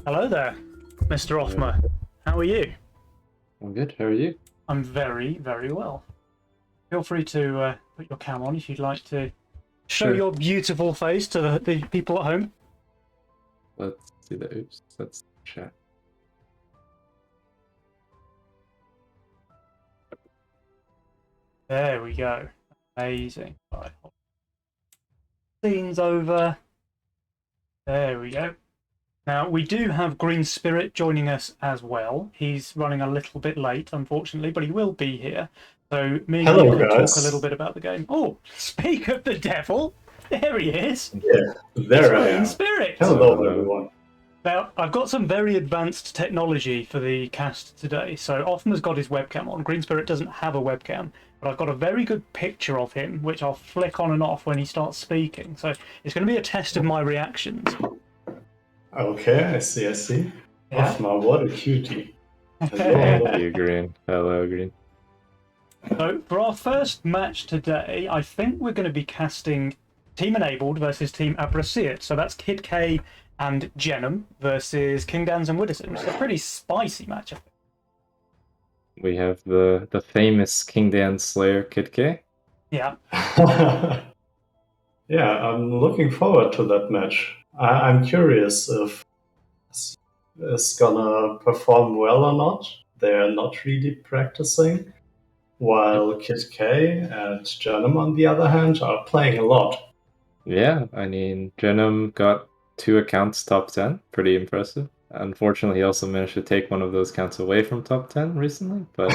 Hello there, Mr. Offmer. How are you? I'm good. How are you? I'm very, very well. Feel free to put your cam on if you'd like to show Sure. your beautiful face to the people at home. Let's see the oops. Let's chat. There we go. Amazing. Right. Scene's over. There we go. Now, we do have GreenSpirit joining us as well. He's running a little bit late, unfortunately, but he will be here. So me and Hello, you can guys. talk a little bit about the game. Oh, speak of the devil! There he is! Yeah, there I am. GreenSpirit! Hello, Hello. everyone. Now, I've got some very advanced technology for the cast today. So Offman's got his webcam on. GreenSpirit doesn't have a webcam, but I've got a very good picture of him, which I'll flick on and off when he starts speaking. So it's going to be a test of my reactions. Okay, I see. Yeah. Offma, what a cutie. Thank you, Green. Hello, Green. So for our first match today, I think we're going to be casting Team Enabled versus Team Abrasiet. So that's Kid K and Genum versus King Dans and Widdowson. It's a pretty spicy match, I think. We have the famous King Dan Slayer Kid K. Yeah. Yeah, I'm looking forward to that match. I'm curious if it's gonna perform well or not. They're not really practicing, while Kid K and Janum, on the other hand, are playing a lot. Yeah, I mean, Genom got 2 accounts top 10. Pretty impressive. Unfortunately, he also managed to take one of those counts away from top 10 recently, but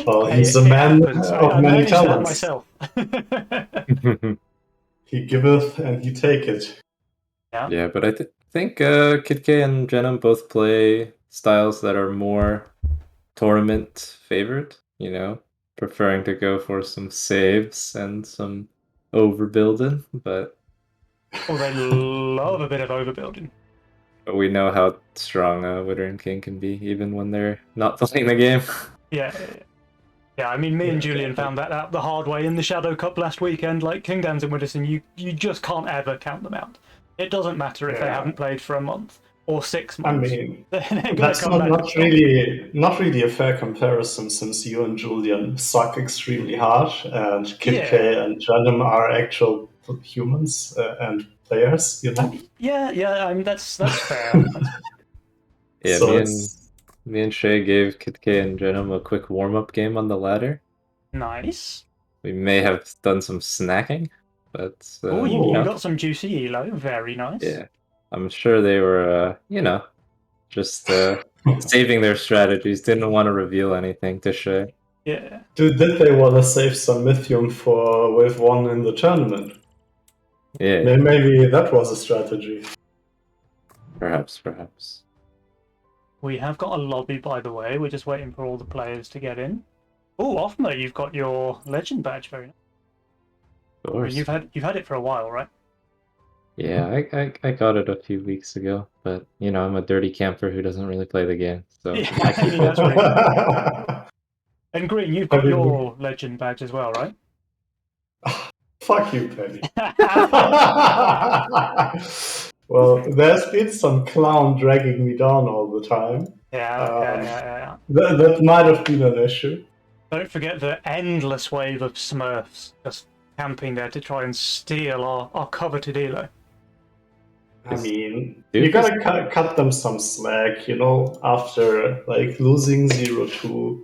Well, Hey, he's a it man happens. I of many managed that talents. myself. He giveth and he taketh. yeah, but I think Kid K and Genom both play styles that are more tournament favored, preferring to go for some saves and some overbuilding, but Oh, they love a bit of overbuilding. we know how strong Witter and King can be, even when they're not playing the game. Yeah. I mean, me and Julian found that out the hard way in the Shadow Cup last weekend. Like King Dans and Widdowson, you just can't ever count them out. It doesn't matter if they haven't played for a month or 6 I months. mean, They're gonna that's come back and not strong. really a fair comparison, since you and Julian suck extremely hard, and Kid K and Janum are actual humans and players. Yeah. I mean, that's fair. Yeah, So me and Shay gave Kid K and Genom a quick warm-up game on the ladder. Nice. We may have done some snacking, but Oh, you got some juicy elo. Very nice. yeah, I'm sure they were, just saving their strategies. Didn't want to reveal anything to Shay. Yeah. did they want to save some Mythium for Wave 1 in the tournament? Yeah, Maybe that was a strategy. perhaps. We have got a lobby, by the way. We're just waiting for all the players to get in. Oh, Offmer, you've got your legend badge. Very nice. Of course. You've had it for a while, right? Yeah, I got it a few weeks ago, but I'm a dirty camper who doesn't really play the game, so Yeah, I keep that's it. right. And Green, you've got Have you- your legend badge as well, right? Fuck you, Penny. Well, there's been some clown dragging me down all the time. Yeah. That might have been an issue. Don't forget the endless wave of Smurfs just camping there to try and steal our coveted elo. I mean, Dude, you gotta cut them some slack, after losing 0-2.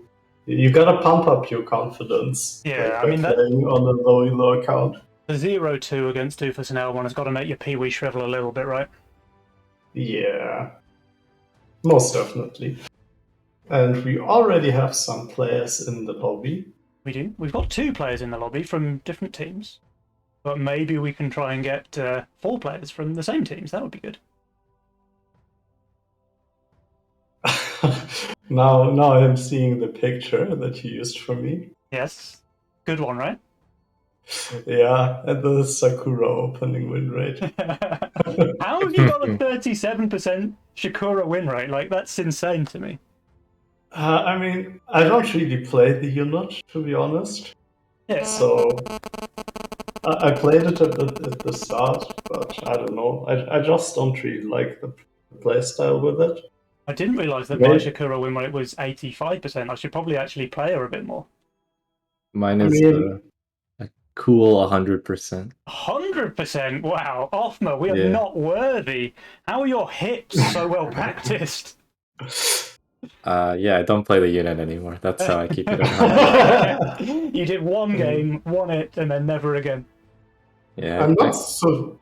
You gotta pump up your confidence. Yeah, by I mean that. playing on a low elo account. The 0-2 against Doofus and L1 has got to make your pee-wee shrivel a little bit, right? Yeah, most definitely. And we already have some players in the lobby. We do. We've got 2 players in the lobby from different teams. But maybe we can try and get 4 players from the same teams. That would be good. Now I'm seeing the picture that you used for me. Yes. Good one, right? Yeah, and the Sakura opening win rate. How have you got a 37% Shakura win rate? Like, that's insane to me. I mean, I don't really play the unit, to be honest. Yeah. So I played it at the start, but I don't know. I just don't really like the playstyle with it. I didn't realise that Maybe- Vaishakura when it was 85%. I should probably actually play her a bit more. Mine I is mean- a cool 100%. 100%! Wow, Offma, we are Yeah. not worthy. How are your hips so well practiced? Yeah, I don't play the unit anymore. That's how I keep it at 100. You did one game, won it, and then never again. Yeah, I'm not so.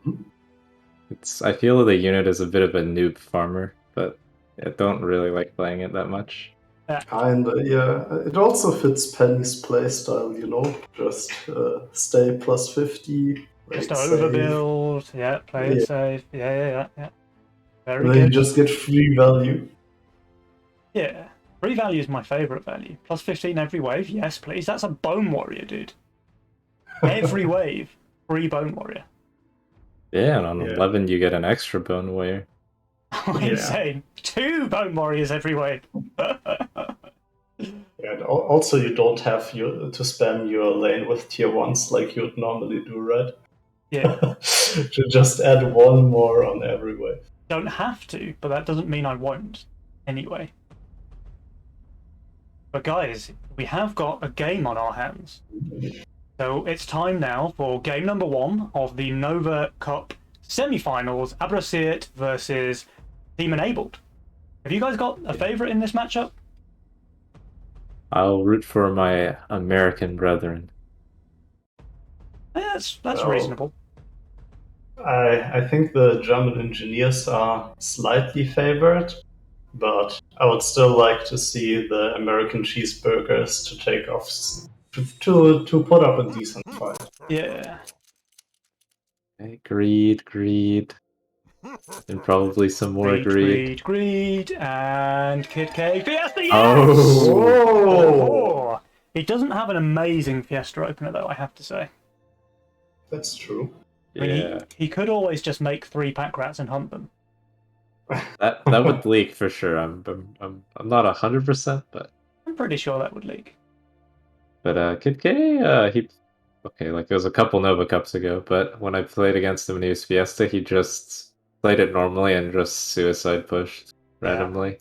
I feel the unit is a bit of a noob farmer, but I don't really like playing it that much. Kinda, yeah. It also fits Penny's playstyle, you know? Just stay plus 50. Just like, overbuild, yeah, play it Yeah. safe, yeah. Very And then you good. just get free value. Yeah, free value is my favourite value. Plus 15 every wave, yes please. That's a Bone Warrior, dude. Every wave, free Bone Warrior. Yeah, and on Yeah. 11 you get an extra bone warrior. Insane. 2 Bone Warriors every wave. Yeah, and also, you don't have to spam your lane with tier 1s like you'd normally do, right? Yeah. To just add one more on every wave. Don't have to, but that doesn't mean I won't. Anyway. But guys, we have got a game on our hands. So it's time now for game number 1 of the Nova Cup semi-finals, Abrasiet versus Team Enabled. Have you guys got a favourite in this matchup? I'll root for my American brethren. That's Well, reasonable. I think the German engineers are slightly favored, but I would still like to see the American cheeseburgers to take off, to put up a decent fight. Yeah. Okay, greed. And probably some more greed. Greed, and Kid K. Fiesta, yes! Oh! Oh! He doesn't have an amazing Fiesta opener, though, I have to say. That's true. I mean, Yeah, he could always just make 3 pack rats and hunt them. that would leak for sure. I'm not 100%, but I'm pretty sure that would leak. Kid K, he okay, like it was a couple Nova Cups ago, but when I played against him when he was Fiesta, he just played it normally and just suicide pushed randomly,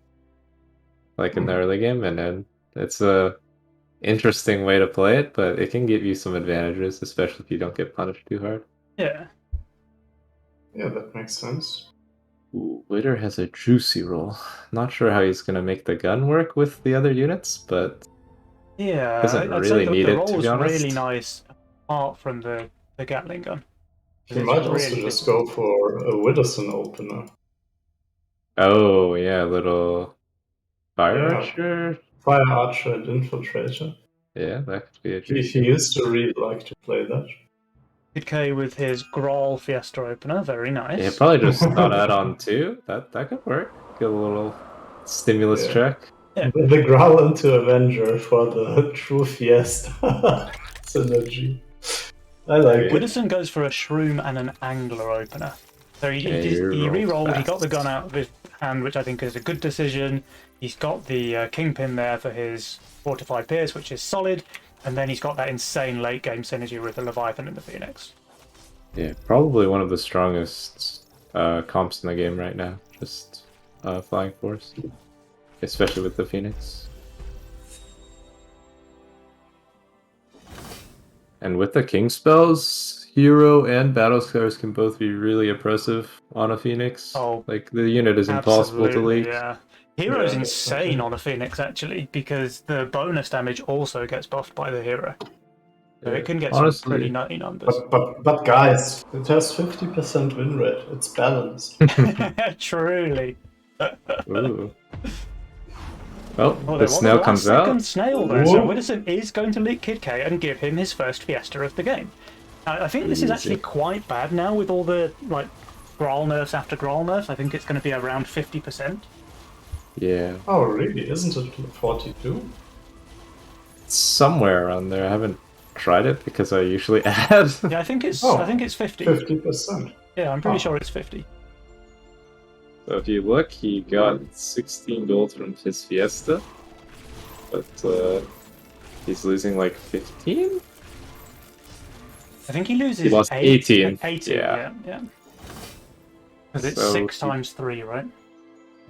like in the early game, and then it's a interesting way to play it, but it can give you some advantages, especially if you don't get punished too hard. Yeah. Yeah, that makes sense. Ooh, Witter has a juicy roll. Not sure how he's gonna make the gun work with the other units, but Yeah, doesn't I'd really say need the it, roll to was be honest. really nice, apart from the Gatling gun. You It's might also really just good. go for a Widdowson opener. Oh yeah, little fire Yeah. archer. Fire Archer and Infiltrator. Yeah, that could be a He juicy. used to really like to play that. Kid K with his Grawl Fiesta opener, very nice. Yeah, probably just not add on 2. That could work. Get a little stimulus Yeah. check. The Growl into Avenger for the true Fiesta synergy. I like it. Widdowson goes for a Shroom and an Angler opener. So he re-rolled, he got the gun out of his hand, which I think is a good decision. He's got the Kingpin there for his Fortified Pierce, which is solid. And then he's got that insane late game synergy with the Leviathan and the Phoenix. Yeah, probably one of the strongest comps in the game right now. Just Flying Force. Especially with the Phoenix. And with the King spells, Hero and Battle Scars can both be really oppressive on a Phoenix. Oh, like, the unit is impossible to absolutely, leak. yeah. Hero's Yeah, insane definitely. on a Phoenix, actually, because the bonus damage also gets buffed by the hero. So it can get some pretty nutty numbers. But guys, it has 50% win rate. It's balanced. Truly. Ooh. Well, Oh, the snail comes out. Second snail there. So Whoa. Widdowson is going to leak Kid K and give him his first Fiesta of the game. I think this is actually Easy. quite bad now with all the like Grawl nerfs after Grawl nerfs. I think it's going to be around 50%. Yeah. Oh, really? Isn't it 42? It's somewhere around there. I haven't tried it because I usually add. Yeah, I think it's Oh, 50. 50%. Yeah, I'm pretty Oh. sure it's 50. So if you look, he got 16 gold from his Fiesta, but he's losing like 15? I think he loses He lost 18. 18, Yeah. yeah. Because it's So 6 times 3, right?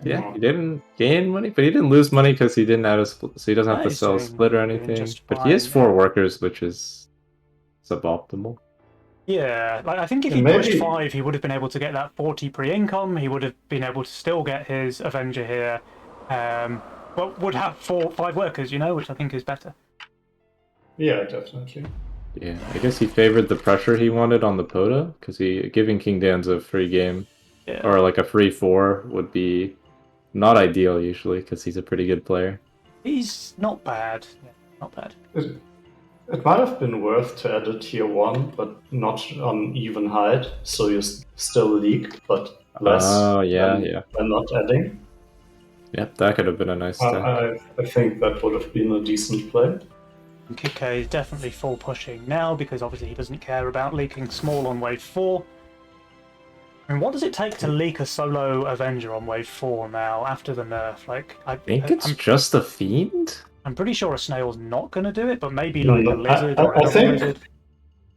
Yeah, he didn't gain money, but he didn't lose money because he didn't add a split, so he doesn't have That to is sell a doing- split or doing anything. just But he has fine, 4 yeah. workers, which is suboptimal. Yeah, like I think if he And pushed maybe- 5, he would have been able to get that 40 pre-income. He would have been able to still get his Avenger here. But would have 5 workers, which I think is better. Yeah, definitely. Yeah, I guess he favored the pressure he wanted on the Poda, because giving King Dan's a free game, Yeah. or like a free 4, would be not ideal usually, because he's a pretty good player. He's not bad. Yeah, not bad. It might have been worth to add a tier 1, but not on even height, so you still leak, but less Oh, yeah, than, yeah. than not adding. Yep, that could have been a nice stack. I think that would have been a decent play. Kike is definitely full pushing now because obviously he doesn't care about leaking small on wave 4. I mean, what does it take to leak a solo Avenger on wave 4 now after the nerf? Like, I think it's just a Fiend? I'm pretty sure a snail's not going to do it, but maybe like a No, lizard I- or a I double think- lizard.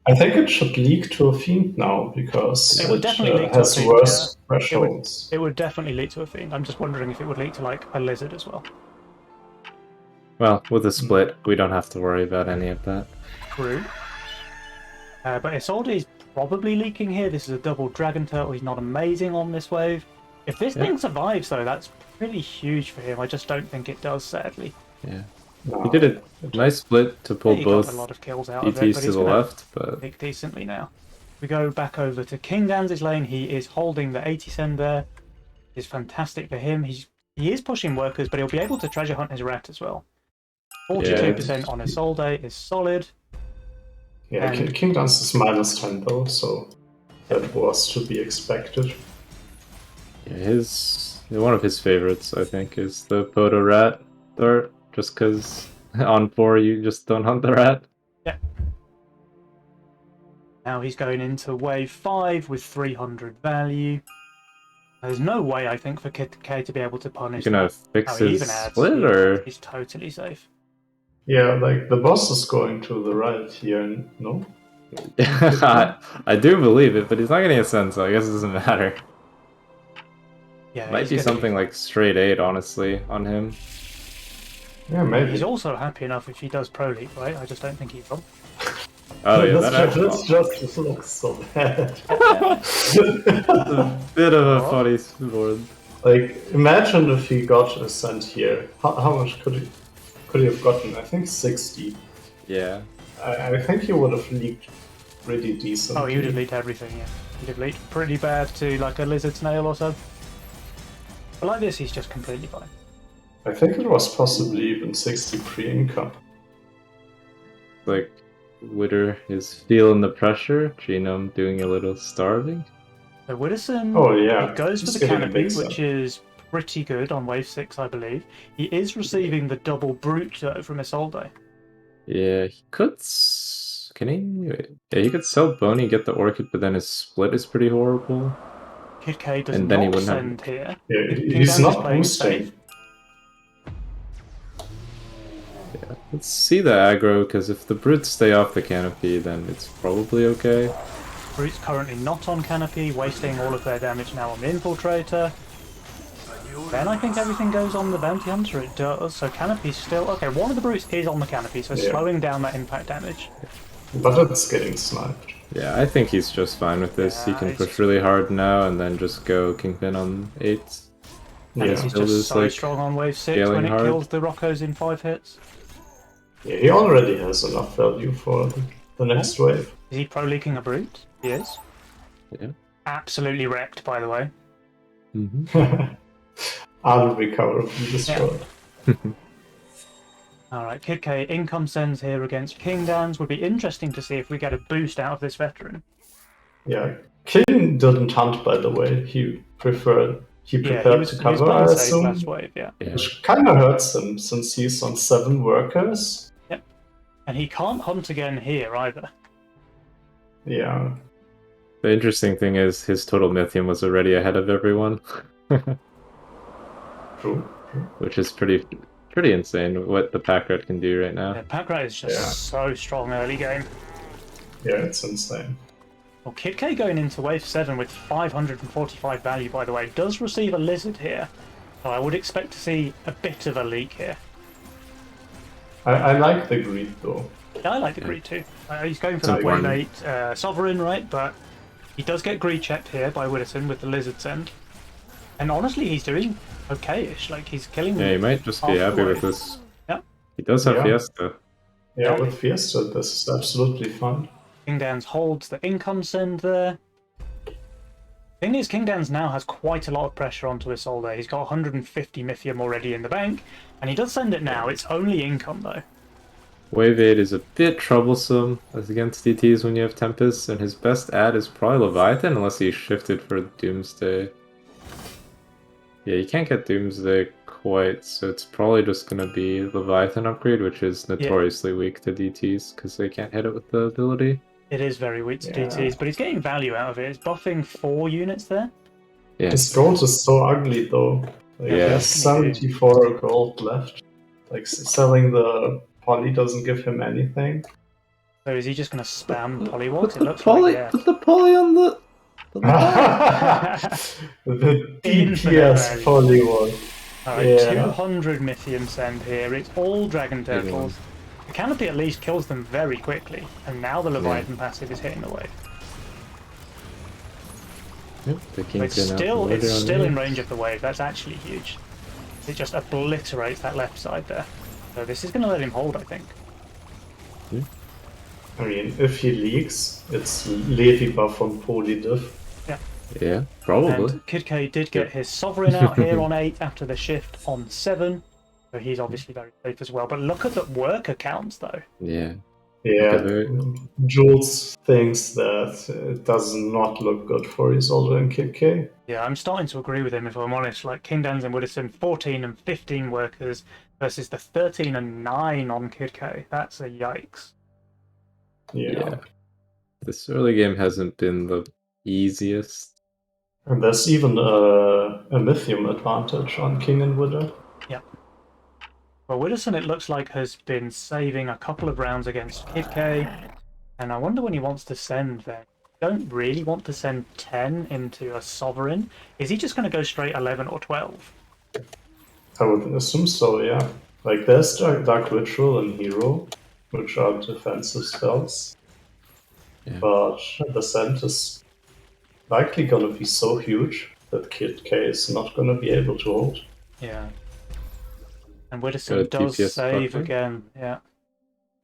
I think it should leak to a Fiend now, because It would definitely leak to a has Fiend, worse yeah. thresholds. It would definitely leak to a fiend. I'm just wondering if it would leak to like a lizard as well. Well, with a split, we don't have to worry about any of that. True. But Isolde is probably leaking here. This is a double Dragon Turtle. He's not amazing on this wave. If this Yeah. thing survives, though, that's pretty huge for him. I just don't think it does, sadly. Yeah. No. He did a nice split to pull He both got a lot of kills out of it, ETs but to he's the gonna left, but pick decently now. We go back over to King Dan's lane. He is holding the 80 send there. It's fantastic for him. He is pushing workers, but he'll be able to treasure hunt his rat as well. 42% on Isolde is solid. Yeah, And- King Dance is minus 10 though, so that was to be expected. yeah, one of his favorites, I think, is the Poda Rat dart, just because on 4 you just don't hunt the rat. Now he's going into wave 5 with 300 value. There's no way, I think, for Kid K to be able to You punish gonna that. fix Oh, he his even adds. split, He or adds. He's totally safe. Yeah, like the boss is going to the right here, no? I do believe it, but he's not getting a sense, so I guess it doesn't matter. Yeah, Might he's be gonna something like straight 8, honestly, on him. Yeah, maybe. He's also happy enough if he does pro league, right? I just don't think he will. Oh yeah, This that just looks so bad. a bit of a funny board. Like, imagine if he got a cent here. How much could he have gotten? I think 60. Yeah. I think he would have leaked pretty decent. Oh, he would have leaked everything, yeah. He'd have leaked pretty bad to like a lizard snail or so. But like this, he's just completely fine. I think it was possibly even 60 pre-income. Like, Witter is feeling the pressure, Genome doing a little starving. So Widdowson Oh yeah, he goes for he's the getting a canopy, big which set. is pretty good on wave 6, I believe. He is receiving the double brute though from Isolde. Yeah, he could. Can he? Yeah, he could sell Boney, get the Orchid, but then his split is pretty horrible. Kid K does And then he not wouldn't have- send here. Yeah, King he's Dan is not playing boosting. safe. Yeah, let's see the aggro, because if the Brutes stay off the canopy, then it's probably okay. Brute's currently not on canopy, wasting all of their damage now on the infiltrator. Then I think everything goes on the bounty hunter. It does. So canopy's still okay. One of the brutes is on the canopy, so Yeah. slowing down that impact damage. But it's getting sniped. Yeah, I think he's just fine with this. He Yeah, can he's push just- really hard now and then just go Kingpin on 8. And Yeah. he's Build just is, so like, strong on wave 6 scaling when it hard. kills the Roccos in 5 hits. Yeah, he already has enough value for the next wave. Is he pro leaking a brute? He is. Yeah. Absolutely wrecked, by the way. Mm-hmm. Unrecoverably destroyed. Alright, Kid K income sends here against King Dan's. Would be interesting to see if we get a boost out of this veteran. Yeah, King didn't hunt, by the way. He prepared Yeah, to he was cover, I playing safe assume. last wave, yeah. Yeah. Which kind of hurts him since he's on 7 workers. And he can't hunt again here either. Yeah. The interesting thing is his total Mythium was already ahead of everyone, True. which is pretty insane what the pack rat can do right now. Yeah, Pack Rat is just Yeah. so strong early game. Yeah, it's insane. Well, Kid K going into wave 7 with 545 value, by the way, does receive a lizard here. So I would expect to see a bit of a leak here. I like the greed though. Yeah, I like the greed too. He's going for It's that wave important. 8 sovereign, right? But he does get greed checked here by Widdowson with the lizard send. And honestly, he's doing okay-ish. Like, he's killing them. Yeah, he might just be half the happy way. with this. Yeah. He does have Yeah. Fiesta. Yeah, Yeah. with Fiesta, this is absolutely fun. King Dan's holds the income send there. Thing is, King Dan's now has quite a lot of pressure onto Isolde. He's got 150 Mythium already in the bank, and he does send it now. It's only income, though. Wave 8 is a bit troublesome as against DTs when you have Tempest, and his best ad is probably Leviathan unless he shifted for Doomsday. Yeah, you can't get Doomsday quite, so it's probably just going to be Leviathan upgrade, which is notoriously weak to DTs because they can't hit it with the ability. It is very weak to Yeah. DTs, but he's getting value out of it. It's buffing 4 units there. Yeah, His gold is so ugly though. Like, Yeah. there's 74 gold left. Like selling the poly doesn't give him anything. So is he just going to spam Polywogs? It the looks poly, like, yeah. put the poly on the The Infinite DPS value. polywog. Alright, Yeah. 200 Mythium send here. It's all Dragon Big one. Turtles. The Canopy at least kills them very quickly, and now the Leviathan passive is hitting the wave. Yep, the But King's it's still in range of the wave. That's actually huge. It just obliterates that left side there. So this is going to let him hold, I think. I mean, if he leaks, it's Levi buff on poly diff. Yeah, probably. And Kid K did get his Sovereign out here on 8 after the shift on 7. So he's obviously very safe as well. But look at the worker counts, though. Yeah. Yeah, Okay, Jules thinks that it does not look good for Isolde and Kid K. Yeah, I'm starting to agree with him, if I'm honest. Like, King Dan's and Widdowson, 14 and 15 workers versus the 13 and 9 on Kid K. That's a yikes. Yeah. This early game hasn't been the easiest. And there's even a Mythium advantage on King and Widow. Well, Widdowson, it looks like, has been saving a couple of rounds against Kid K. And I wonder when he wants to send then. Don't really want to send 10 into a Sovereign. Is he just going to go straight 11 or 12? I would assume so, yeah. Like, there's Dark Ritual and Hero, which are defensive spells. Yeah. But the scent is likely going to be so huge that Kid K is not going to be able to hold. Yeah. And Widdowson Got a does DPS save buffer. again, yeah.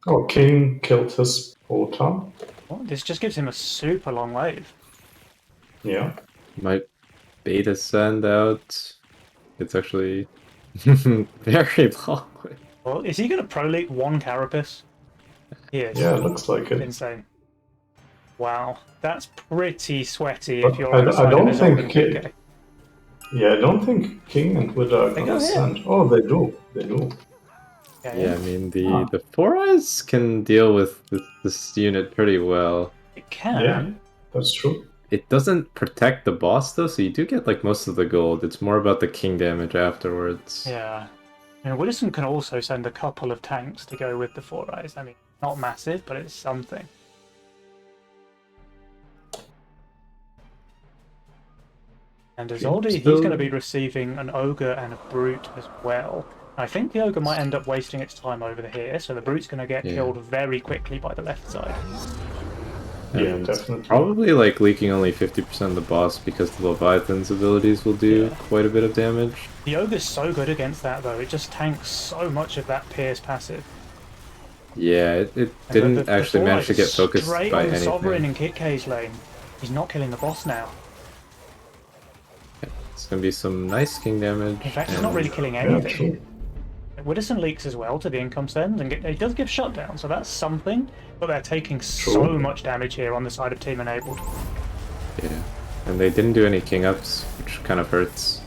Oh, King killed his Proton. Well, this just gives him a super long wave. Yeah. Might beta send out. It's actually very long. Well, is he going to pro leak 1 Carapace? He is. Yeah, it looks like it. Insane. Wow, that's pretty sweaty But if you're I- on the I side don't of Isolde think and Kid K. Yeah, I don't think King and Widow are They going go to here. send. Oh, they do. They do. Yeah, I mean Huh. the 4 eyes can deal with this unit pretty well. It can. Yeah. That's true. It doesn't protect the boss though, so you do get like most of the gold. It's more about the king damage afterwards. Yeah. And Widdowson can also send a couple of tanks to go with the 4 eyes. I mean, not massive, but it's something. And Isolde, he's still- going to be receiving an Ogre and a Brute as well. I think the Ogre might end up wasting its time over here, so the Brute's going to get Yeah. killed very quickly by the left side. Yeah, And definitely. Probably like leaking only 50% of the boss because the Leviathan's abilities will do Yeah. quite a bit of damage. The Ogre's so good against that, though. It just tanks so much of that Pierce passive. Yeah, it And didn't the actually 4 manage to eyes get focused straight by on the anything. Sovereign in Kit K's lane. He's not killing the boss now. It's gonna be some nice king damage. In fact, he's and- not really killing Yeah, anything. true. Widdowson leaks as well to the income send, and he does give shutdown, so that's something. But they're taking so True. much damage here on the side of Team Enabled. Yeah, and they didn't do any king ups, which kind of hurts.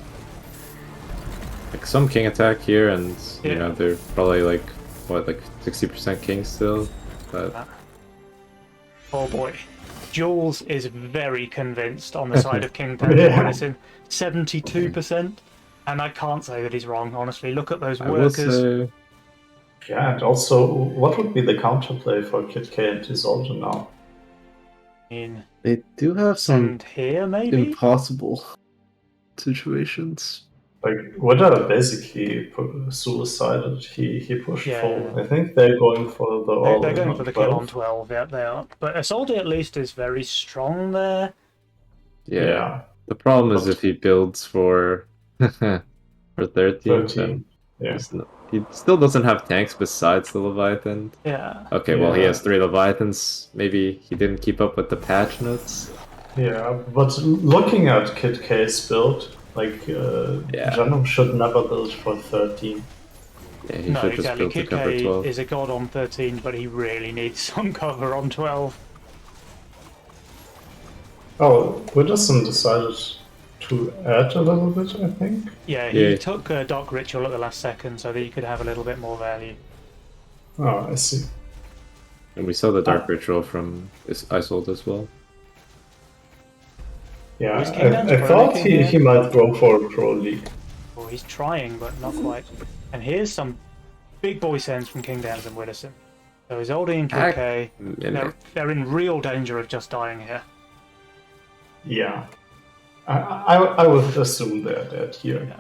Like some king attack here, and you Yeah. know they're probably like what, like 60% king still. But Oh boy. Jules is very convinced on the side of King Panther Yeah. Widdowson. 72%. And I can't say that he's wrong, honestly. Look at those I will workers. say, Yeah, and also, what would be the counterplay for Kid K and Isolde now? mean, They do have some and here maybe? impossible situations. Like Widow basically suicided. He pushed Yeah. forward. I think they're going for the all They're in going on for the kill 12. on 12, yeah, they are. But Isolde at least is very strong there. Yeah. The problem is But if he builds for for 13, 13. then Yeah. he still doesn't have tanks besides the Leviathan. Yeah. Okay, well he Yeah. has 3 Leviathans. Maybe he didn't keep up with the patch notes. Yeah, but looking at Kid K's build, like Yeah. Janum should never build for 13. Yeah, he No, should just exactly. build to Kid cover K 12. is a god on 13, but he really needs some cover on 12. Oh, Widdowson decided to add a little bit, I think. Yeah, he Yeah. took a Dark Ritual at the last second so that he could have a little bit more value. Oh, I see. And we saw the Dark Ritual from Isolde as well. Yeah, Was King Dan's I thought panicking he, here? he might go for a Pro League. Well, he's trying, but not quite. And here's some big boy sends from King Dans and Widdowson. So Isolde and Kid K, they're in real danger of just dying here. Yeah. I would assume they're dead here. Yeah.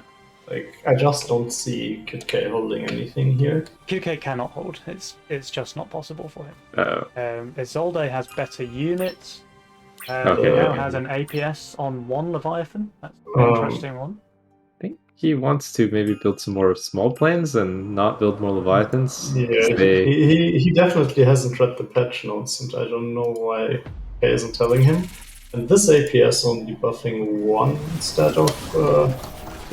Like, I just don't see Kid K holding anything here. Kid K cannot hold. It's just not possible for him. Uh-oh. Isolde has better units. Okay, He now okay. has an APS on 1 Leviathan. That's an interesting one. I think he wants to maybe build some more small planes and not build more Leviathans. Yeah, They- he definitely hasn't read the patch notes, and I don't know why K isn't telling him. And this APS only buffing 1 instead of...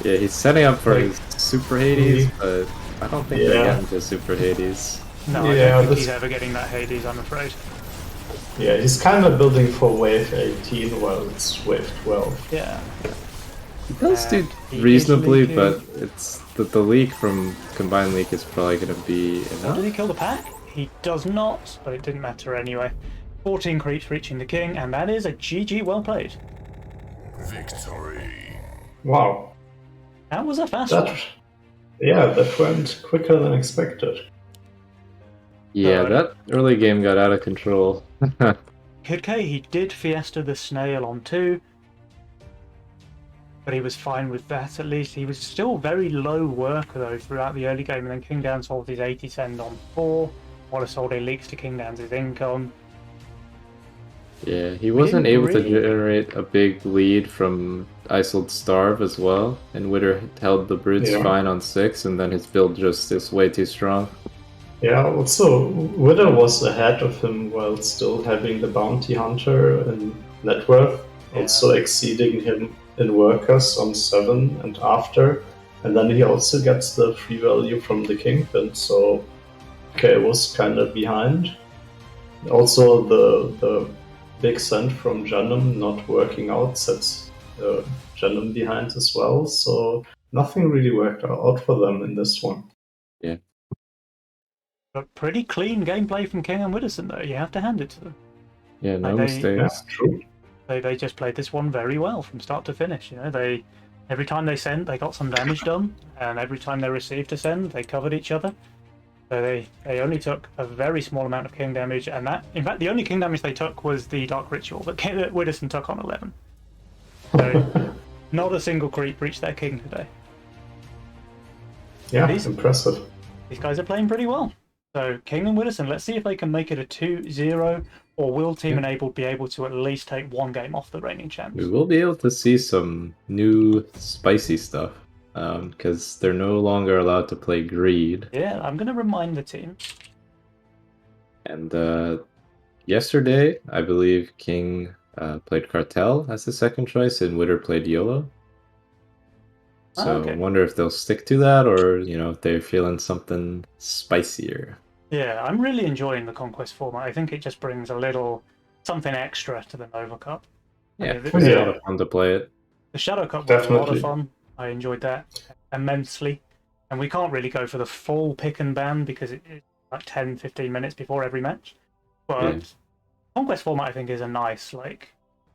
Yeah, he's setting up for Like- his Super Hades, but I don't think they're Yeah. getting to Super Hades. No, I Yeah, don't think this- he's ever getting that Hades, I'm afraid. Yeah, he's kind of building for wave 18 while it's wave 12. Yeah. He does do he is reasonably, leaking. but it's the leak from Combined Leak is probably going to be enough. Did he kill the pack? He does not, but it didn't matter anyway. 14 creeps reaching the king, and that is a GG well played. Victory. Wow. That was a fast one. That went quicker than expected. Yeah, that early game got out of control. Kid K, he did Fiesta the Snail on 2, but he was fine with that at least. He was still very low work though throughout the early game, and then King Dan solved his 80 send on 4, while Isolde leaks to King Dan's income. Yeah, he wasn't able didn't to really- generate a big lead from Isolde Starve as well, and Witter held the Brutes Yeah. fine on 6, and then his build just is way too strong. Yeah, also, Widow was ahead of him while still having the Bounty Hunter in net worth, also exceeding him in workers on 7 and after. And then he also gets the free value from the Kingpin, so K was kind of behind. Also, the big send from Janum not working out sets Janum behind as well, so nothing really worked out for them in this one. But pretty clean gameplay from King and Widdowson though, you have to hand it to them. Yeah, no Like they- mistakes. Yeah, true. They just played this one very well from start to finish. You know, every time they sent, they got some damage done, and every time they received a send, they covered each other. So they only took a very small amount of king damage, and that, in fact, the only king damage they took was the Dark Ritual that Widdowson took on 11. So not a single creep reached their king today. Yeah, These- impressive. These guys are playing pretty well. So King and Widdowson, let's see if they can make it a 2-0, or will Team Enabled be able to at least take one game off the reigning champs? We will be able to see some new spicy stuff, because they're no longer allowed to play Greed. Yeah, I'm going to remind the team. And yesterday, I believe King played Cartel as the second choice, and Witter played YOLO. So okay. I wonder if they'll stick to that, or if they're feeling something spicier. Yeah, I'm really enjoying the Conquest format. I think it just brings a little something extra to the Nova Cup. Yeah, the- it's a Yeah. lot of fun to play it. The Shadow Cup was a lot Definitely. of fun. I enjoyed that immensely. And we can't really go for the full pick and ban because it's like 10-15 minutes before every match. But Yeah. Conquest format, I think, is a nice,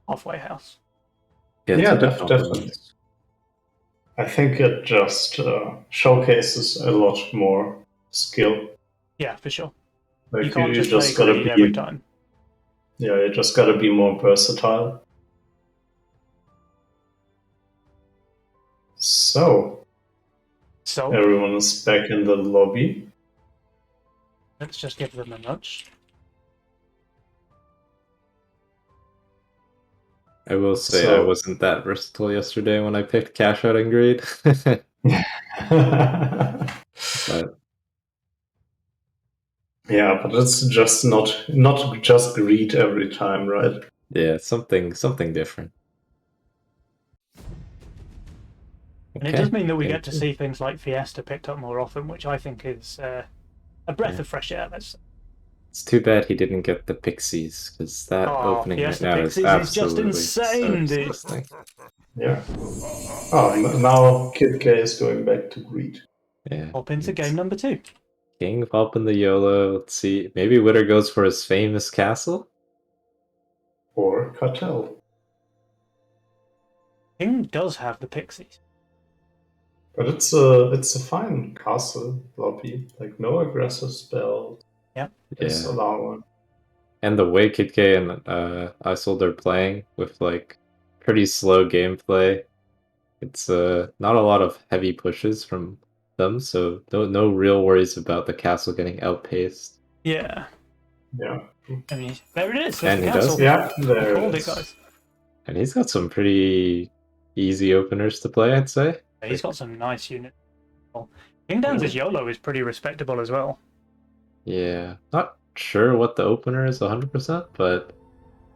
halfway house. It's Yeah, a good definitely. compliment. I think it just showcases a lot more skill. Yeah, for sure. Like You can't just just play gotta greedy be every time. Yeah, you just gotta be more versatile. So, So everyone is back in the lobby. let's just give them a nudge. I will say I So- wasn't that versatile yesterday when I picked cash out and greed. But Yeah, but it's just not just greed every time, right? yeah, something different. And it does Okay, mean that we game get to two. see things like Fiesta picked up more often, which I think is a breath Yeah. of fresh air. Let's say. It's too bad he didn't get the pixies, because that Oh, opening right Fiesta now Pixies is is just absolutely so insane, dude. disgusting. Yeah. Oh, now Kid K is going back to greed. Yeah. Hop into it's game number 2. King up in the YOLO. Let's see. Maybe Witter goes for his famous castle. Or Cartel. King does have the Pixies. But it's a fine castle lobby. Like no aggressive spell is Yeah. allowed. And the way Kid K and Isold are playing with like pretty slow gameplay. It's not a lot of heavy pushes from them, so no real worries about the castle getting outpaced. Yeah. Yeah. I mean, there it is. There's And the he castle. does. Yeah, I there called it it, is. guys. And he's got some pretty easy openers to play, I'd say. He's got some nice units. King Dance's YOLO is pretty respectable as well. Yeah. Not sure what the opener is 100%, but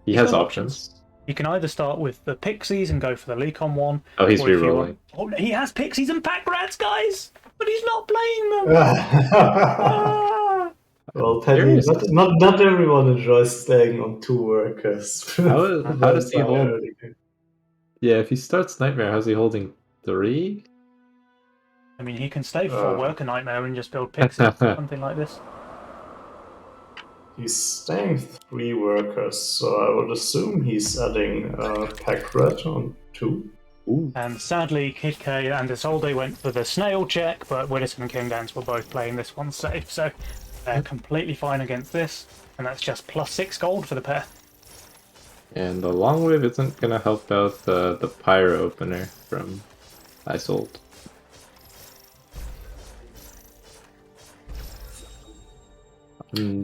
he He's has got options. You can either start with the Pixies and go for the Lecon one. Oh, he's or if you rerolling. want... Oh, he has Pixies and Pack Rats, guys! But he's not playing them! Ah! Well, Penny, Curious. not everyone enjoys staying on 2 workers. How does he hold? Early game. Yeah, if he starts Nightmare, how's he holding 3? I mean, he can stay for Worker Nightmare and just build Pixies, something like this. He's staying 3 workers, so I would assume he's adding Pack Rat on 2. Ooh. And sadly, Kid K and Isolde went for the snail check, but Widdowson and King Dance were both playing this one safe, so they're completely fine against this, and that's just +6 gold for the pair. And the long wave isn't gonna help out the pyro opener from Isold.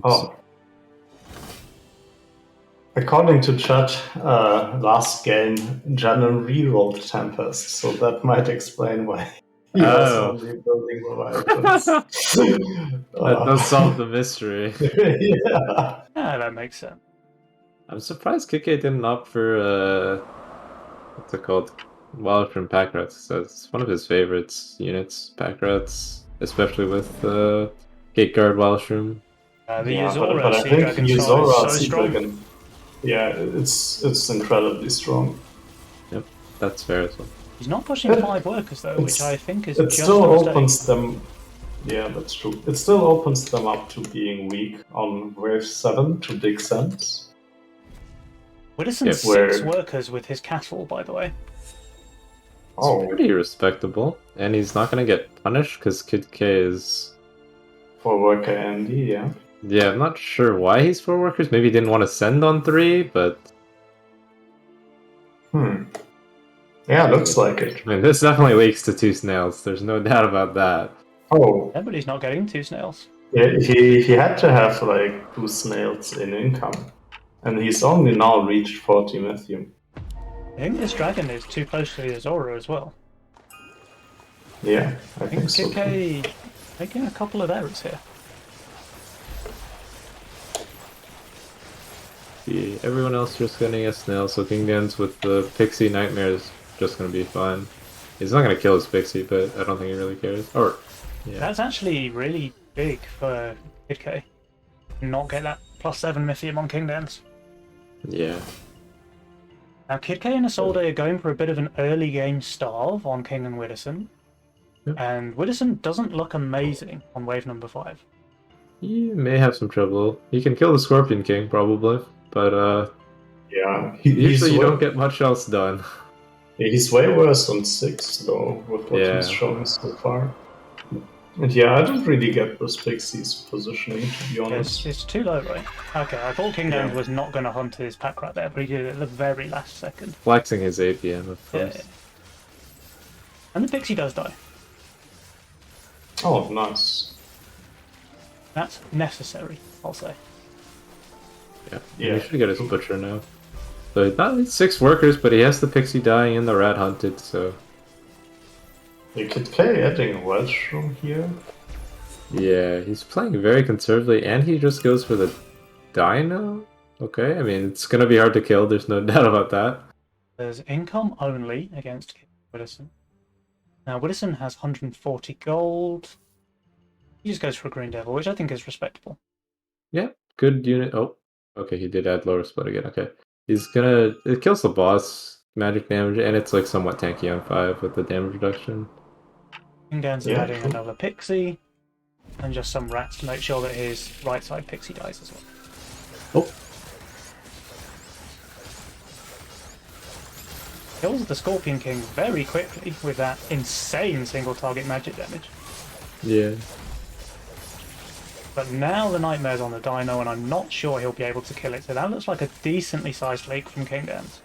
Oh. According to chat, last game, Janan rerolled Tempest, so that might explain why he was only building Leviathans. That does solve the mystery. Yeah. Ah, that makes sense. I'm surprised Kike didn't opt for what's it called? Wild from Pack Rats. So it's one of his favorites units, Pack Rats, especially with Gate Guard Wildshroom. The Yeah, Yuzora but I Sea think Dragon Star Yuzora is so Sea strong. Dragon, yeah, it's incredibly strong. Yep, that's fair as well. He's not pushing 5 workers though, which I think is It just still a mistake. opens them. Yeah, that's true. It still opens them up to being weak on wave 7 to dig sense. Widdowson's Yep. 6 workers with his castle, by the way. Oh, It's pretty respectable, and he's not gonna get punished because Kid K is. for worker Andy, yeah. Yeah, I'm not sure why he's 4 workers. Maybe he didn't want to send on 3, but Yeah, looks like it. I mean, this definitely leaks to 2 snails. There's no doubt about that. Oh, Yeah, but he's not getting 2 snails. yeah, he had to have like 2 snails in income. And he's only now reached 40 Mythium. I think this dragon is too close to the Azora as well. Yeah, I I think think so. Kid K making a couple of errors here. See, everyone else just getting a snail, so King Dan's with the Pixie Nightmare is just gonna be fine. He's not gonna kill his Pixie, but I don't think he really cares. Or, yeah. That's actually really big for Kid K. Not get that +7 Mythium on King Dance. Yeah. Now Kid K and Isolde are going for a bit of an early game starve on King and Widdowson. Yep. And Widdowson doesn't look amazing on wave number 5. He may have some trouble. He can kill the Scorpion King, probably, but Yeah, usually you don't get much else done. He's way worse on 6 though, with what Yeah. he's shown so far. And yeah, I don't really get this Pixie's positioning, to be honest. It's too low, right? Okay, I thought King Dams Yeah. was not going to hunt his pack rat there, but he did it at the very last second. Flexing his APM, of Yeah, course. yeah. And the Pixie does die. Oh, nice. That's necessary, I'll say. Yeah. Yeah. He should get his butcher now. So not 6 workers, but he has the Pixie dying and the rat hunted, so You could play adding Welsh from here. yeah, he's playing very conservatively, and he just goes for the Dino. Okay, I mean it's gonna be hard to kill. There's no doubt about that. There's income only against Widdowson. Now, Widdowson has 140 gold. He just goes for a Green Devil, which I think is respectable. Yeah, good unit. Oh, okay, he did add lower split again. Okay, he's gonna it kills the boss magic damage, and it's like somewhat tanky on 5 with the damage reduction. Kingan's Yeah, adding cool. another Pixie, and just some rats to make sure that his right side Pixie dies as well. Oh, Kills the Scorpion King very quickly with that insane single target magic damage. yeah. But now the Nightmare's on the Dino, and I'm not sure he'll be able to kill it. So that looks like a decently sized leak from Kingdams.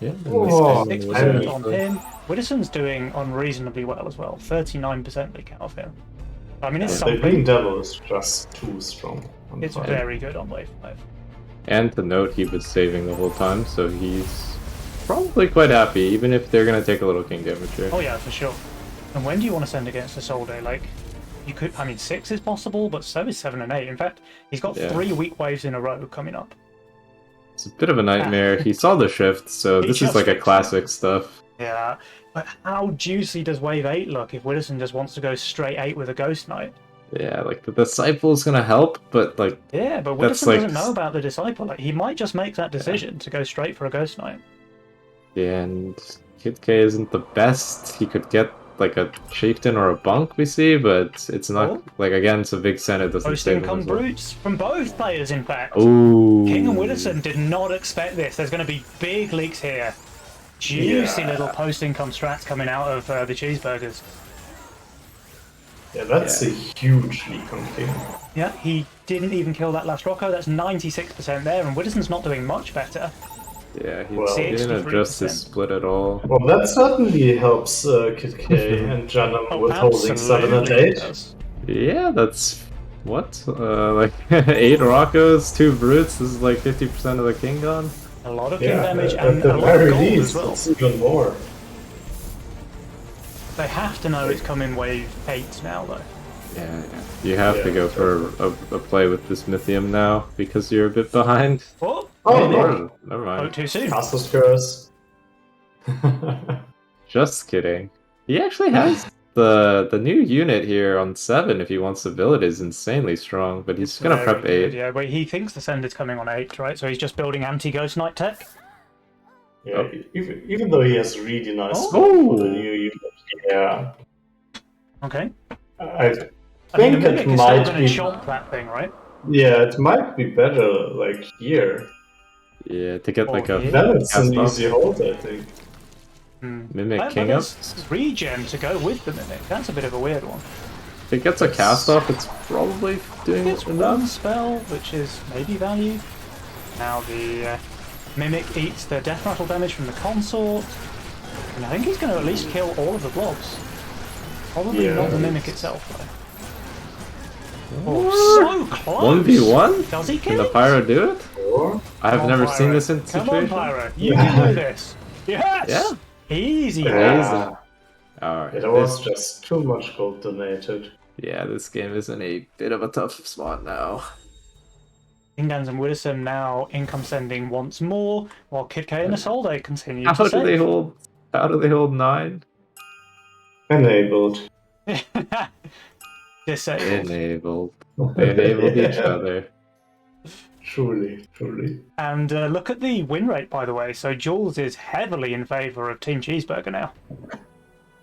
Yeah, Oh, 6% on yeah. him. Widdowson's doing unreasonably well as well. 39% leak out of him. I mean, it's The Green something. Devil is just too strong. on It's fire. very good on wave 5. And to note, he was saving the whole time, so he's probably quite happy, even if they're gonna take a little king damage here. Oh yeah, for sure. And when do you want to send against a Soul Day? Like, you could. I mean, 6 is possible, but so is 7 and 8. In fact, he's got Yeah. 3 weak waves in a row coming up. It's a bit of a nightmare. He saw the shift, so He this is just like a fixed classic stuff. Yeah, but how juicy does wave 8 look if Widdowson just wants to go straight 8 with a Ghost Knight? Yeah, like the disciple's gonna help, but like Yeah, but That's Widdowson like- doesn't know about the Disciple. Like, he might just make that decision to go straight for a Ghost Knight. yeah, and Kid K isn't the best. He could get like a chieftain or a bunk, we see, but it's not Oh. like again it's a big sen, it doesn't Post save him income as well. brutes from both players, in fact. Ooh. King and Widdowson did not expect this. There's going to be big leaks here. Juicy Yeah. little post income strats coming out of the cheeseburgers. Yeah, that's Yeah. a huge leak on King. Yeah, he didn't even kill that last Rocco. That's 96% there, and Widdowson's not doing much better. Yeah, he Well, didn't adjust 63%. his split at all. Well, that certainly helps Kid K and Janum Oh, with holding 7 and absolutely it 8. does. Yeah, that's what? Like 8 Roccos, 2 brutes, this is like 50% of the king gone. A lot of king Yeah, damage at and the a lot of very gold as least, well. it's even more. They have to know it's coming wave 8 now, though. Yeah, you have to Yeah. go for a play with this Mythium now because you're a bit behind. Oh, Oh, maybe. no. Never Oh, mind. too soon. Castus Curse. Just kidding. He actually has the new unit here on 7 if he wants to build it is insanely strong, but he's gonna Very prep good, 8. Yeah, but he thinks the send is coming on 8, right? So he's just building anti-Ghost Knight tech. Yeah, Oh. even though he has really nice Oh. scope for the new unit. Yeah, Okay. I I mean, think the Mimic it is still might going be. to chomp that thing, right? Yeah, it might be better like here. Yeah, to get like Oh, a yeah. Then it's an cast off. easy hold, I think. Mimic But King up. there's regen to go with the Mimic. That's a bit of a weird one. If it gets a cast off, it's probably doing It's one enough. spell, which is maybe value. Now the Mimic eats the death rattle damage from the Consort. And I think he's going to at least kill all of the blobs. Probably Yeah. not the Mimic itself, though. Oh, so close! 1v1? Does he Can kill the it? Pyro do it? Or I have Come on, never Pyro. seen this in Come situation. on, Pyro. You can do this. Yes! Yeah. Easy. yeah, Alright. it was just too much gold donated. Yeah, this game is in a bit of a tough spot now. Ingans and Widdowson now income sending once more, while Kid K and Isolde continue How to do they save. hold? How do they hold 9? Enabled. Disabled. Enabled. They enabled each other. Truly, truly. And look at the win rate, by the way. So Jules is heavily in favour of Team Cheeseburger now.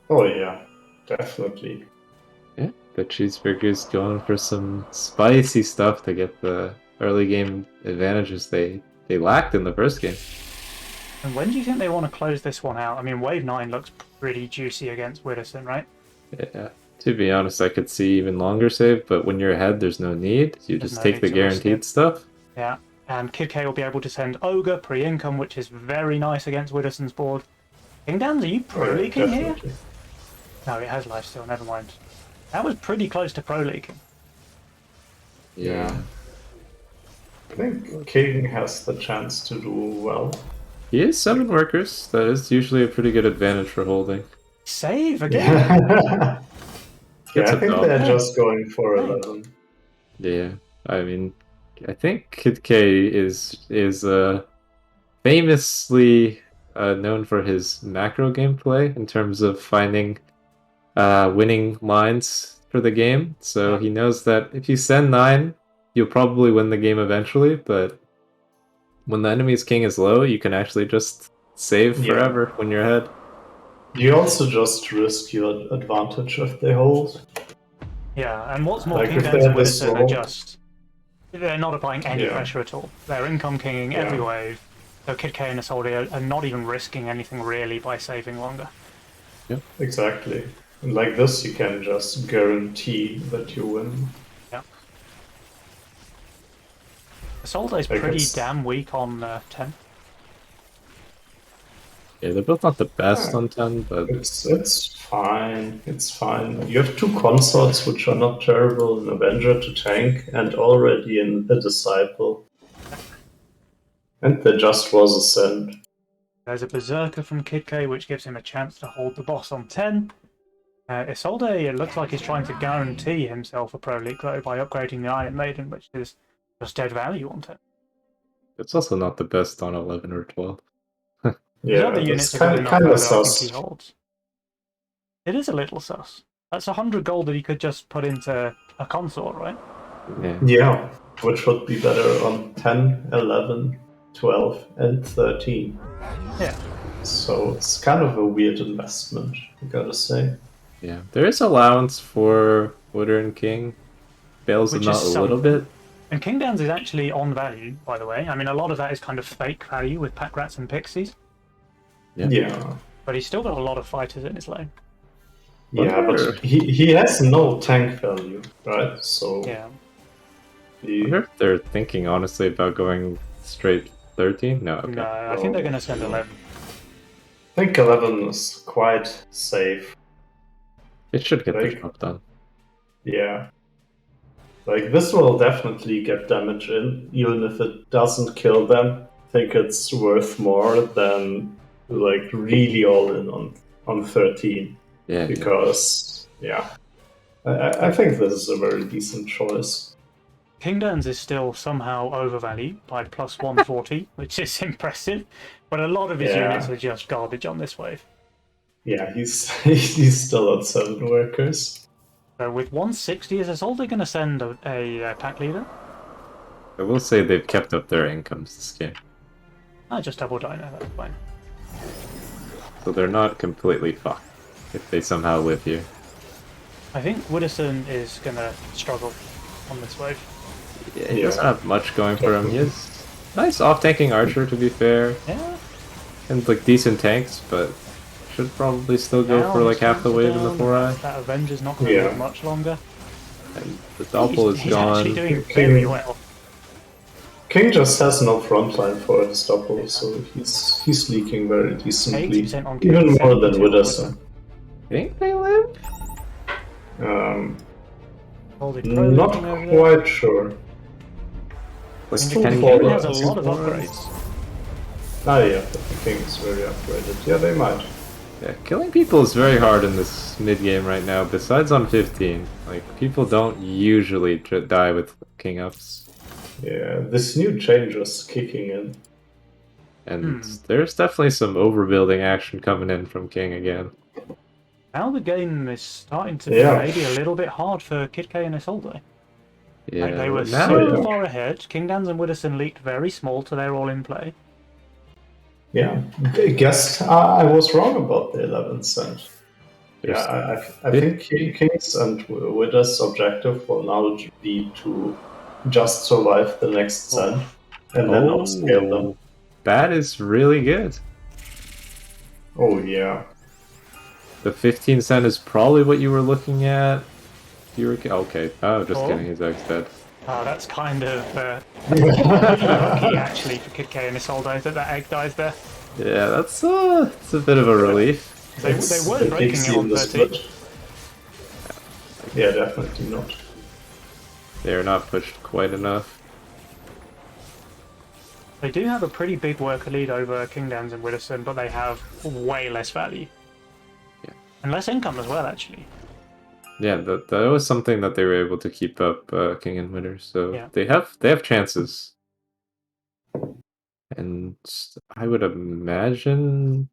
Oh yeah, definitely. Yeah, the cheeseburger's going for some spicy stuff to get the early game advantages they lacked in the first game. And when do you think they want to close this one out? I mean, Wave 9 looks pretty juicy against Widdowson, right? Yeah. To be honest, I could see even longer save, but when you're ahead, there's no need. You There's just no take need the to risk guaranteed it. stuff. Yeah, and Kid K will be able to send Ogre pre-income, which is very nice against Widdowson's board. King Dans, are you Oh, yeah, pro-leaking here? definitely. No, it has life steal, never mind. That was pretty close to pro-leaking. Yeah. I think King has the chance to do well. He is 7 workers. That is usually a pretty good advantage for holding. Save again! Yeah, Gets I a think dog. they're just going for Hey. 11. Yeah, I mean, I think Kid K is famously known for his macro gameplay in terms of finding winning lines for the game. So Yeah. he knows that if you send 9, you'll probably win the game eventually. But when the enemy's king is low, you can actually just save Yeah. forever when you're ahead. You also just risk your advantage if they hold. Yeah, and what's more, Like, King if Dans they're and this Widdowson are low- just... They're not applying any Yeah. pressure at all. They're income kinging every Yeah. wave. So Kid K and Isolde are not even risking anything really by saving longer. Exactly. And like this, you can just guarantee that you win. Yeah. Isolde's Like pretty it's- damn weak on 10. Yeah, they're both not the best Yeah. on 10, but It's fine. It's fine. You have 2 consorts which are not terrible, an Avenger to tank, and already a Disciple. And there just was a send. There's a Berserker from Kid K, which gives him a chance to hold the boss on 10. Isolde, it looks like he's trying to guarantee himself a Pro League though by upgrading the Iron Maiden, which is just dead value on 10. it's also not the best on 11 or 12. His Yeah, other that's units are good enough kind though of that I think sus. he holds. It is a little sus. That's 100 gold that he could just put into a consort, right? Yeah. Yeah, which would be better on 10, 11, 12, and 13. Yeah. So it's kind of a weird investment, I gotta say. Yeah, there is allowance for Wooder and King. Bails them Which out is a little something. bit. And King Dans is actually on value, by the way. I mean, a lot of that is kind of fake value with Pack Rats and Pixies, Yeah. Yeah. but he's still got a lot of fighters in his lane. Yeah, Wonder- but he has no tank value, right? So Yeah. I wonder if they're thinking honestly about going straight 13? No, okay. No, I think they're going to send 11. I think 11 is quite safe. It should get the Like- job done. Yeah. Like, this will definitely get damage in, even if it doesn't kill them. I think it's worth more than, like, really all in on 13. Yeah, yeah. Because, yeah. I think this is a very decent choice. King Dans is still somehow overvalued by plus 140, which is impressive, but a lot of his Yeah. units are just garbage on this wave. Yeah, he's he's still at 7 workers. So with 160, is Isolde going to send a pack leader? I will say they've kept up their incomes this game. Just double dino, that's fine. So they're not completely fucked if they somehow live here. I think Widdowson is going to struggle on this wave. Yeah, he Yeah. doesn't have much going for him. He has nice off-tanking archer, to be fair, Yeah. and like decent tanks, but should probably still go Down, for like half the tanks are wave in the down, 4-eye. That Avenger's not going to Yeah. live much longer. And the doppel is He's actually gone. doing King- very well. King just has no frontline for his double, so he's leaking very decently. 80% on King, Even more than 72 on Widdowson. Think they live? Holding pro Not leaking over there. quite sure. Like, Still can four King has a rounds. lot of upgrades. Ah, yeah, but the King is very upgraded. Yeah, they might. Yeah, killing people is very hard in this mid game right now. Besides on 15, like people don't usually die with king ups, Yeah, this new change is kicking in. and there's definitely some overbuilding action coming in from king again. Now the game is starting to be Yeah. maybe a little bit hard for Kid K and Isolde. Yeah, Like, they were now so yeah. far ahead. King Dans and Widdowson leaked very small to their all-in play. Yeah, I guess I was wrong about the 11th cent. there's- Yeah, I think King's and Widow's objective will now be to just survive the next cent and then outscale them. That is really good. Oh, yeah. the 15 cent is probably what you were looking at. You were okay. Oh, just Oh. kidding. His egg's dead. Oh, that's kind of lucky, actually, for Kid K and Isolde that egg dies there. Yeah, that's it's a bit of a relief. They weren't breaking it on 13. Yeah, definitely not. They're not pushed quite enough. They do have a pretty big worker lead over Kingdowns and Widdowson, but they have way less value. Yeah. And less income as well, actually. Yeah, that was something that they were able to keep up, King and Winter. So Yeah. they have chances. And I would imagine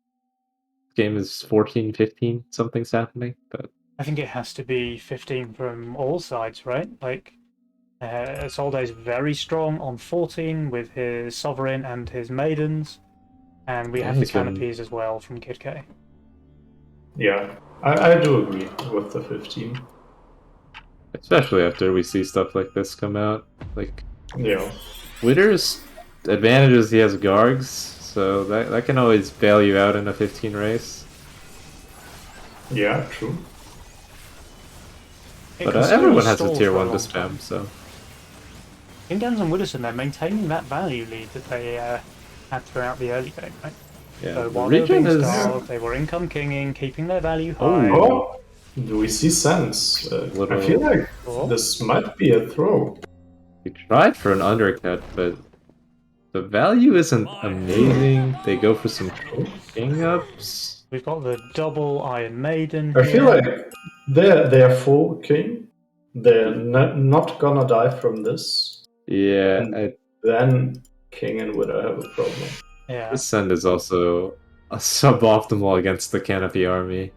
game is 14, 15, something's happening, but I think it has to be 15 from all sides, right? Like, Isolde is very strong on 14 with his Sovereign and his Maidens. And we Yeah, have the he's been- Canopies as well from Kid K. Yeah, I do agree with the 15. especially after we see stuff like this come out. Like, Yeah. Witter's advantages, he has Gargs, so that can always bail you out in a 15 race. Yeah, true. It But can still everyone has a stall tier for 1 to long spam, time. so... Kingdowns and Widdowson, they're maintaining that value lead that they had throughout the early game, right? Yeah, So the while they were being region is... starved, they were income kinging, keeping their value Oh. high. Oh, do we see sense? I feel like Oh. this might be a throw. We tried for an undercut, but the value isn't amazing. They go for some king ups. We've got the double Iron Maiden I here. feel like they're full king. They're not gonna die from this. Yeah, And then king and Widow have a problem. Yeah. this send is also a suboptimal against the Canopy army. Like,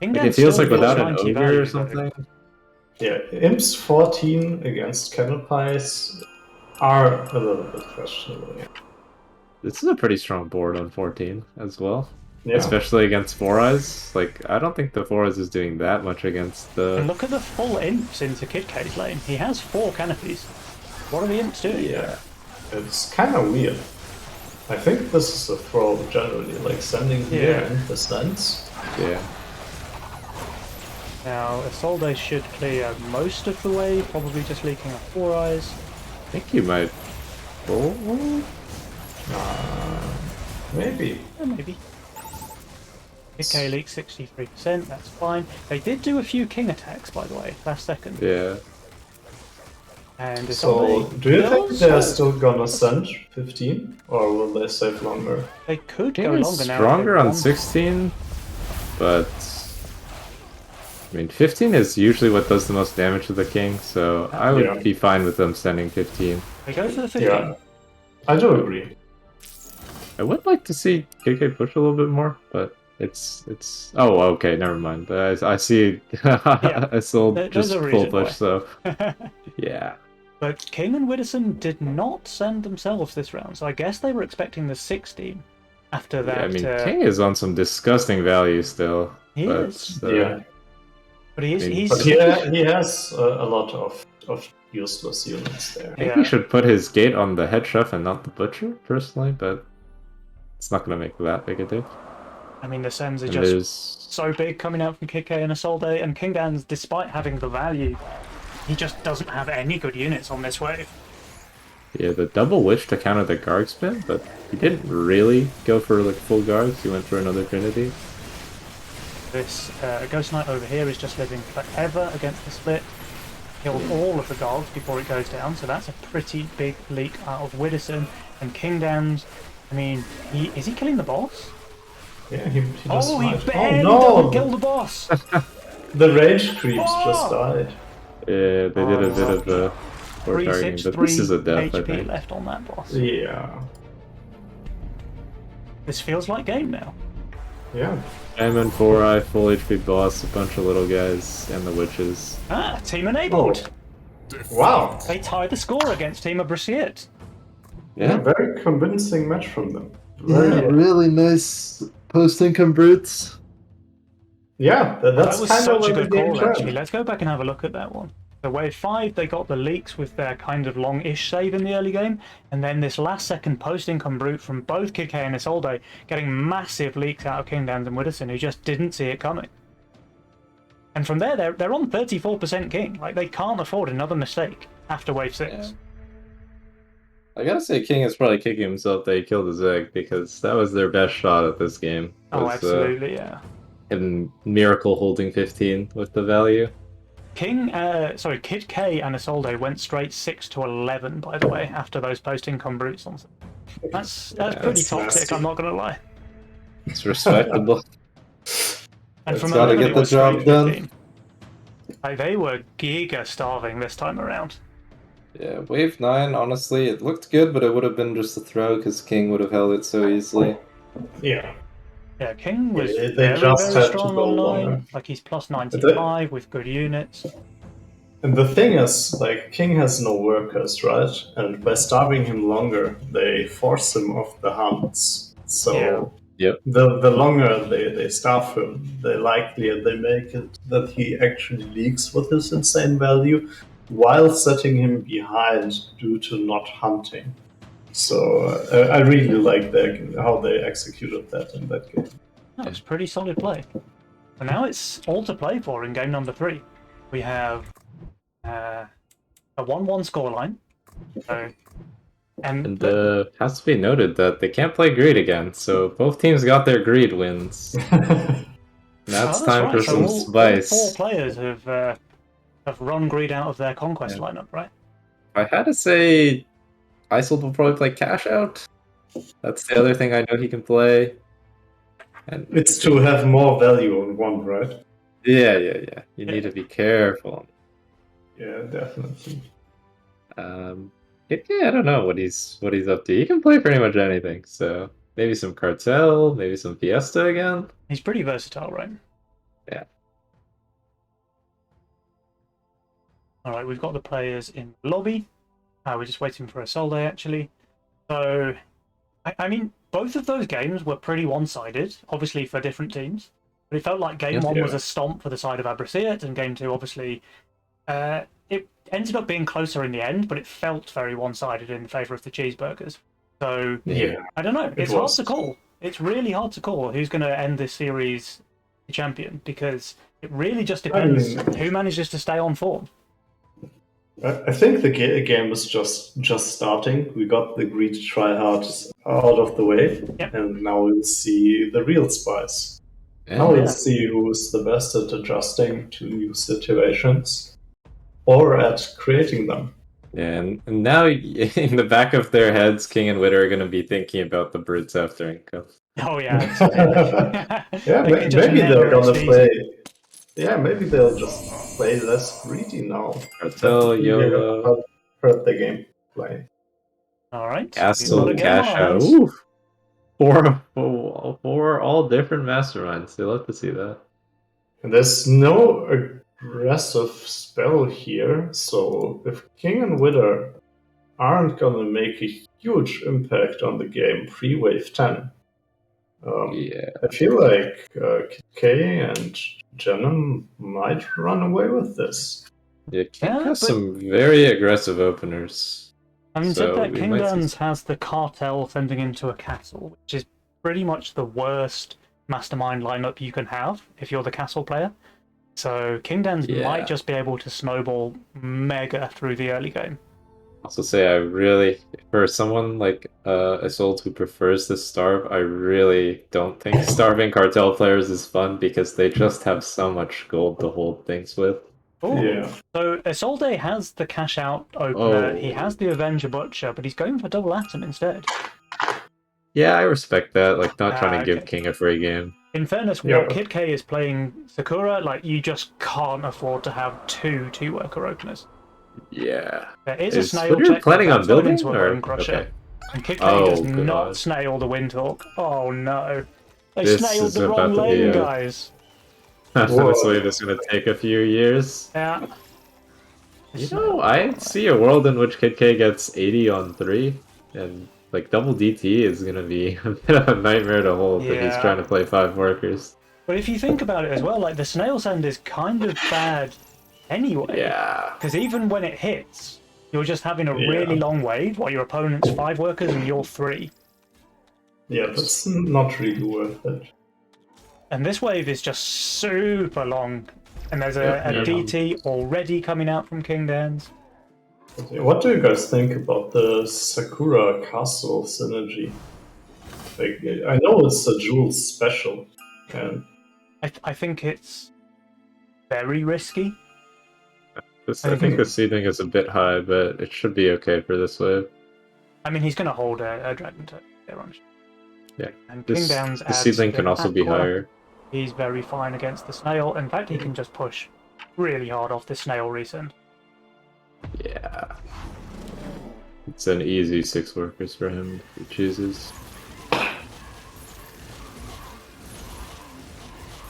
Kingdowns it feels still like without got an 90 ogre value, or though. something. Yeah, imps 14 against Canopies are a little bit questionable. Yeah. This is a pretty strong board on 14 as well. Yeah. Especially against Four Eyes. Like, I don't think the Four Eyes is doing that much against And the... look at the full imps into Kid K's lane. He has 4 canopies. What are the imps doing? Yeah, it's kind of weird. I think this is a throw generally, like sending here Yeah. and the sense. Yeah. Now, Isolde should clear most of the way, probably just leaking a 4 Eyes. I think you might... Oh, Maybe. Yeah, maybe. Kid K leaks 63%, that's fine. They did do a few king attacks, by the way, last second. yeah. And So, Isolde do you think does- they're still gonna send 15? Or will they save longer? They could King go is longer now. if stronger they on want. 16, but... I mean, 15 is usually what does the most damage to the king, so I would Yeah. be fine with them sending 15. They go for the 15. Yeah, I do agree. I would like to see KK push a little bit more, but it's... Oh, okay, never mind. I see I sold There's just a full reason push, why. so... Yeah. But King and Widdowson did not send themselves this round, so I guess they were expecting the 16 after that. Yeah, I mean, King is on some disgusting value still. He but, is. Yeah. But he's, I mean, he's But he has a lot of useless units there. I think Yeah. he should put his gate on the head chef and not the butcher, personally, but it's not going to make that big a deal. I mean, the sends are And just there's... so big coming out from Kid K and Isolde, and Kingdowns, despite having the value, he just doesn't have any good units on this wave. Yeah, the double witch to counter the Garg spin, but he didn't really go for like full Gargs, he went for another Trinity. This Ghost Knight over here is just living forever against the split. Killed all of the dogs before it goes down, so that's a pretty big leak out of Widdowson. And Kingdowns, I mean, is he killing the boss? Yeah, he just Oh, he might. barely Oh doesn't no! kill the boss! The rage creeps Oh! just died. Yeah, they did a bit of the poor targeting, but this is a death, I HP think. left on that boss. Yeah. This feels like game now. Yeah. Diamond 4-eye, full HP boss, a bunch of little guys, and the witches. Ah, team enabled! Wow. They tie the score against Team Abrasiet. Yeah, Yeah, very convincing match from them. yeah, really nice post-income brutes. Yeah, that's That was kind of such a where the good game call, turned. actually. Let's go back and have a look at that one. So wave 5, they got the leaks with their kind of long-ish save in the early game, and then this last-second post-income brute from both Kid K and Isolde getting massive leaks out of King Dans and Widdowson, who just didn't see it coming. And from there, they're on 34% King. Like, they can't afford another mistake after wave 6. Yeah. I gotta say, King is probably kicking himself that he killed his egg, because that was their best shot at this game. Oh, absolutely, yeah. And Miracle holding 15 with the value. Kid K and Isolde went straight 6 to 11, by the way, after those post-income brutes on them. That's pretty toxic, nasty. I'm not gonna lie. It's respectable. And It's from gotta 11, get it the was job straight done. 15. Like, they were giga starving this time around. Yeah, wave 9, honestly, it looked good, but it would have been just a throw because King would have held it so easily. Yeah. Yeah, King was They very, just very had to strong go on 9. longer. Like, he's plus 95 with good units. And the thing is, like, King has no workers, right? And by starving him longer, they force him off the hunts. So Yep. the longer they starve him, the likelier they make it that he actually leaks with his insane value, while setting him behind due to not hunting. So I really like how they executed that in that game. That was pretty solid play. So now it's all to play for in game number 3. We have a 1-1 scoreline. So, And has to be noted that they can't play greed again, so both teams got their greed wins. Now it's time for some spice. All 4 players have run greed out of their conquest lineup, right? I had to say, Isil will probably play Cash Out. That's the other thing I know he can play. And It's to have more value on one, right? yeah. You need to be careful. Yeah, definitely. I don't know what he's up to. He can play pretty much anything, so maybe some Cartel, maybe some Fiesta again. He's pretty versatile, right? Yeah. Alright, we've got the players in the lobby. We're just waiting for Isolde, actually. So, I mean, both of those games were pretty one-sided, obviously for different teams. But it felt like game 1 was a stomp for the side of Abrasiet, and game 2, obviously, it ended up being closer in the end, but it felt very one-sided in favour of the cheeseburgers. So, Yeah. I don't know. It's hard to call. It's really hard to call who's going to end this series the champion, because it really just depends who manages to stay on form. I think the game is just starting. We got the greed tryhards out of the way, and now we'll see the real spice. Now we'll see who is the best at adjusting to new situations or at creating them. Yeah, and now in the back of their heads, King and Witter are going to be thinking about the brutes after income. Oh, yeah. Yeah, maybe they're going to play. Yeah, maybe they'll just play less greedy now. Cartel, YOLO. Hurt the game play. Alright. Castle, Cash Out. Ooh. Four all different masterminds. They love to see that. And there's no aggressive spell here, so if King and Witter aren't gonna make a huge impact on the game pre-wave 10, I feel like K and Jenem might run away with this. Yeah, King has some very aggressive openers. I mean, said that King Dans has the cartel sending into a castle, which is pretty much the worst mastermind lineup you can have if you're the castle player. So King Dans might just be able to snowball mega through the early game. Also say I really, for someone like Isolde who prefers to starve, I really don't think starving cartel players is fun because they just have so much gold to hold things with. Ooh. Yeah. So Isolde has the cash out opener, he has the Avenger Butcher, but he's going for double atom instead. Yeah, I respect that, like not trying to give King a free game. In fairness, while Kid K is playing Sakura, like you just can't afford to have two worker openers. Yeah. There is a snail check. Planning on building into a Bone Crusher. And Kid K does not snail the Windhawk. Oh no. They snailed the wrong lane, guys. This wave is going to take a few years. Yeah. You know, I see a world in which Kid K gets 80 on 3, and like double DT is going to be a bit of a nightmare to hold if he's trying to play 5 workers. But if you think about it as well, like the snail send is kind of bad anyway. Yeah. Because even when it hits, you're just having a really long wave while your opponent's 5 workers and you're 3. Yeah, that's not really worth it. And this wave is just super long. And there's a Yep. DT already coming out from King Dan's. What do you guys think about the Sakura Castle synergy? Like, I know it's a Jules special, and I think it's very risky. I think the seeding is a bit high, but it should be okay for this wave. I mean, he's going to hold a Dragon Turtle there on. Yeah. And King Dan's the seedling can also be higher. He's very fine against the snail. In fact, he can just push really hard off the snail resend. Yeah. It's an easy 6 workers for him if he chooses.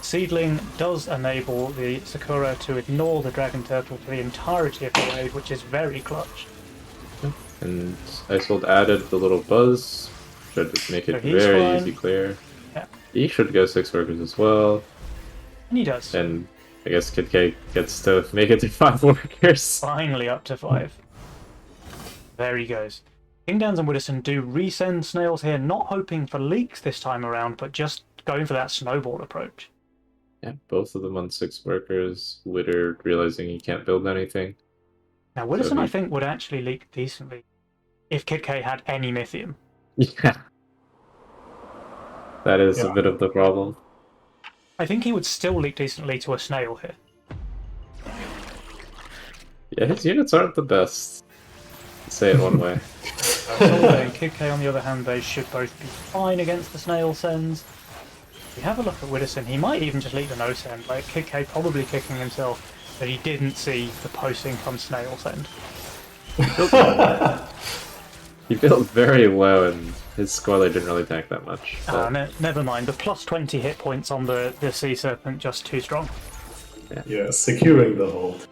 Seedling does enable the Sakura to ignore the Dragon Turtle for the entirety of the wave, which is very clutch. And Icehold added the little buzz, should make it So very fine. easy clear. Yeah. He should go 6 workers as well. And he does. And I guess Kid K gets to make it to 5 workers. Finally up to 5. There he goes. King Dans and Widdowson do resend snails here, not hoping for leaks this time around, but just going for that snowball approach. Yeah, both of them on 6 workers. Witter realizing he can't build anything. Now, Widdowson, I think, would actually leak decently if Kid K had any Mythium. Yeah. That is a bit of the problem. I think he would still leak decently to a snail here. Yeah, his units aren't the best. To say it one way. Solday and Kid K, on the other hand, they should both be fine against the snail sends. If you have a look at Widdowson, he might even just leak the no send. Like, Kid K probably kicking himself that he didn't see the post-income snail send. He built very low, and his squaller didn't really tank that much. Never mind. The plus 20 hit points on the Sea Serpent just too strong. yeah, securing the hold.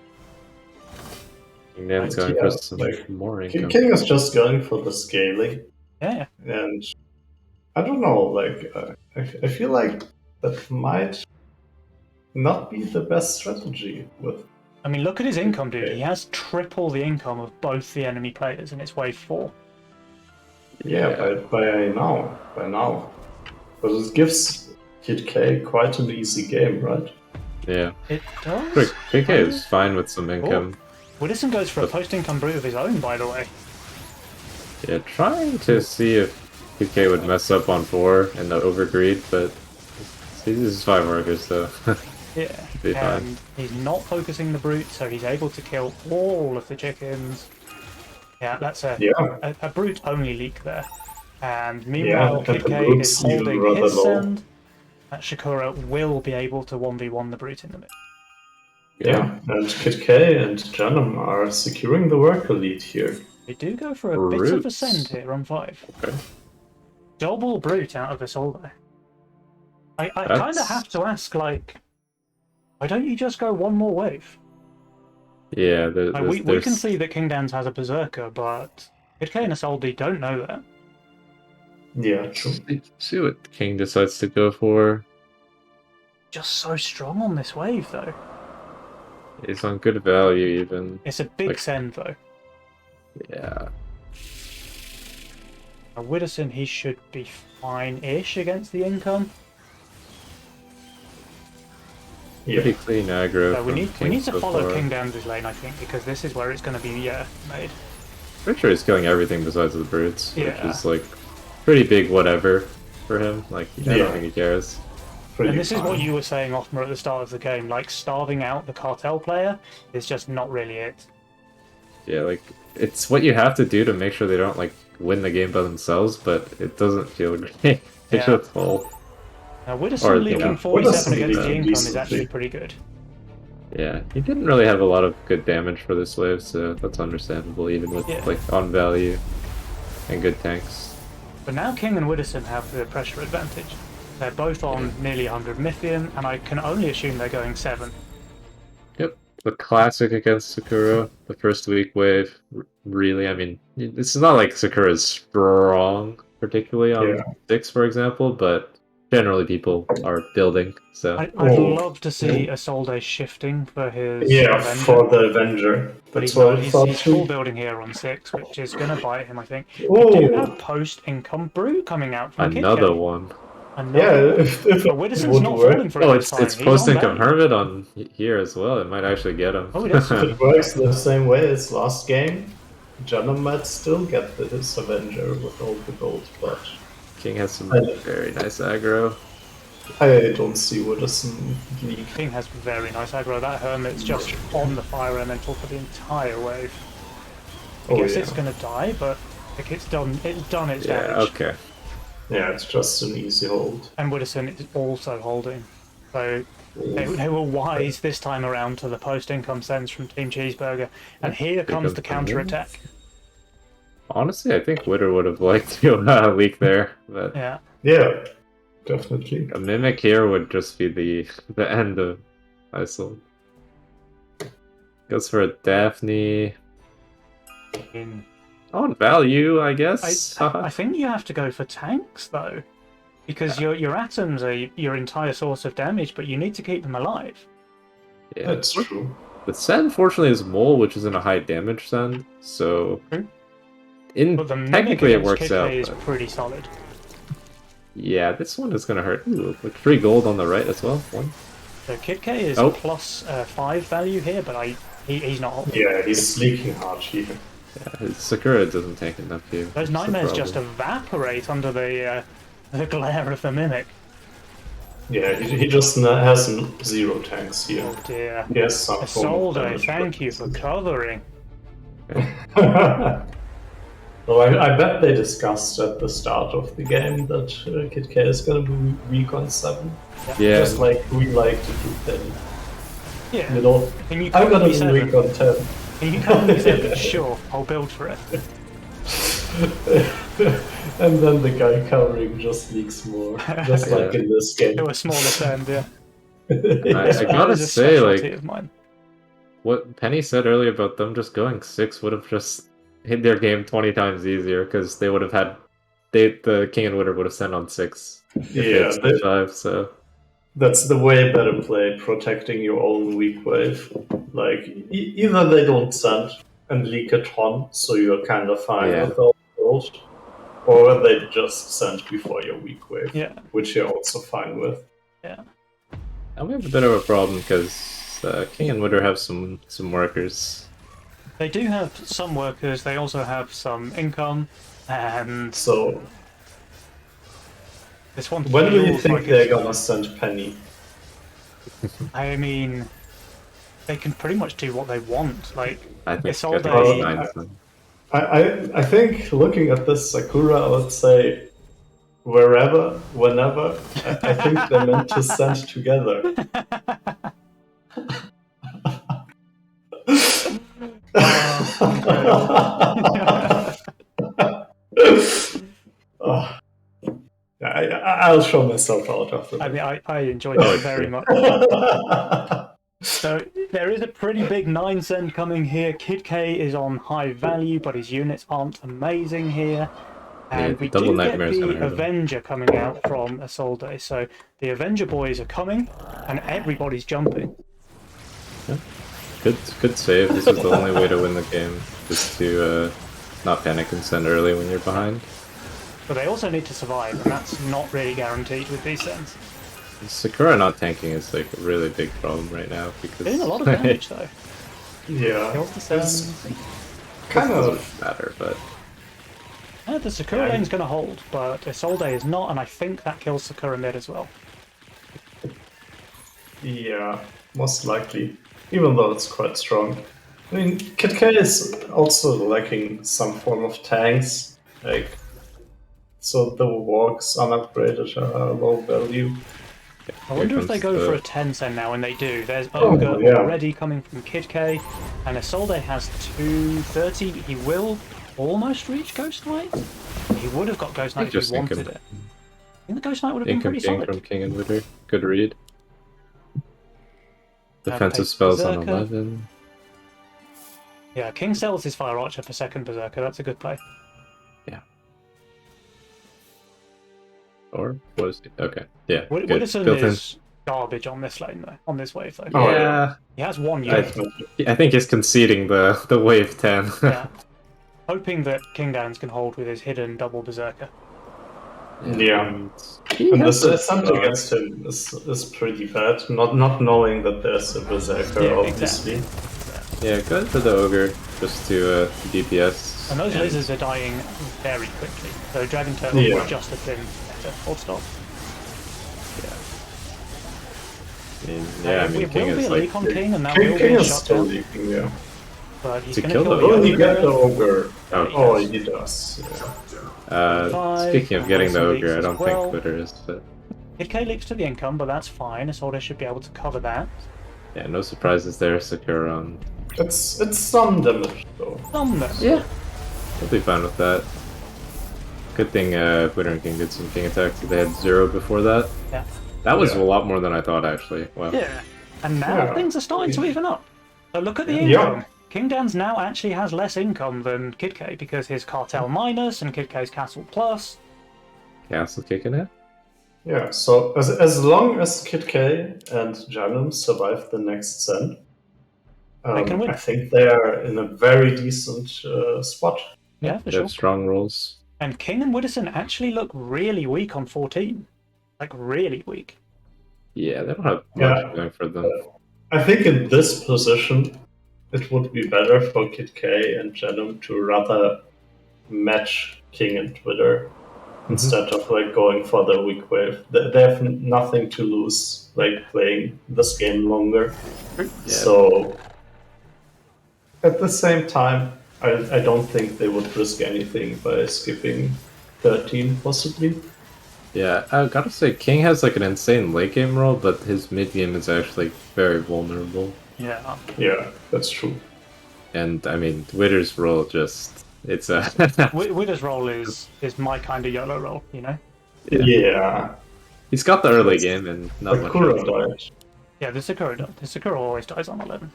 And then it's going for some more income. King is just going for the scaling. Yeah. And I don't know, like, I feel like that might not be the best strategy with. I mean, look at his income, dude. He has triple the income of both the enemy players, and it's wave 4. Yeah, by now. But it gives Kid K quite an easy game, right? Yeah. It does. Kid K is fine with some income. Widdowson goes for a post-income brute of his own, by the way. Yeah, trying to see if Kid K would mess up on 4 and the overgreed, but this is 5 workers, so yeah, be fine. He's not focusing the brute, so he's able to kill all of the chickens. Yeah, that's a brute-only leak there. And meanwhile, Kid K is holding his send. That Sakura will be able to 1v1 the brute in the mid. Yeah, and Kid K and Janum are securing the worker lead here. They do go for a bit of a send here on 5. Okay. Double brute out of this all there. I kind of have to ask, like, why don't you just go one more wave? Yeah, we can see that King Dan's has a Berserker, but Kid K and Isolde don't know that. Yeah, true. See what King decides to go for. Just so strong on this wave, though. It's on good value, even. It's a big send, though. Yeah. Now, Widdowson, he should be fine-ish against the income. Yeah. Pretty clean aggro. So we need to follow King Dan's lane, I think, because this is where it's going to be made. Pretty sure he's killing everything besides the brutes, which is like pretty big whatever for him. Like, I don't think he cares. And this is what you were saying, Othmar, at the start of the game. Like, starving out the cartel player is just not really it. Yeah, like, it's what you have to do to make sure they don't, like, win the game by themselves, but it doesn't feel great. It just full. Now, Widdowson leaking 47 against the income is actually pretty good. Yeah, he didn't really have a lot of good damage for this wave, so that's understandable, even with, like, on value and good tanks. But now King and Widdowson have the pressure advantage. They're both on nearly 100 Mythium, and I can only assume they're going 7. Yep, the classic against Sakura, the first weak wave. Really, I mean, it's not like Sakura's strong, particularly on 6, for example, but generally people are building. So I'd Oh, love to see Isolde shifting for his Yeah, Avenger, for the Avenger. but That's he's what not. I He's, thought he's full too. building here on 6, which is going to bite him, I think. We do Oh, have post-income brew coming out from another KitK. one. Another yeah, one. if But it Widdowson's would not work. falling for it Oh, this time. it's He's on post income value. hermit on here as well. It might actually get him. Oh, it is. If it works the same way as last game, Jana might still get his Avenger with all the gold, but King has some I- very nice aggro. I don't see Widdowson league. King has very nice aggro. That Hermit's just on the fire elemental for the entire wave. I Oh, guess yeah. it's going to die, but like it's done its Yeah, damage. okay. Yeah, it's just an easy hold. And Widdowson is also holding. So they were wise this time around to the post-income sends from Team Cheeseburger. And here comes the counter-attack. Honestly, I think Witter would have liked to leak there, but Yeah. Yeah, definitely. a mimic here would just be the end of Isol. Goes for a Daphne. In On value, I guess. I think you have to go for tanks though, because your atoms are your entire source of damage, but you need to keep them alive. Yeah. That's true. The send, fortunately, is Mole, which isn't a high damage send, so True. in But the mimic technically it against works KK out. is But pretty solid. yeah, this one is gonna hurt. Ooh, like 3 gold on the right as well. 1. So KK is Oh. plus 5 value here, but he's not holding. Yeah, he's leaking hard here. Yeah, his Sakura doesn't tank enough here. Those That's the nightmares just problem. evaporate under the glare of the mimic. Yeah, he just has 0 tanks here. Oh dear. He has some form of Isolde, damage, thank you for covering. Well, I bet they discussed at the start of the game that Kid K is gonna be weak on 7. Yeah, Just like we like to do then. Yeah. You know, Can you I'm come gonna with be me weak 7? on 10. Can you come with me 7? Sure, I'll build for it. And then the guy covering just leaks more. Just like in this game. To a smaller send, yeah. I That gotta is a say, specialty like, of mine. what Penny said earlier about them just going 6 would have just hit their game 20 times easier, because they would have had the King and Witter would have sent on 6 if they Yeah, had sent 5, so that's the way better play, protecting your own weak wave. Like, either they don't send and leak a ton, so you're kind of fine Yeah. with all the gold, or they just send before your weak wave, Yeah. which you're also fine with. Yeah. and we have a bit of a problem because King and Witter have some workers. They do have some workers, they also have some income, and So, this one when do you feels think like they're it's- gonna send Penny? I mean, they can pretty much do what they want. Like, I think It's all I think day- it's 9 I think looking at this Sakura, I would say wherever, whenever, I think they're meant to send together. Oh. I'll show myself out after I that. mean, I enjoyed that very much. So there is a pretty big 9 cent coming here. Kid K is on high value, but his units aren't amazing here. And Yeah, we double do get nightmare is gonna the hurt him. Avenger coming out from Isolde. So the Avenger boys are coming, and everybody's jumping. Good save. This is the only way to win the game, just to not panic and send early when you're behind. But they also need to survive, and that's not really guaranteed with these sends. Sakura not tanking is like a really big problem right now because Doing a lot of damage though. Yeah, Kills the it's sends. kind of doesn't matter, but The Sakura lane's going to hold, but Isolde is not, and I think that kills Sakura mid as well. yeah, most likely. Even though it's quite strong. I mean, Kid K is also lacking some form of tanks, like so the walks unupgraded are low value. I wonder if they go for a 10 cent now, and they do. There's Ogre yeah. already coming from Kid K, and Isolde has 230. He will almost reach Ghost Knight. He would have got Ghost Knight if just he wanted income. it. I think the Ghost Knight would have been income pretty king solid. from King and Witter. Good read. Defensive takes spells on Berserker. 11. Yeah, King sells his Fire Archer for second Berserker. That's a good play. Or was it? Okay. Yeah. Good. Widdowson Built in. is garbage on this lane though. On this wave though. Oh, Yeah. He has one I, unit. I think he's conceding the wave 10. Yeah. Hoping that King Dans can hold with his hidden double berserker. Yeah. And And has the a ascent star. against him is pretty bad. Not knowing that there's a berserker, Yeah, obviously. Yeah, go for the ogre just to DPS. And those lasers are dying very quickly. So Dragon Turtle Yeah. would just have been better. Full stop. I mean, it King will be is a like leak on King, and that King, will King be a is still shutdown. leaking, yeah. But he's To going kill to the kill Oh, the he got the ogre. ogre. Oh, Oh, yes. he does. Yeah. Speaking of Five, getting the Wilson ogre, I leaks don't as well. think Twitter is, but Kid K leaks to the income, but that's fine. Isolde should be able to cover that. yeah, no surprises there. Secure on. It's some damage though. Yeah, we'll be fine with that. Good thing Twitter and King did some King attacks. They had 0 before that. Yeah. That was Yeah. a lot more than I thought, actually. Wow. Yeah. And now Yeah. things are starting to even up. So look at the Yeah. income. King Dan's now actually has less income than Kid K because his Cartel minus and Kid K's Castle plus. Castle kicking it. Yeah, so as long as Kid K and Janum survive the next Zen, They can win. I think they are in a very decent spot. Yeah, for They sure. have strong rolls. And King and Widdowson actually look really weak on 14. Like, really weak. Yeah, they don't have Yeah. much going for them. I think in this position, it would be better for Kid K and Janum to rather match King and Twitter instead of like going for the weak wave. They have nothing to lose, like playing this game longer. Yeah. So at the same time, I don't think they would risk anything by skipping 13 possibly. Yeah, I gotta say, King has like an insane late game roll, but his mid game is actually very vulnerable. Yeah. Yeah, that's true. And I mean, Twitter's roll it's a. Widow's roll is my kind of YOLO roll, you know? Yeah. He's got the early game and not much Sakura else. died. Yeah, the Sakura does. The Sakura always dies on 11.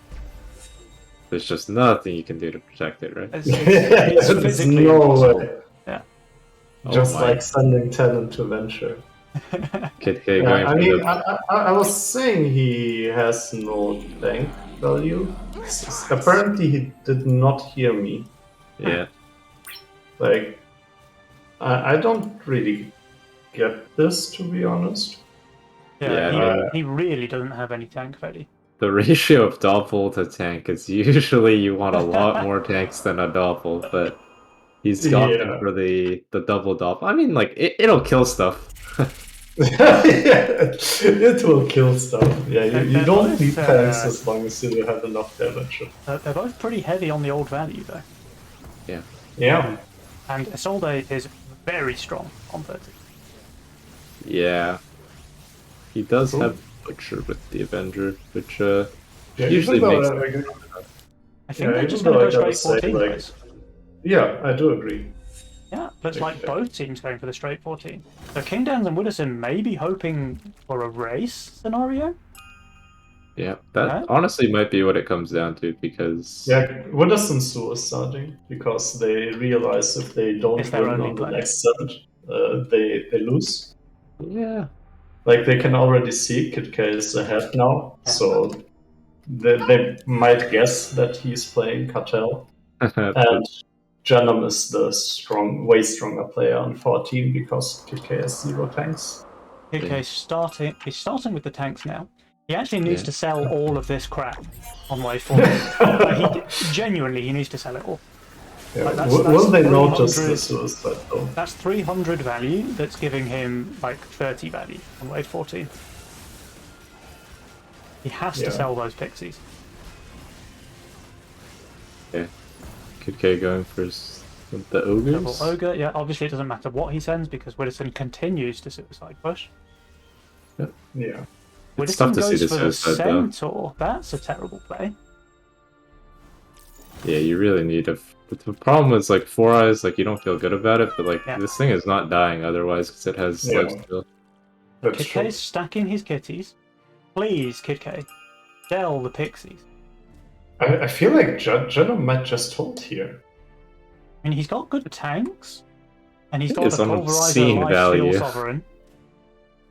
There's just nothing you can do to protect it, right? It's There's physically no impossible. way. Yeah. Oh Just my. like sending 10 into Venture. Kid K Yeah, going I for mean, the. I was saying he has no tank value. Apparently, he did not hear me. Yeah. Like, I don't really get this, to be honest. Yeah, he really doesn't have any tank value. The ratio of doppel to tank is usually you want a lot more tanks than a doppel, but he's gone Yeah. for the double doppel. I mean, like, it'll kill stuff. Yeah, it will kill stuff. Yeah, you They're don't both, need tanks as long as you have enough damage. They're both pretty heavy on the old value, though. Yeah. And Isolde is very strong on 30. Yeah. He does Cool. have Butcher with the Avenger, which Yeah, usually even though makes I think Yeah, they're just even going to though go I straight gotta say, 14, like- guys. Yeah, I do agree. Yeah, looks like Yeah. both teams going for the straight 14. So King Dans and Widdowson may be hoping for a race scenario. Yeah, that Right. honestly might be what it comes down to because Yeah, Widdowson's suiciding because they realize if they don't It's their win only on the play. next set, they lose. yeah, Like they can already see Kid K is ahead now, so they might guess that he's playing Cartel. And Janum is the way stronger player on 14 because Kid K has 0 tanks. Kid K's starting. He's starting with the tanks now. He actually needs Yeah. to sell all of this crap on wave 14. Like, genuinely, he needs to sell it all. Yeah. Like, that's Will they notice 300 the suicide though? That's 300 value that's giving him like 30 value on wave 14. He has Yeah. to sell those pixies. Kid K going for the ogres. Double ogre, yeah, obviously it doesn't matter what he sends because Widdowson continues to suicide push. Yeah. It's tough Widdowson to see goes the for the suicide though. centaur. That's a terrible play. Yeah, you really need a. The problem is like 4 eyes, like you don't feel good about it, but like Yeah. this thing is not dying otherwise because it has Yeah. lifesteal. That's Kid true. K's stacking his kitties. Please, Kid K, sell the pixies. I feel like Janum might just hold here. I mean, he's got good tanks, and he's It got is a on pulverizer obscene lifesteal value. sovereign.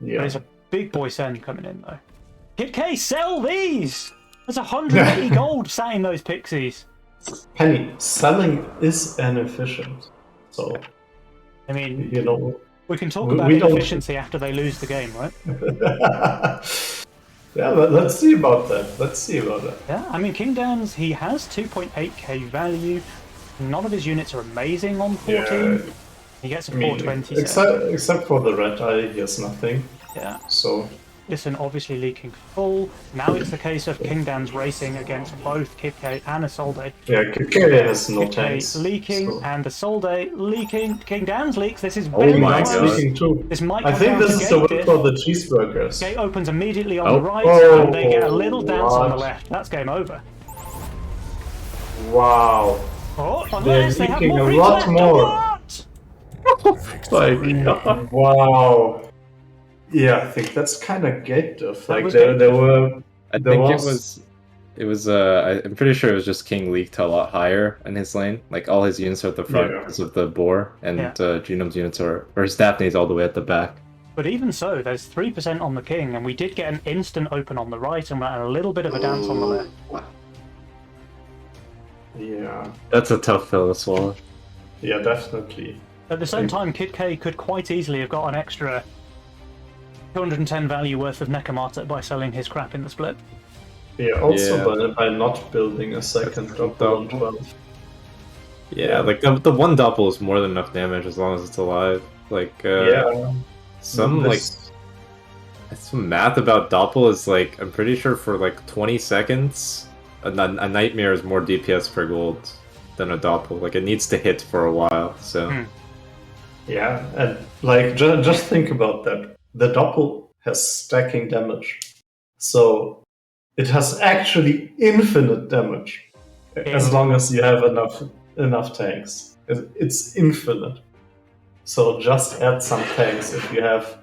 Yeah. There's a big boy send coming in though. Kid K, sell these! There's 180 gold sat in those pixies. Penny, selling is inefficient. So, I mean, you know, we can talk we about don't- inefficiency after they lose the game, right? yeah, but let's see about that. Let's see about that. Yeah, I mean, King Dan's, he has 2.8k value. None of his units are amazing on 14. Yeah, He gets a I mean, 420. except for the red eye, he has nothing. Yeah. So, Listen, obviously leaking full. Now it's the case of King Dan's racing against both Kid K and Isolde. yeah, KK has no Kid K tanks. leaking so. and Isolde leaking. King Dan's leaks. This is Oh very my close. God. Leaking too. This might I come think down this to is the gate way diff. for the cheeseburgers. Gate opens immediately on Oh. the right, Oh, and they get a little dance on the what? left. That's game over. Wow. Oh, unless they have leaking more a creeps lot left. more. What? Like, Wow. Yeah, I think that's kind of gate diff. That Like was there gate diff. were. I There think was- it was I'm pretty sure it was just King leaked a lot higher in his lane. Like all his units are at the front Yeah. because of the boar, and Yeah. Genome's units or his Daphne's all the way at the back. But even so, there's 3% on the king, and we did get an instant open on the right, and we had a little bit of a dance on the left. Yeah. That's a tough pill to swallow. Yeah, definitely. At the same time, Kid K could quite easily have got an extra 210 value worth of Nekomata by selling his crap in the split. Yeah, also Yeah. by not building a second double on 12. Yeah, like the one doppel is more than enough damage as long as it's alive. Like Yeah. some This- some math about doppel is like I'm pretty sure for like 20 seconds a nightmare is more DPS per gold than a doppel. Like it needs to hit for a while. So Yeah, and like just think about that. The doppel has stacking damage, so it has actually infinite damage as long as you have enough tanks. It's infinite. So just add some tanks if you have.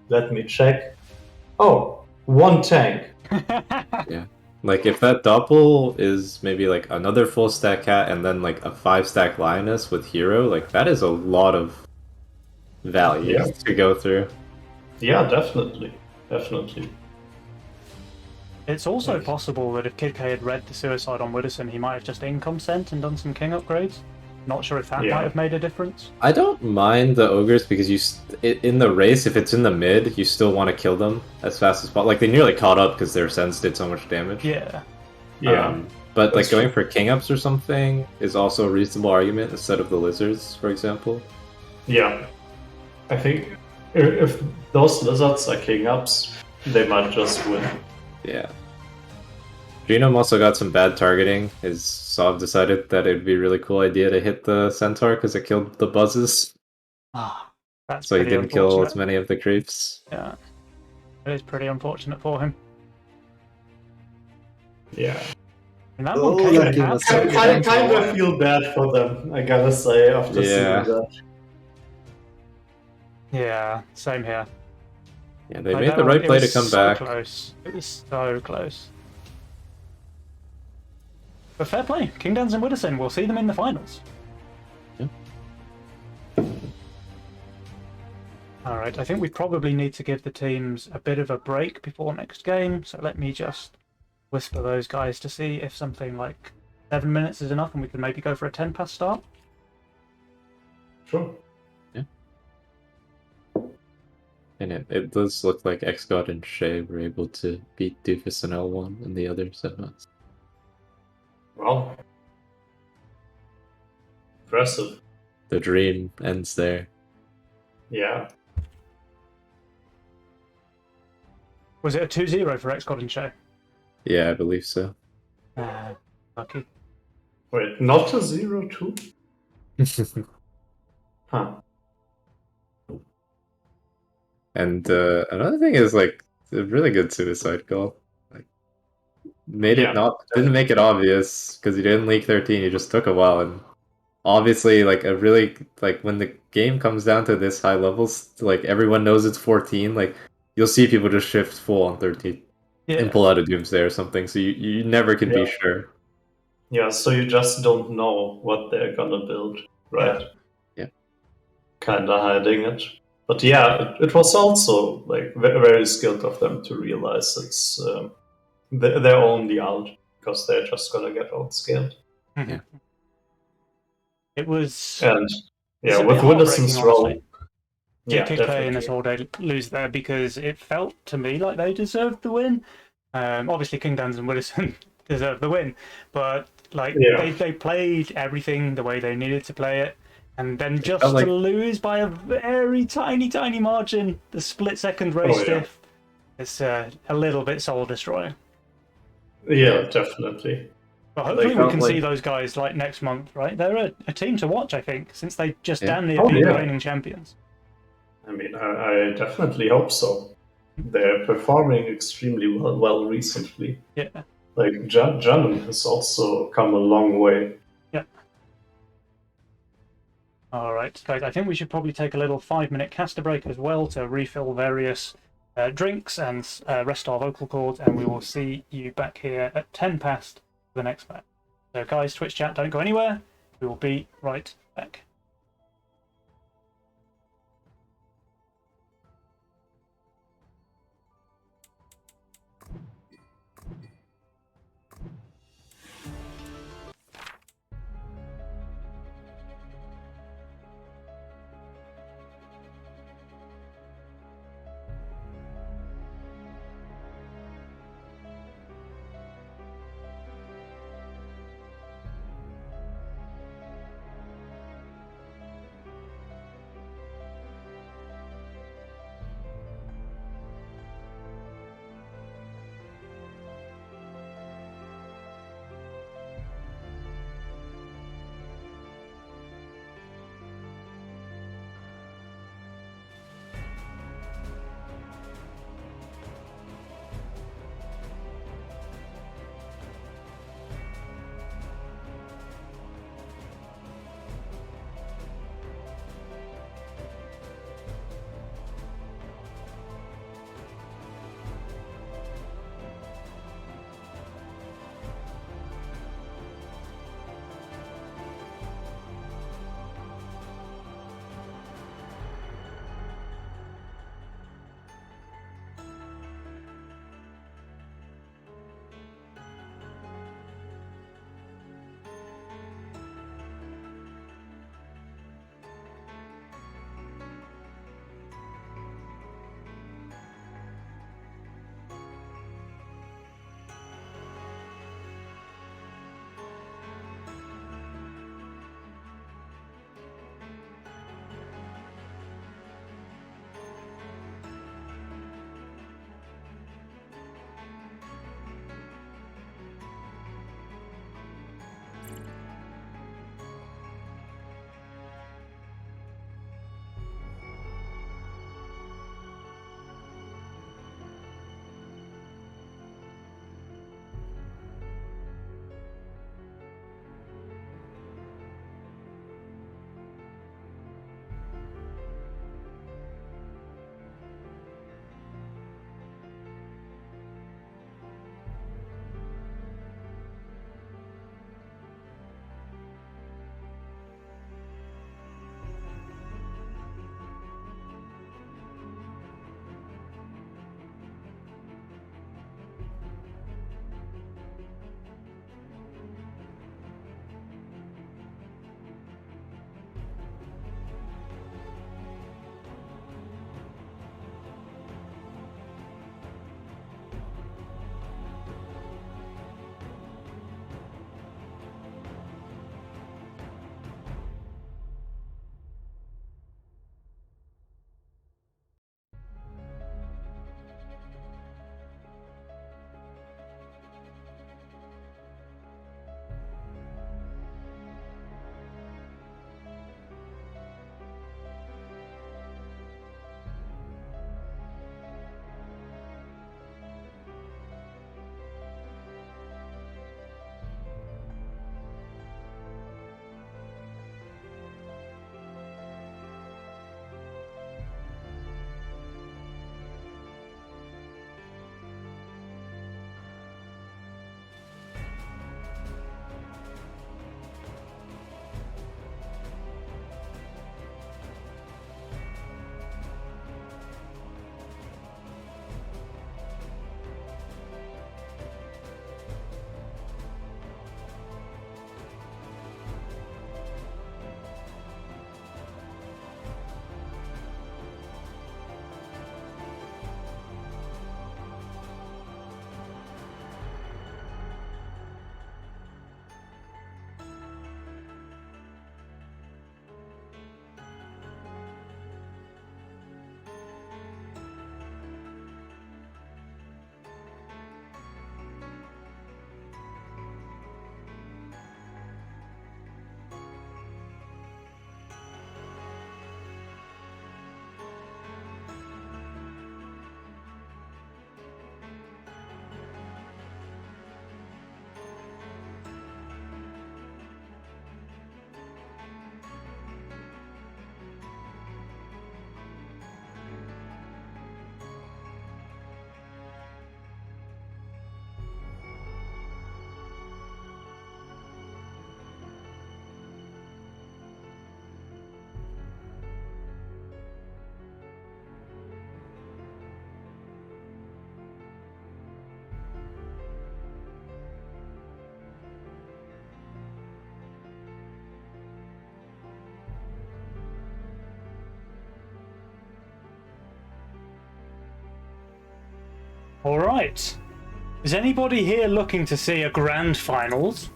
Let me check. Oh, one tank. like if that doppel is maybe like another full stack cat and then like a 5-stack lioness with hero, like that is a lot of value Yeah. to go through. Yeah, definitely. It's also possible that if Kid K had read the suicide on Widdowson, he might have just income sent and done some king upgrades. Not sure if that Yeah. might have made a difference. I don't mind the ogres because in the race, if it's in the mid, you still want to kill them as fast as possible. Like they nearly caught up because their sense did so much damage. Yeah. Yeah. But like That's going true. for king ups or something is also a reasonable argument instead of the lizards, for example. Yeah. I think if those lizards are king ups, they might just win. Yeah. Genome also got some bad targeting. His Sov decided that it'd be a really cool idea to hit the centaur because it killed the buzzes, Ah, that's so he pretty didn't kill as unfortunate. many of the creeps. Yeah. It is pretty unfortunate for him. Yeah. And that Oh, one came that with game was so absolute good. I damage. kind of feel bad for them, I gotta say, after Yeah. seeing that. Yeah, same here. Yeah, they Like, made that the one- right it play to was come so back. Close. It was so close. But fair play. King Dans and Widdowson, we'll see them in the finals. Yeah. Alright, I think we probably need to give the teams a bit of a break before next game, so let me just whisper those guys to see if something like 7 minutes is enough and we can maybe go for a 10 past start. Sure. And it does look like X-God and Shay were able to beat Doofus and L1 and the other semis. Well. Impressive. The dream ends there. Yeah. Was it a 2-0 for X-God and Shay? Yeah, I believe so. Lucky. Wait, not a 0-2? Huh. And another thing is like a really good suicide goal. Like made Yeah, it not didn't make it obvious because he didn't leak 13. He just took a while, and obviously like a really like when the game comes down to this high levels, like everyone knows it's 14. Like you'll see people just shift full on 13 and Yeah. pull out a Doomsday or something. So you never can be Yeah. sure. Yeah, so you just don't know what they're gonna build, right? Yeah. Kinda hiding it. But yeah, it was also like very skilled of them to realize it's they're only out because they're just gonna get outscaled. Yeah. It was. And It's yeah, a bit with Willison's heartbreaking, role, honestly. yeah, Kid K and definitely. this whole day lose there because it felt to me like they deserved the win. Obviously, King Dans and Willison deserved the win, but like Yeah. they played everything the way they needed to play it, and then felt just like- to lose by a very tiny margin, the split second race Oh, yeah. diff, it's a little bit soul destroying. Yeah, definitely. But hopefully we felt can see like- those guys like next month, right? They're a team to watch, I think, since they just Yeah. damn near Oh, beat the yeah. reigning champions. I mean, I definitely hope so. They're performing extremely well recently. Yeah. Like Janum has also come a long way. Yeah. All right, guys. I think we should probably take a little 5-minute caster break as well to refill various drinks and rest our vocal cords, and we will see you back here at 10 past for the next match. So, guys, Twitch chat, don't go anywhere. We will be right back. All right. Is anybody here looking to see a grand finals?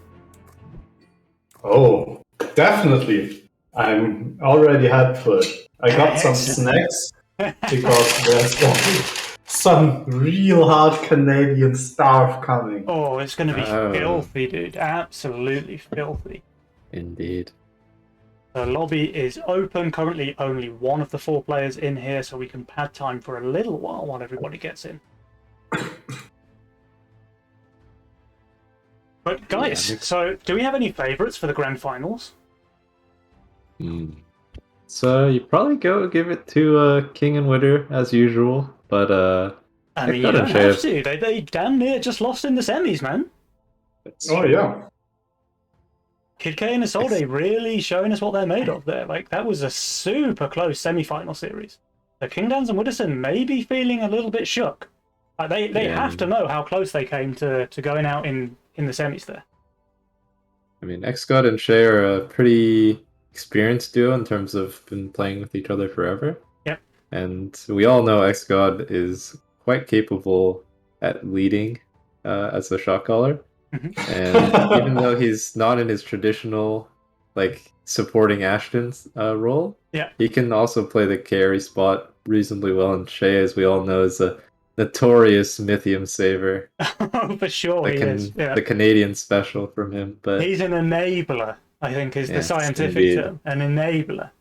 Oh, definitely. I'm already hyped for it. I got some snacks because there's gonna be some real hard Canadian stuff coming. Oh, it's going to be Oh. filthy, dude. Absolutely filthy. Indeed. The lobby is open. Currently, only one of the 4 players in here, so we can pad time for a little while everybody gets in. But guys, so do we have any favourites for the grand finals? So you probably give it to King and Witter as usual, but I mean, you don't have to. They damn near just lost in the semis, man. Oh yeah. Kid K and Isolde really showing us what they're made of there. Like, that was a super close semi-final series. The Kingdowns and Wooderson may be feeling a little bit shook. They have to know how close they came to going out in the semis there. I mean, X-God and Shay are a pretty experienced duo in terms of been playing with each other forever. Yep. And we all know X-God is quite capable at leading as a shot caller. And even though he's not in his traditional like supporting Ashton's role, he can also play the carry spot reasonably well. And Shay, as we all know, is a notorious Mythium saver. For sure, he is. Yeah. The Canadian special from him, but he's an enabler, I think, is the scientific term. An enabler.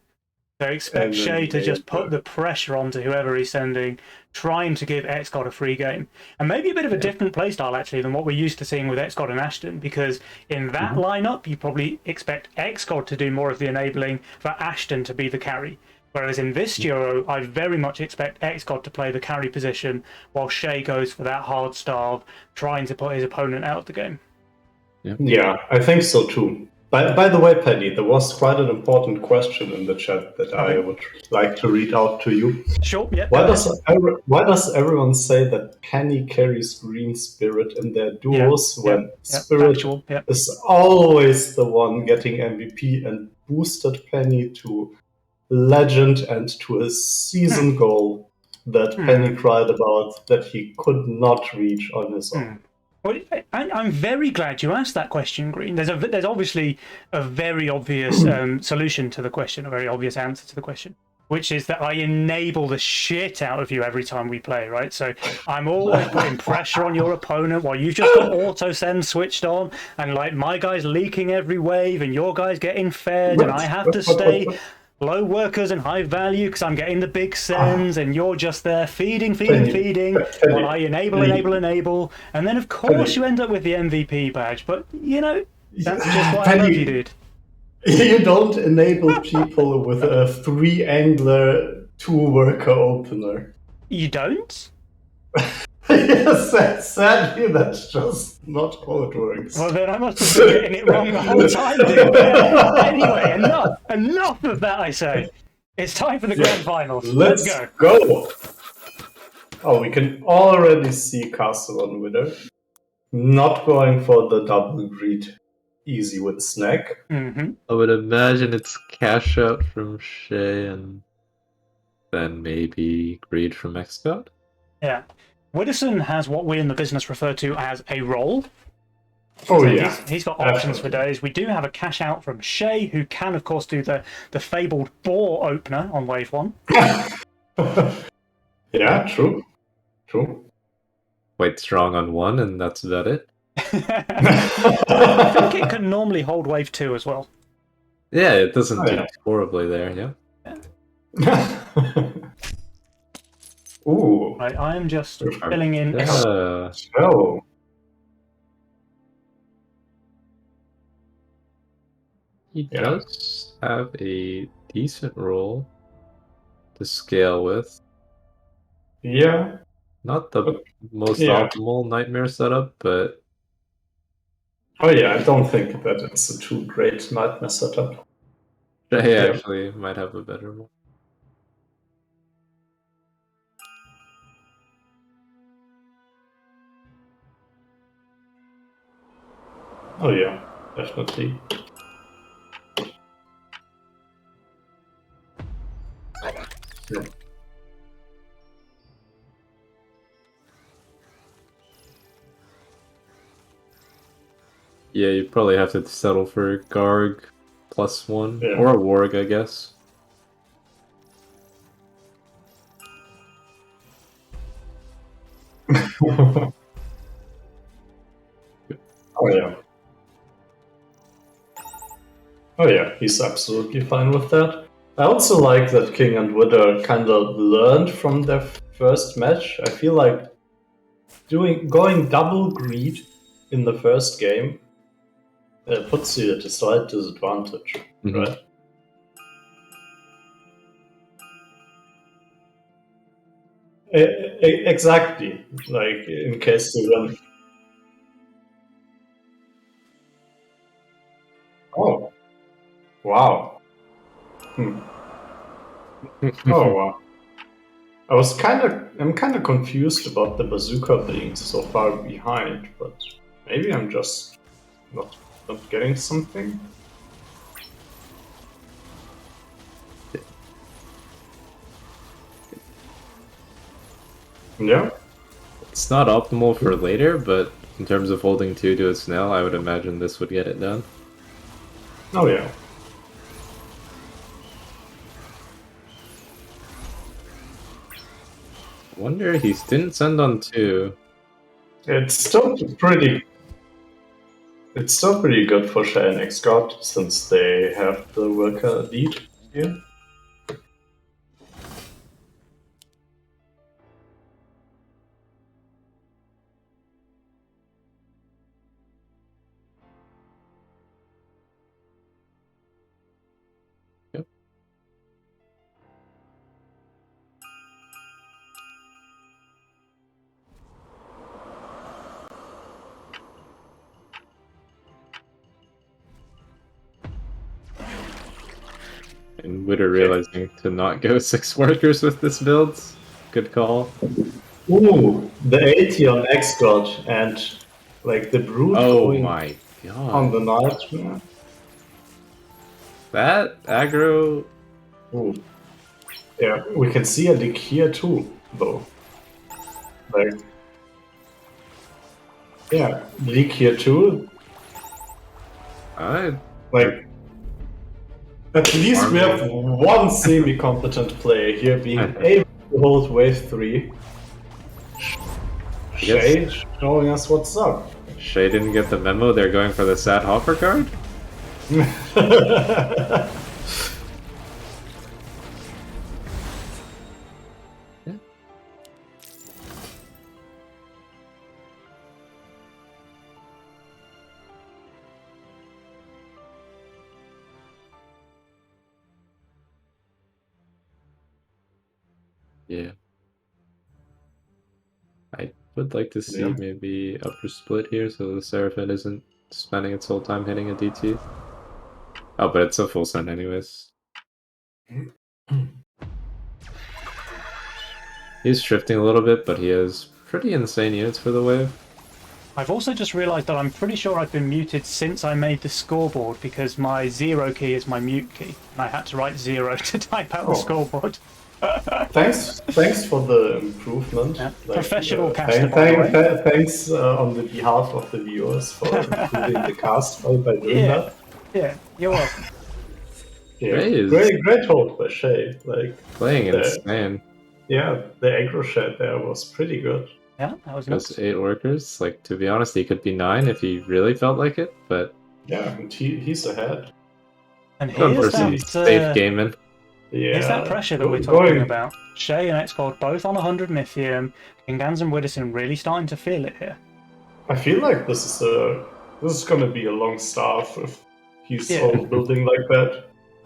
So expect Shay to just put the pressure onto whoever he's sending, trying to give X-God a free game. And maybe a bit of a different playstyle, actually, than what we're used to seeing with X-God and Ashton, because in that lineup, you probably expect X-God to do more of the enabling for Ashton to be the carry. Whereas in this duo, I very much expect X-God to play the carry position, while Shay goes for that hard starve, trying to put his opponent out of the game. Yeah, I think so too. By the way, Penny, there was quite an important question in the chat that I would like to read out to you. Sure, yeah. Why does everyone say that Penny carries GreenSpirit in their duos when Spirit is always the one getting MVP and boosted Penny to legend and to a season goal that Penny cried about that he could not reach on his own? Well, I'm very glad you asked that question, Green. There's obviously a very obvious solution to the question, a very obvious answer to the question, which is that I enable the shit out of you every time we play, right? So I'm always putting pressure on your opponent while you've just got auto send switched on, and like my guy's leaking every wave, and your guy's getting fed, and I have to stay low workers and high value because I'm getting the big sends, and you're just there feeding, while I enable, and then of course you end up with the MVP badge. But you know, that's just why I love you, dude. You don't enable people with a 3-angler 2-worker opener. You don't? Yes, sadly, that's just not how it works. Well, then I must have been getting it wrong the whole time, dude. Anyway, enough of that, I say. It's time for the grand finals. Let's go. Oh, we can already see Castle and Witter not going for the double greed easy with snack. I would imagine it's cash out from Shay and then maybe greed from X-God. Yeah. Wooderson has what we in the business refer to as a roll. Oh, so yeah. He's got options for days. We do have a cash out from Shay, who can, of course, do the fabled boar opener on wave 1. Yeah, true. Quite strong on 1, and that's about it. I think it can normally hold wave 2 as well. Yeah, it doesn't do horribly there, Ooh. Right, I am just filling in. Oh. He does have a decent roll to scale with. Yeah. Not the most optimal nightmare setup, but... Oh yeah, I don't think that it's a too great nightmare setup. He actually might have a better one. Oh yeah, definitely. Yeah. Yeah, you probably have to settle for Garg +1 Yeah. or a Warg, I guess. Oh yeah. Oh yeah, he's absolutely fine with that. I also like that King and Widow kind of learned from their first match. I feel like going double greed in the first game puts you at a slight disadvantage, Mhm. right? Exactly. Like in case you run. Oh, wow. Hmm. Oh wow. I'm kind of confused about the bazooka being so far behind, but maybe I'm just not getting something. Yeah. It's not optimal for later, but in terms of holding 2 to a snail, I would imagine this would get it done. Oh yeah. Wonder he didn't send on 2. It's still pretty. It's still pretty good for Shay and X-God since they have the worker lead here. Yep. And Witter realizing to not go 6 workers with this build. Good call. Ooh, the 80 on X-God and like the brute Oh going my on god. the nightmare. That aggro. Ooh. Yeah, we can see a leak here too, though. Like, yeah, leak here too. I Like, at least we have one semi-competent player here being able to hold wave 3. Shade showing us what's up. Shay didn't get the memo. They're going for the sad hopper card. Yeah. Yeah. I would like to see Yeah. maybe upper split here so the Seraphim isn't spending its whole time hitting a DT. Oh, but it's a full send anyways. He's shifting a little bit, but he has pretty insane units for the wave. I've also just realised that I'm pretty sure I've been muted since I made the scoreboard because my 0 key is my mute key. And I had to write 0 to type out the scoreboard. Thanks for the improvement. Yeah. Like, Professional caster, by the way. thanks on the behalf of the viewers for improving the cast by doing that. Yeah, you're welcome. Yeah, Shay is great hold by Shay. Like playing the, insane. yeah, the aggro shot there was pretty good. Yeah, that was Goes nuts. 8 workers. Like, to be honest, he could be 9 if he really felt like it, but Yeah, and he's ahead. And going here's for some that, safe gaming. Yeah, here's that pressure that we're talking about. Shay and X-God both on 100 Mithium. Kingans and Widdison really starting to feel it here. I feel like this is gonna be a long staff if he's all building like that.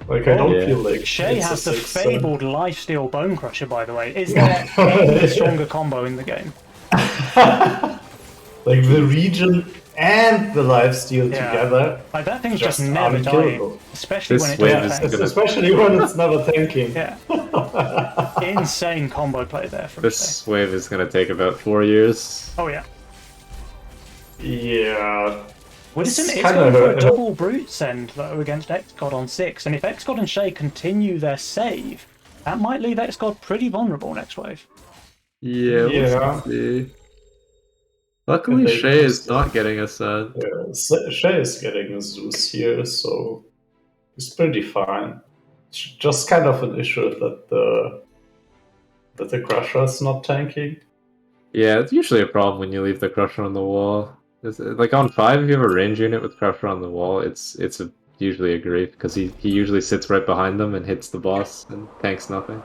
Like I don't feel like Shay it's has a the 6, fabled Lifesteal Bone Crusher, by the way. Is there any stronger combo in the game? Like the region and the lifesteal together. Like that thing's just never dying, especially when it's especially when it's never tanking. Yeah. Insane combo play there from This wave is gonna take about 4 years. Oh yeah. Yeah. Widdison is going for a double brute send though against X-God on 6, and if X-God and Shay continue their save, that might leave X-God pretty vulnerable next wave. Yeah. Let's see. Luckily, they Shay is just- not getting a set. Shay is getting a Zeus here, so he's pretty fine. It's just kind of an issue that the Crusher is not tanking. Yeah, it's usually a problem when you leave the Crusher on the wall. Like on 5, if you have a range unit with Crusher on the wall, it's usually a grief, because he usually sits right behind them and hits the boss and tanks nothing.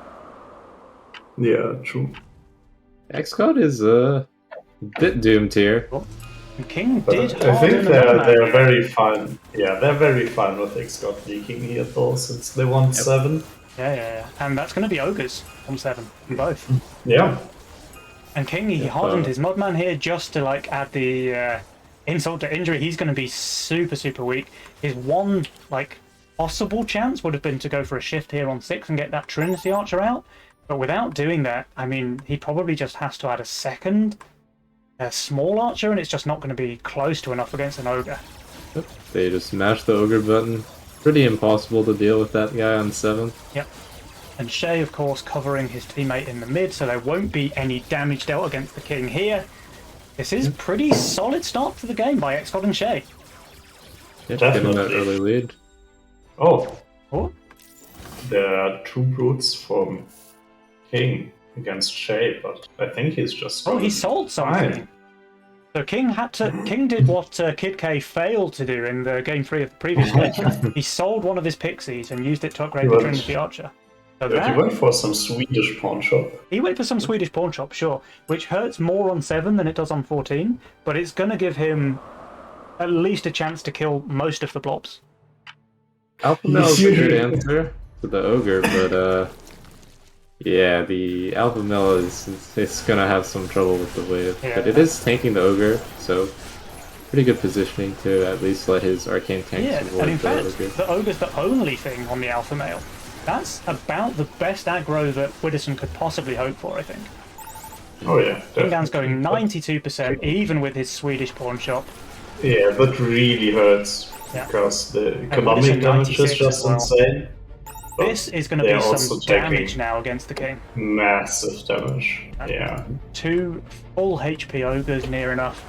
Yeah, true. Xcode is a bit doomed here. And King But did I harden think the Modman they're here. very fine. Yeah, they're very fine with Xcode leaking here though, since they won 7. Yeah. And that's going to be Ogres on 7, both. Yeah. And King, he hardened his Modman here just to like add the insult to injury. He's going to be super, super weak. His one like possible chance would have been to go for a shift here on 6 and get that Trinity Archer out. But without doing that, I mean, he probably just has to add a second small archer, and it's just not going to be close to enough against an ogre. They just mash the ogre button. Pretty impossible to deal with that guy on 7. Yep. And Shay, of course, covering his teammate in the mid, so there won't be any damage dealt against the King here. This is pretty solid start to the game by Xcod and Shay. Yeah, getting that Definitely. early lead. Oh, Oh, there are 2 brutes from King against Shay, but I think he's just. he sold something. Fine. So King did what Kid K failed to do in the game 3 of the previous game. He sold one of his pixies and used it to upgrade the Right. Trinity Archer. So But he that, went for some Swedish pawn shop. he went for some Swedish pawn shop, sure, which hurts more on 7 than it does on 14, but it's going to give him at least a chance to kill most of the blobs. Alpha Male is a good answer to the ogre, but yeah, the Alpha Male is gonna have some trouble with the wave. Yeah. But it is tanking the ogre, so pretty good positioning to at least let his arcane tanks Yeah, avoid and in the fact, ogre. the ogre's the only thing on the Alpha Male. That's about the best aggro that Widdowson could possibly hope for, I think. Oh yeah. Kingdown's going definitely. 92%, even with his Swedish pawn shop. Yeah, that really hurts Yeah. because the Widdowson economic damage is 96 just as well. insane. But This is going to they're be also some taking damage now against the King. massive damage. Yeah. 2 full HP ogres near enough.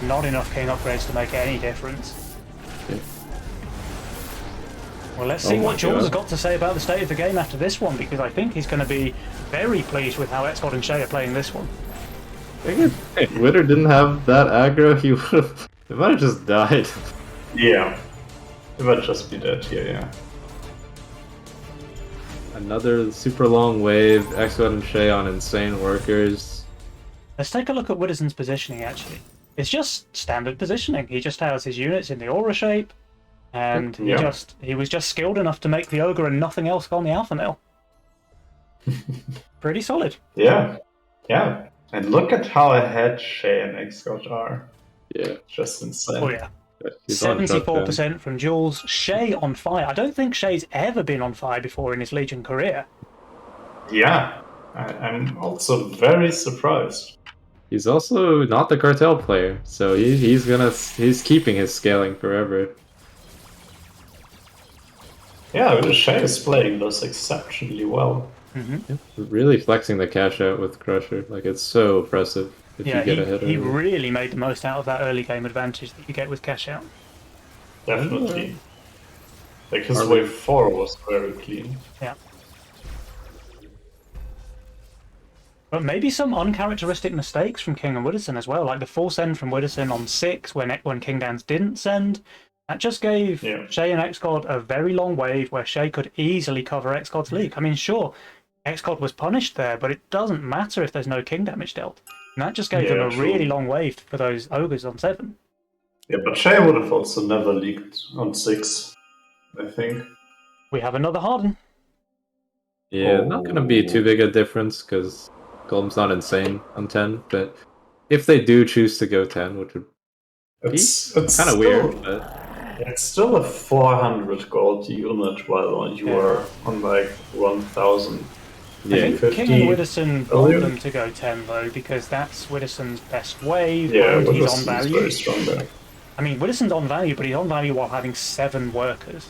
Not enough King upgrades to make any difference. Okay. Well, let's Oh see my what Jules God. has got to say about the state of the game after this one, because I think he's going to be very pleased with how Xcod and Shay are playing this one. If Witter didn't have that aggro, he might have just died. Yeah. It might just be dead here, yeah. Another super long wave, Xcode and Shay on insane workers. Let's take a look at Widdowson's positioning, actually. It's just standard positioning. He just has his units in the aura shape, and Yeah. he was just skilled enough to make the ogre and nothing else on the alpha male. Pretty solid. Yeah. Yeah. And look at how ahead Shay and Xcot are. Yeah, Just insane. Oh yeah. he's on shotgun. 74% from Jules. Shay on fire. I don't think Shay's ever been on fire before in his Legion career. Yeah. I'm also very surprised. He's also not the cartel player, so he's keeping his scaling forever. Yeah, Shay is playing this exceptionally well. Really flexing the cash out with Crusher, like it's so oppressive if Yeah, you get ahead he of it. really made the most out of that early game advantage that you get with cash out. Definitely. Like his Are we- wave 4 was very clean. Yeah. But maybe some uncharacteristic mistakes from King and Widdowson as well, like the full send from Widdowson on 6 when King Dance didn't send. That just gave Yeah. Shay and Xcod a very long wave where Shay could easily cover Xcod's leak. I mean, sure, Xcod was punished there, but it doesn't matter if there's no King damage dealt. And that just gave them Yeah, a true. really long wave for those ogres on 7. Yeah, but Shay would have also never leaked on 6, I think. We have another Harden. Yeah, not gonna be too big a difference because Golem's not insane on 10, but if they do choose to go 10, which would It's kind of still- weird, but It's still a 400 gold unit while you are on like 1000. I yeah, think 50 King and Widdowson want earlier. them to go 10 though, because that's Widdowson's best wave, Yeah, and but he's this on is value. very strong there. I mean, Widdowson's on value, but he's on value while having 7 workers.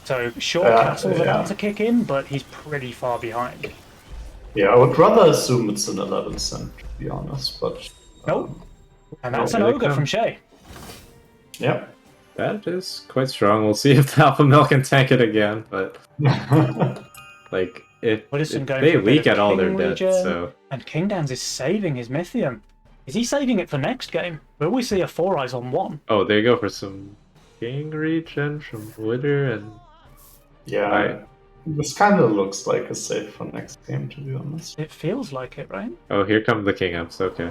So, sure, Yeah, Castle's yeah. about to kick in, but he's pretty far behind. Yeah, I would rather assume it's an 11 cent, to be honest, but... Nope. And that's Oh, an here they ogre from come. Shay. Yep. That is quite strong. We'll see if the Alpha Male can tank it again, but like if Widdowson going they for a bit leak of at all, they're King dead. regen, So and King Dans is saving his Mythium. Is he saving it for next game? Will we see a 4 eyes on 1? oh, there you go for some King regen from Wither, and Yeah, this kind of looks like a save for next game, to be honest. It feels like it, right? oh, here come the King ups. Okay.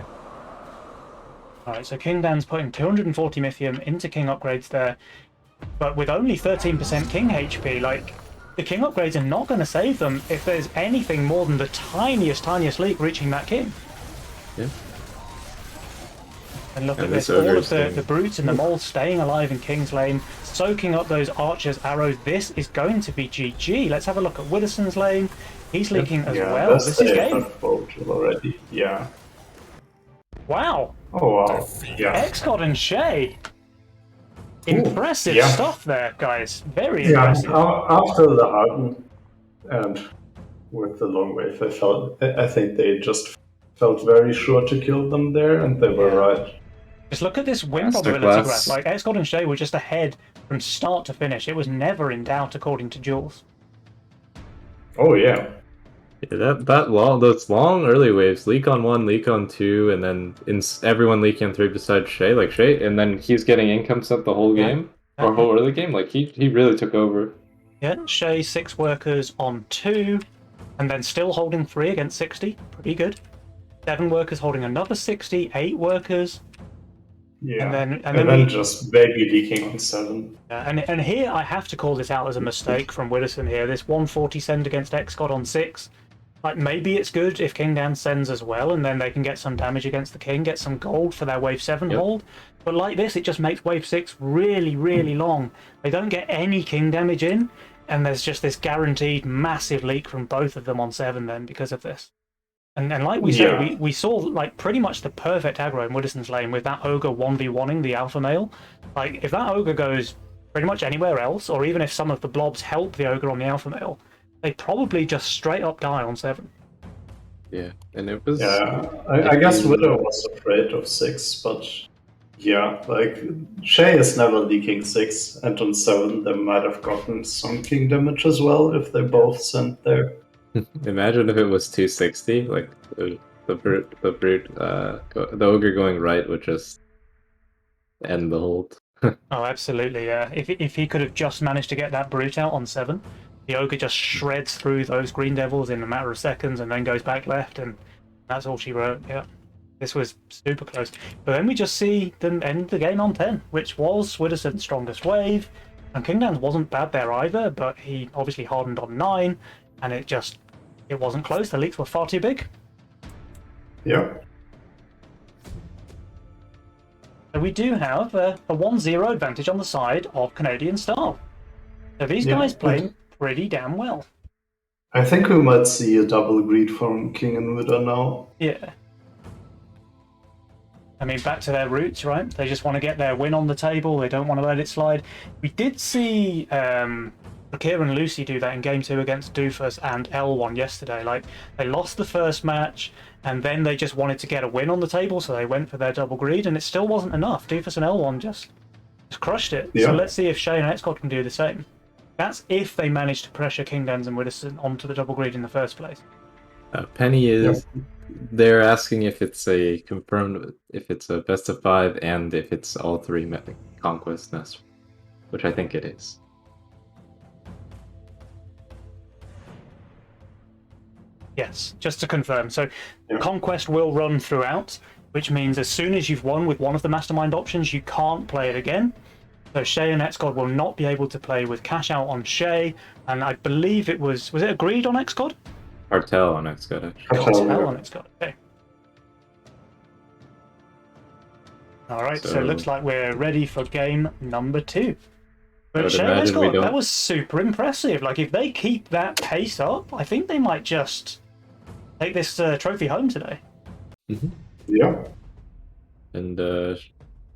Alright, so King Dan's putting 240 Mythium into King upgrades there, but with only 13% King HP, like, the King upgrades are not going to save them if there's anything more than the tiniest leak reaching that King. Yeah. And look And at this this, all ogre of is the staying. brutes and the moles staying alive in King's Lane, soaking up those archers' arrows. This is going to be GG. Let's have a look at Widdowson's lane. He's leaking as Yeah, well. that's This is safe game. at vote already. Yeah. Wow. Oh wow. Yeah. Xcod and Shay. Impressive yeah. stuff there, guys. Very Yeah. impressive. After the Harden and with the long wave, I think they just felt very sure to kill them there, and they were right. Just look at this win probability graph. Like, Xcod and Shay were just ahead from start to finish. It was never in doubt, according to Jules. Oh yeah. Yeah, those long early waves, leak on 1, leak on 2, and then everyone leaking on 3 besides Shay, like Shay, and then he's getting income set the whole game, or whole early game, like he really took over. Yeah, Shay 6 workers on 2, and then still holding 3 against 60, pretty good. 7 workers holding another 60, 8 workers. Yeah. And And then then just baby leaking on 7. And here I have to call this out as a mistake from Widdowson here. This 140 send against Xcod on 6. Like, maybe it's good if King Dan sends as well, and then they can get some damage against the King, get some gold for their Wave 7 hold. But like this, it just makes Wave 6 really, really long. They don't get any King damage in, and there's just this guaranteed massive leak from both of them on 7 then because of this. And like we said, we saw like pretty much the perfect aggro in Widdowson's lane with that ogre 1v1ing the alpha male. Like, if that ogre goes pretty much anywhere else, or even if some of the blobs help the ogre on the alpha male, they probably just straight up die on 7. Yeah, and it was... Yeah, I guess Widow was afraid of 6, but yeah, like, Shay is never leaking 6, and on 7 they might have gotten some king damage as well if they both sent there. Imagine if it was 260, like the ogre going right would just end the hold. Oh, absolutely, yeah. If he could have just managed to get that brute out on 7, the ogre just shreds through those green devils in a matter of seconds and then goes back left, and that's all she wrote. Yeah, this was super close. But then we just see them end the game on 10, which was Widdowson's strongest wave, and King Dan wasn't bad there either, but he obviously hardened on 9, and it wasn't close. The leaks were far too big. Yeah. So we do have a 1-0 advantage on the side of Canadian Star. So these guys playing pretty damn well. I think we might see a double greed from King and Widow now. Yeah. I mean, back to their roots, right? They just want to get their win on the table. They don't want to let it slide. We did see Rakir and Lucy do that in Game 2 against Doofus and L1 yesterday. Like, they lost the first match, and then they just wanted to get a win on the table, so they went for their double greed, and it still wasn't enough. Doofus and L1 just crushed it. Yeah. So let's see if Shay and Xcod can do the same. That's if they manage to pressure King Dans and Widdowson onto the double greed in the first place. Penny is... They're asking if it's a confirmed, if it's a best of 5, and if it's all 3 conquest nests, which I think it is. Yes, just to confirm. So Conquest will run throughout, which means as soon as you've won with one of the Mastermind options, you can't play it again. So Shay and Xcod will not be able to play with Cash Out on Shay, and I believe it was it agreed on Xcod? Cartel on Xcod, actually. Cartel on Xcod, okay. Alright, so it looks like we're ready for game number 2. But Shay and Xcod, that was super impressive. Like, if they keep that pace up, I think they might just take this trophy home today. Mm-hmm. Yeah. And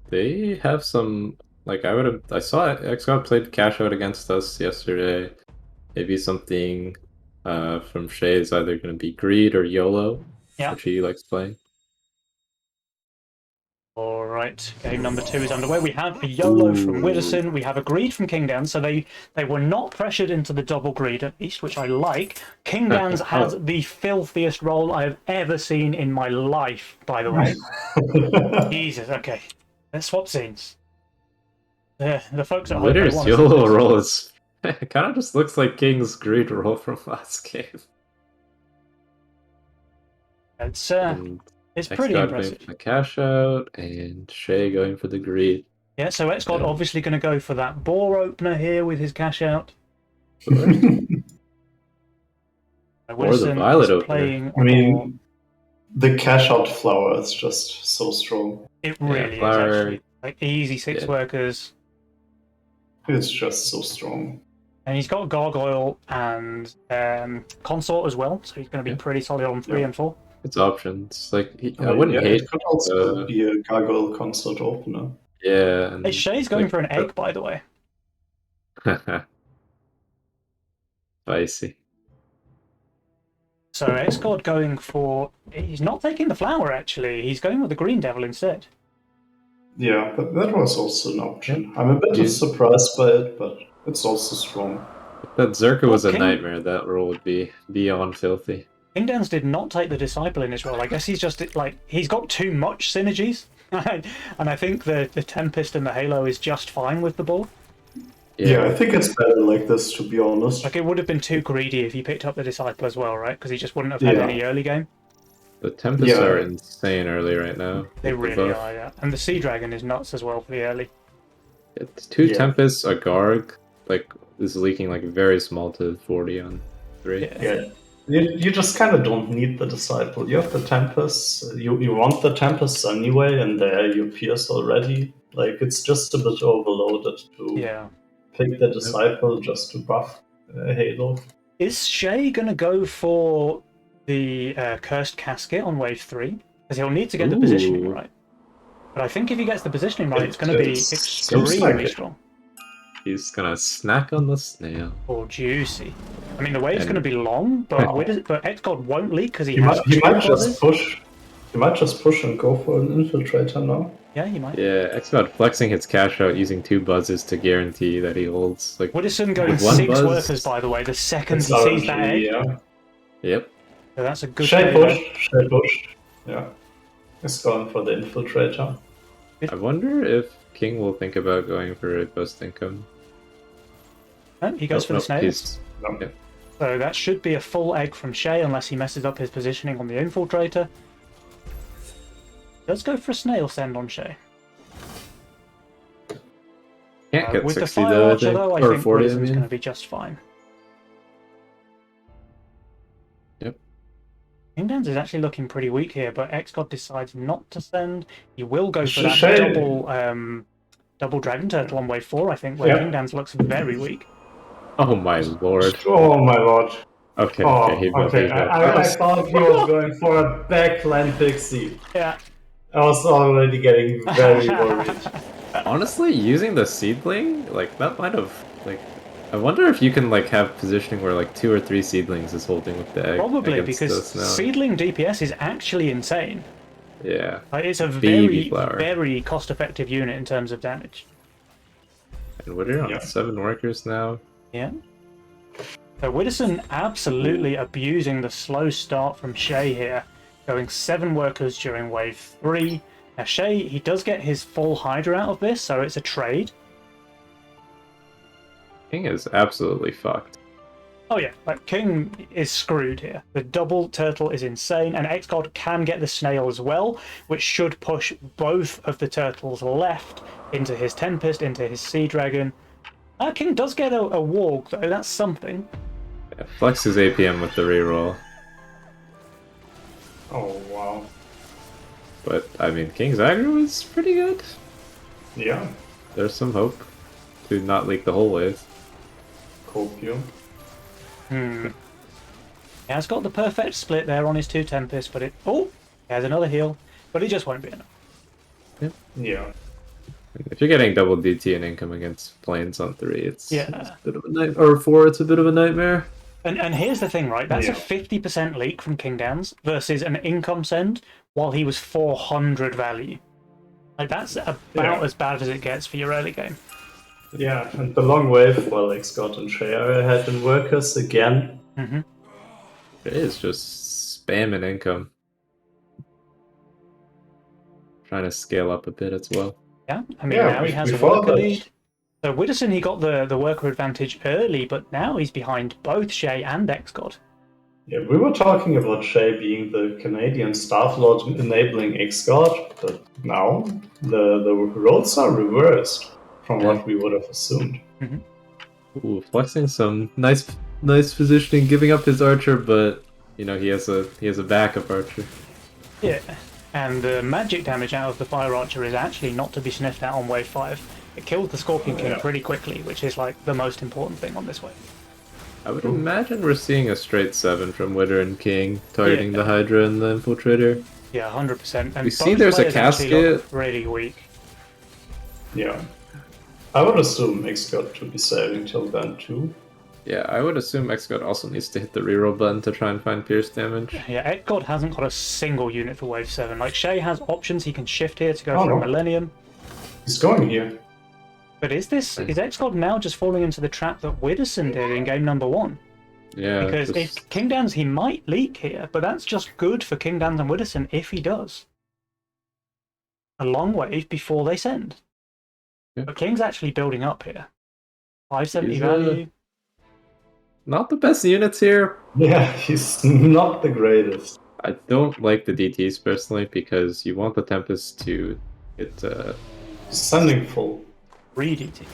they have some... Like, I saw Xcod played Cash Out against us yesterday. Maybe something from Shay is either going to be Greed or YOLO, which he likes playing. Alright, game number 2 is underway. We have a YOLO from Widdowson, we have a greed from King Dans, so they were not pressured into the double greed at least, which I like. King Dans has the filthiest roll I have ever seen in my life, by the way. Jesus, okay. Let's swap scenes. The folks at home, they Witter's want to see YOLO this. roll is it kind of just looks like King's greed roll from last game. It's And pretty X-God impressive. going for the cash out, and Shay going for the greed. Yeah, so X-God obviously going to go for that boar opener here with his cash out. Or the violet opener. Playing I mean, the cash out flower is just so strong. it really is flower. actually like easy 6 workers, It's just so strong. and he's got gargoyle and consort as well, so he's going to be pretty solid on 3 and 4. It's options. Like I wouldn't hate. It could also be a gargoyle consort opener. Yeah. And, Hey, Shay's going for an egg, by the way. Spicy. So X-God going for... He's not taking the flower, actually. He's going with the green devil instead. Yeah, but that was also an option. I'm a bit surprised by it, but it's also strong. If that Zerka was a King- nightmare, that roll would be beyond filthy. King Dans did not take the Disciple in his role. I guess he's just, like, he's got too much synergies. And I think the Tempest and the Halo is just fine with the ball. Yeah, I think it's better like this, to be honest. Like, it would have been too greedy if he picked up the Disciple as well, right? Because he just wouldn't have had any early game. The Tempests are insane early right now. They with the really buff. are, yeah. And the Sea Dragon is nuts as well for the early. It's 2 Tempests, a Garg, like, is leaking like very small to 40 on 3. Yeah. You just kind of don't need the Disciple. You have the Tempest. You want the Tempest anyway, and there you pierce already. Like, it's just a bit overloaded to pick the Disciple just to buff Halo. Is Shay going to go for the Cursed Casket on wave 3? Because he'll need to get the positioning right. But I think if he gets the positioning right, it's going to be extremely strong. He's gonna snack on the snail. Or juicy. I mean, the wave's going to be long, but X-God won't leak because he has He might two just push. He might just push and go for an infiltrator now. Yeah, he might. Yeah, X-God flexing his cash out using 2 buzzes to guarantee that he holds. Like Widdowson going with 1 6 buzz. workers, by the way, the second It's he sees that RNG, egg. yeah. Yep. So that's a good Shay play there. push. Yeah. He's going for the infiltrator. I wonder if King will think about going for a post income. Oh, he goes for the snails. No. So that should be a full egg from Shay, unless he messes up his positioning on the infiltrator. Does go for a snail send on Shay. Can't get With 60 the Fire though, I Archer, think. though, I Or think 40, I Widdowson's mean. going to be just fine. Yep. Kingdoms is actually looking pretty weak here, but X-God decides not to send. He will go for that Shay- double Dragon Turtle on wave 4, I think, where Kingdoms looks very weak. Oh my lord. Oh my lord. Okay, Oh, he okay. I thought he was going for a backland pixie. Yeah. I was already getting very worried. Honestly, using the seedling, like that might have like I wonder if you can like have positioning where like 2 or 3 seedlings is holding with the egg. Probably, against because the snow. seedling DPS is actually insane. Yeah. Like, it's a Baby very, flower. very cost-effective unit in terms of damage. And we're on 7 workers now. Yeah. So Widdowson absolutely abusing the slow start from Shay here, going 7 workers during wave 3. Now Shay, he does get his full Hydra out of this, so it's a trade. King is absolutely fucked. Oh yeah, like King is screwed here. The double turtle is insane, and X-God can get the snail as well, which should push both of the turtles left into his Tempest, into his Sea Dragon. King does get a Warg though, that's something. Yeah, flex his APM with the reroll. Oh wow. But I mean King's aggro is pretty good. Yeah. There's some hope to not leak the whole wave. Copium. He has got the perfect split there on his 2 Tempests, but he has another heal, but it just won't be enough. Yeah. If you're getting double DT and income against planes on 3, it's a bit of a nightmare. Or 4, it's a bit of a nightmare. And here's the thing, right? That's a 50% leak from King Dans versus an income send while he was 400 value. Like, that's about Yeah. as bad as it gets for your early game. Yeah, and the long wave while Scott and Shay are ahead in workers again. Hmm. It is just spamming income. Trying to scale up a bit as well. Yeah, I mean, Yeah, now he has a before worker that- lead. So Widdowson, he got the worker advantage early, but now he's behind both Shay and Xgod. Yeah, we were talking about Shay being the Canadian Staff Lord enabling Xgod, but now the roles are reversed from what we would have assumed. Ooh, flexing some nice positioning, giving up his archer, but you know he has a backup archer. Yeah, and the magic damage out of the Fire Archer is actually not to be sniffed at on wave 5. It kills the Scorpion King pretty quickly, which is like the most important thing on this wave. I would imagine we're seeing a straight 7 from Witter and King targeting the Hydra and the Infiltrator. Yeah, 100%. And We see both there's a players actually look casket. really weak. Yeah. I would assume Xgod to be saving till then too. Yeah, I would assume Xgod also needs to hit the reroll button to try and find pierce damage. Yeah, Xgod hasn't got a single unit for wave 7. Like, Shay has options, he can shift here to go for a no. Millennium. He's going here. But is Xgod now just falling into the trap that Widdowson did in game number 1? Yeah, Because if King Dan's, he might leak here, but that's just good for King Dan's and Widdowson if he does. A long wave before they send. Yeah. But King's actually building up here. 570 He's, value. not the best units here. Yeah, he's not the greatest. I don't like the DTs personally because you want the Tempest to hit. He's sending full. 3 DT.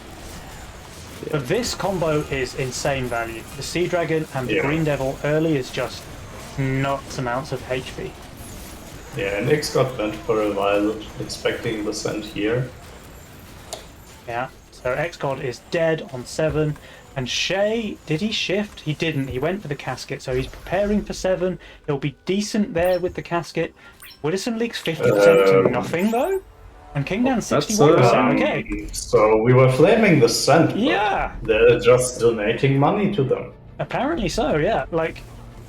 But this combo is insane value. The Sea Dragon and the Green Devil early is just nuts amounts of HP. Yeah, and Xgod went for a while expecting the send here. Yeah, so Xgod is dead on 7. And Shay, did he shift? He didn't. He went for the casket, so he's preparing for 7. He'll be decent there with the casket. Widdowson leaks 50% to nothing, though? And King Dan's 61%, okay. So we were flaming the send. but Yeah. They're just donating money to them. Apparently so, yeah. Like,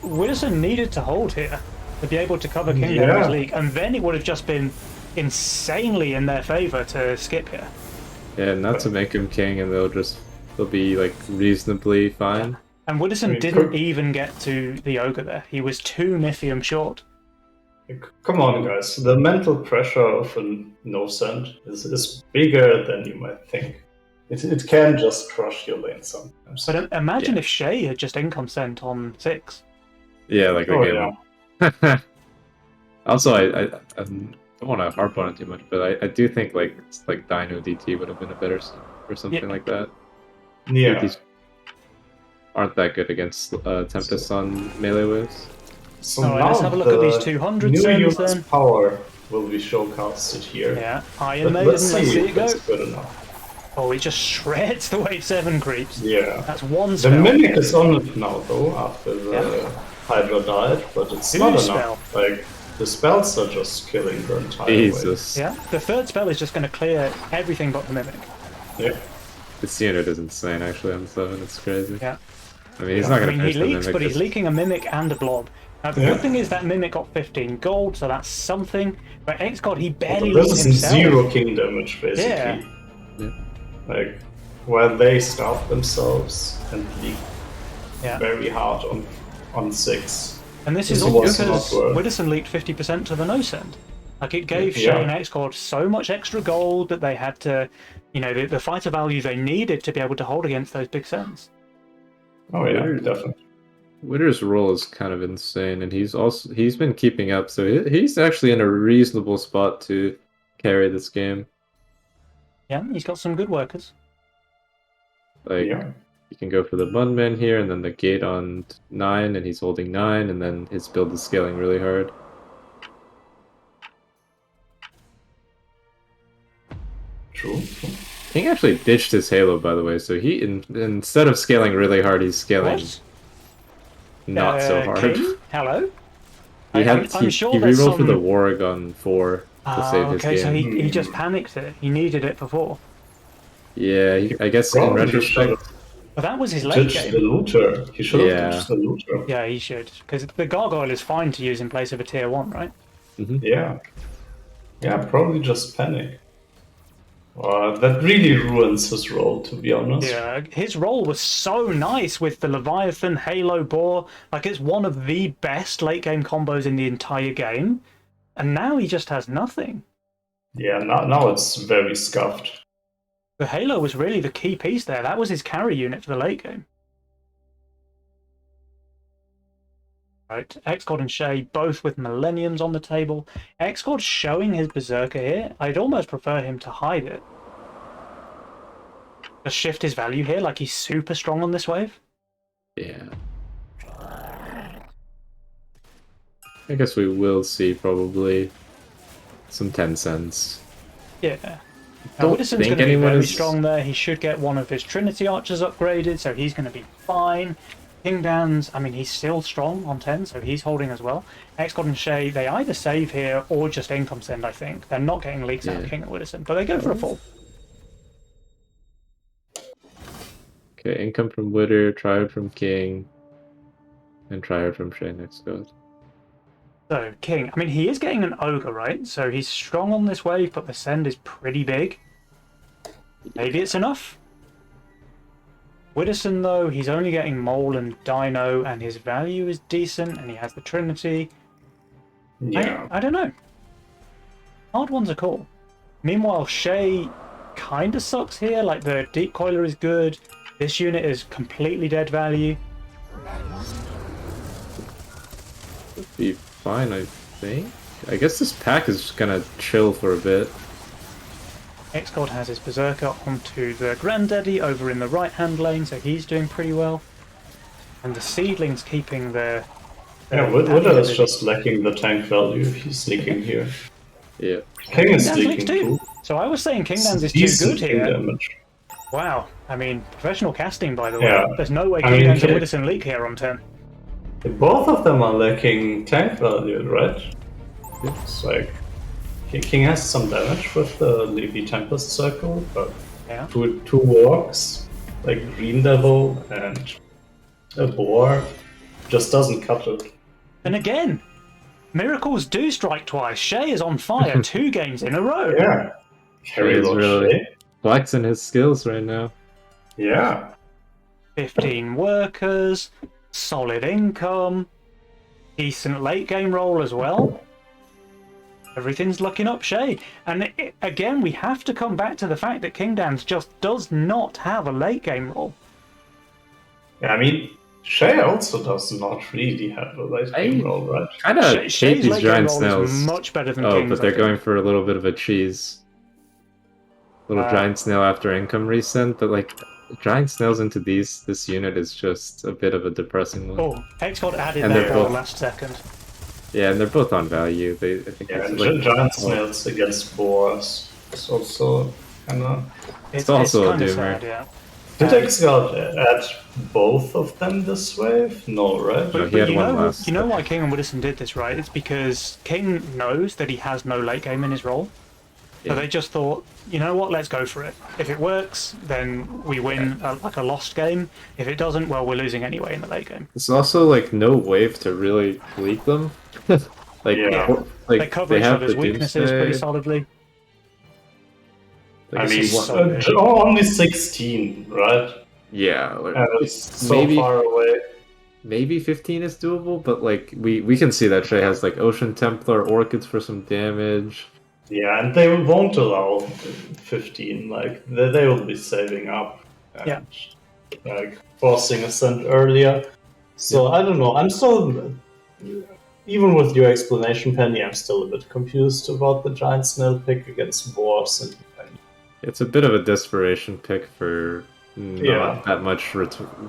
Widdowson needed to hold here to be able to cover King Dan's leak, and then it would have just been insanely in their favor to skip here. Yeah, not to make him king, and they'll be like reasonably fine. And Widdowson didn't even get to the ogre there. He was 2 Mythium short. Come on, guys. The mental pressure of a no send is bigger than you might think. It can just crush your lane sometimes. But imagine if Shay had just income sent on 6. Yeah, like the game. Also, I don't want to harp on it too much, but I do think like Dino DT would have been a better or something like that. Yeah. DTs aren't that good against Tempest on melee waves. So now now let's have a look at these 200 new sends unit's then. power will be showcasted here. Yeah, Iron Maiden, Let's let's see if it go. it's good enough. Oh, he just shreds the wave 7 creeps. Yeah. That's one The spell. Mimic is on it now, though, after the Hydra died, but it's Two not spell. enough. Like, the spells are just killing the entire Jesus. Yeah, the 3rd spell is just going to clear everything but the Mimic. wave. Yeah. This unit is insane actually on 7, it's crazy. Yeah. I mean, he's not I going to mean, he finish the leaks, Mimic but he's just- leaking a Mimic and a Blob. Now, the good thing is that Mimic got 15 gold, so that's something. But Xgod, he barely This leaks is himself. 0 king damage, basically. Yeah. Like, while they starve themselves and leak Yeah. very hard on 6. And this is This all was because not worth. Widdowson leaked 50% to the no-send. Like, it gave Yeah. Shay and Xgod so much extra gold that they had to, you know, the fighter value they needed to be able to hold against those big sends. Oh, yeah, Weird. definitely. Witter's role is kind of insane, and he's been keeping up, so he's actually in a reasonable spot to carry this game. Yeah, he's got some good workers. Like, Yeah. you can go for the Bundman here, and then the gate on 9, and he's holding 9, and then his build is scaling really hard. True. King actually ditched his Halo, by the way, so he instead of scaling really hard, he's scaling What? not so hard. King? Hello? He sure he there's rerolled for some- the Warg on 4 to save his okay, game. so he just panicked it. He needed it before. Yeah, I guess in Probably retrospect, should've But that was his late ditched game. the looter. He should have Yeah. ditched the looter. Yeah, he should. Because the Gargoyle is fine to use in place of a tier 1, right? Yeah. Yeah, probably just panic. That really ruins his role, to be honest. Yeah, his role was so nice with the Leviathan, Halo Boar. Like, it's one of the best late game combos in the entire game. And now he just has nothing. Yeah, now it's very scuffed. The Halo was really the key piece there. That was his carry unit for the late game. Right, X-God and Shay both with Millenniums on the table. X-God showing his Berserker here. I'd almost prefer him to hide it. Just shift his value here, like he's super strong on this wave. Yeah. I guess we will see probably some 10 cents. Yeah. Don't Now, Widdowson's think going to be anyone very is- strong there. He should get one of his Trinity Archers upgraded, so he's going to be fine. King Dan's, I mean, he's still strong on 10, so he's holding as well. X-God and Shay, they either save here or just income send, I think. They're not getting leaks out of King and Widdowson, but they go for a full. Okay, income from Witter, Triad from King, and Triad from Shay next goes. So, King, I mean, he is getting an Ogre, right? So he's strong on this wave, but the send is pretty big. Maybe it's enough. Widdowson, though, he's only getting Mole and Dino, and his value is decent, and he has the Trinity. Yeah. I don't know. Hard one's a call. Meanwhile, Shay kind of sucks here. Like, the Deep Coiler is good. This unit is completely dead value. Should be fine, I think. I guess this pack is gonna chill for a bit. X-God has his Berserker onto the Granddaddy over in the right-hand lane, so he's doing pretty well. And the Seedling's keeping the... Yeah, Widow is just lacking the tank value if he's leaking here. Yeah. King is Dan's leaks leaking too. So I was saying King Dan's is too Decent good king here. damage. Wow. I mean, professional casting, by the way. Yeah. There's no way I King mean, Dan's and King- Widdowson leak here on 10. Both of them are lacking tank value, right? It's like King has some damage with the Levy Tempest Circle, but Yeah. two walks, like Green Devil and a Boar, just doesn't cut it. And again, miracles do strike twice. Shay is on fire 2 games in a row. Yeah. Carry Shay's Lord really- Shay. Flexing his skills right now. Yeah. 15 workers, solid income, decent late game roll as well. Everything's looking up Shay. And again, we have to come back to the fact that King Dan's just does not have a late game roll. Yeah, I mean, Shay also does not really have a late game roll, right? Kind of hate Shay's these late game giant roll snails. is much better than Oh, King's. but I they're think. going for a little bit of a cheese. Little giant snail after income resend, but like giant snails into this unit is just a bit of a depressing one. Oh, X-God added And that they're ball both- last second. Yeah, and they're both on value. I think Yeah, it's and like, Giant Snails against Boars is also kind of... It's also a kind of doomer. sad, yeah. Did X-God add both of them this wave? No, right? No, But, he had you one know, last. you know why King and Widdowson did this, right? It's because King knows that he has no late game in his role. So Yeah. they just thought, you know what, let's go for it. If it works, then we win like a lost game. If it doesn't, well, we're losing anyway in the late game. It's also like no wave to really leak them. Like, Yeah. like They cover each have other's the weaknesses pretty Doomsday. solidly. Like, I mean, is so big. only 16, right? yeah, like, And it's so maybe far away. maybe 15 is doable, but like we can see that Shay has like Ocean Templar Orchids for some damage. Yeah, and they won't allow 15. Like, they will be saving up. And, Yeah. Like, forcing Ascent earlier. So, I don't know. I'm still... Even with your explanation, Penny, I'm still a bit confused about the Giant Snail pick against Boars and... It's a bit of a desperation pick for not Yeah. that much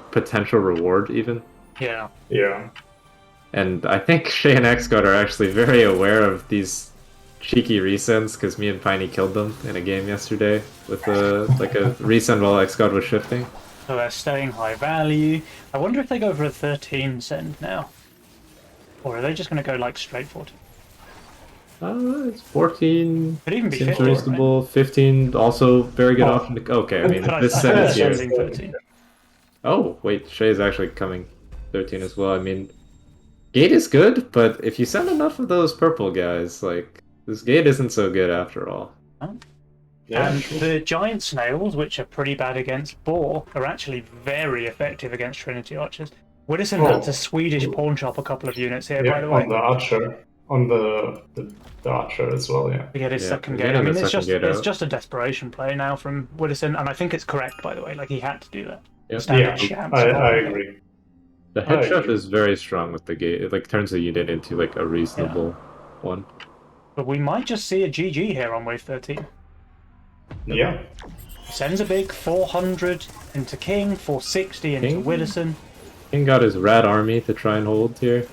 potential reward even. Yeah. Yeah. And I think Shay and X-God are actually very aware of these cheeky resends because me and Piney killed them in a game yesterday with a resend while X-God was shifting. So they're staying high value. I wonder if they go for a 13 send now. Or are they just going to go like straight 14? It's 14. Could even be Seems 15. reasonable. 15 also very good Oh. option. To, okay, I mean But this I send heard is here. sending 13. Oh wait, Shay is actually coming 13 as well. I mean, Gate is good, but if you send enough of those purple guys, like this Gate isn't so good after all. Yeah, And sure. the giant snails, which are pretty bad against boar, are actually very effective against Trinity archers. Widdowson had to Swedish pawn shop a couple of units here, by Yeah, the way, on the archer. On the archer as well, yeah. to get his Yeah, second we're gate. I getting mean, the second gate it's out. just a desperation play now from Widdowson, and I think it's correct, by the way. Like, he had to do that. Yep. Standard Yeah, chance. I agree. The I headshot agree. is very strong with the gate. It like turns the unit into like a reasonable one. But we might just see a GG here on wave 13. Yeah. Sends a big 400 into King, 460 into King? Widdowson. King got his rat army to try and hold here.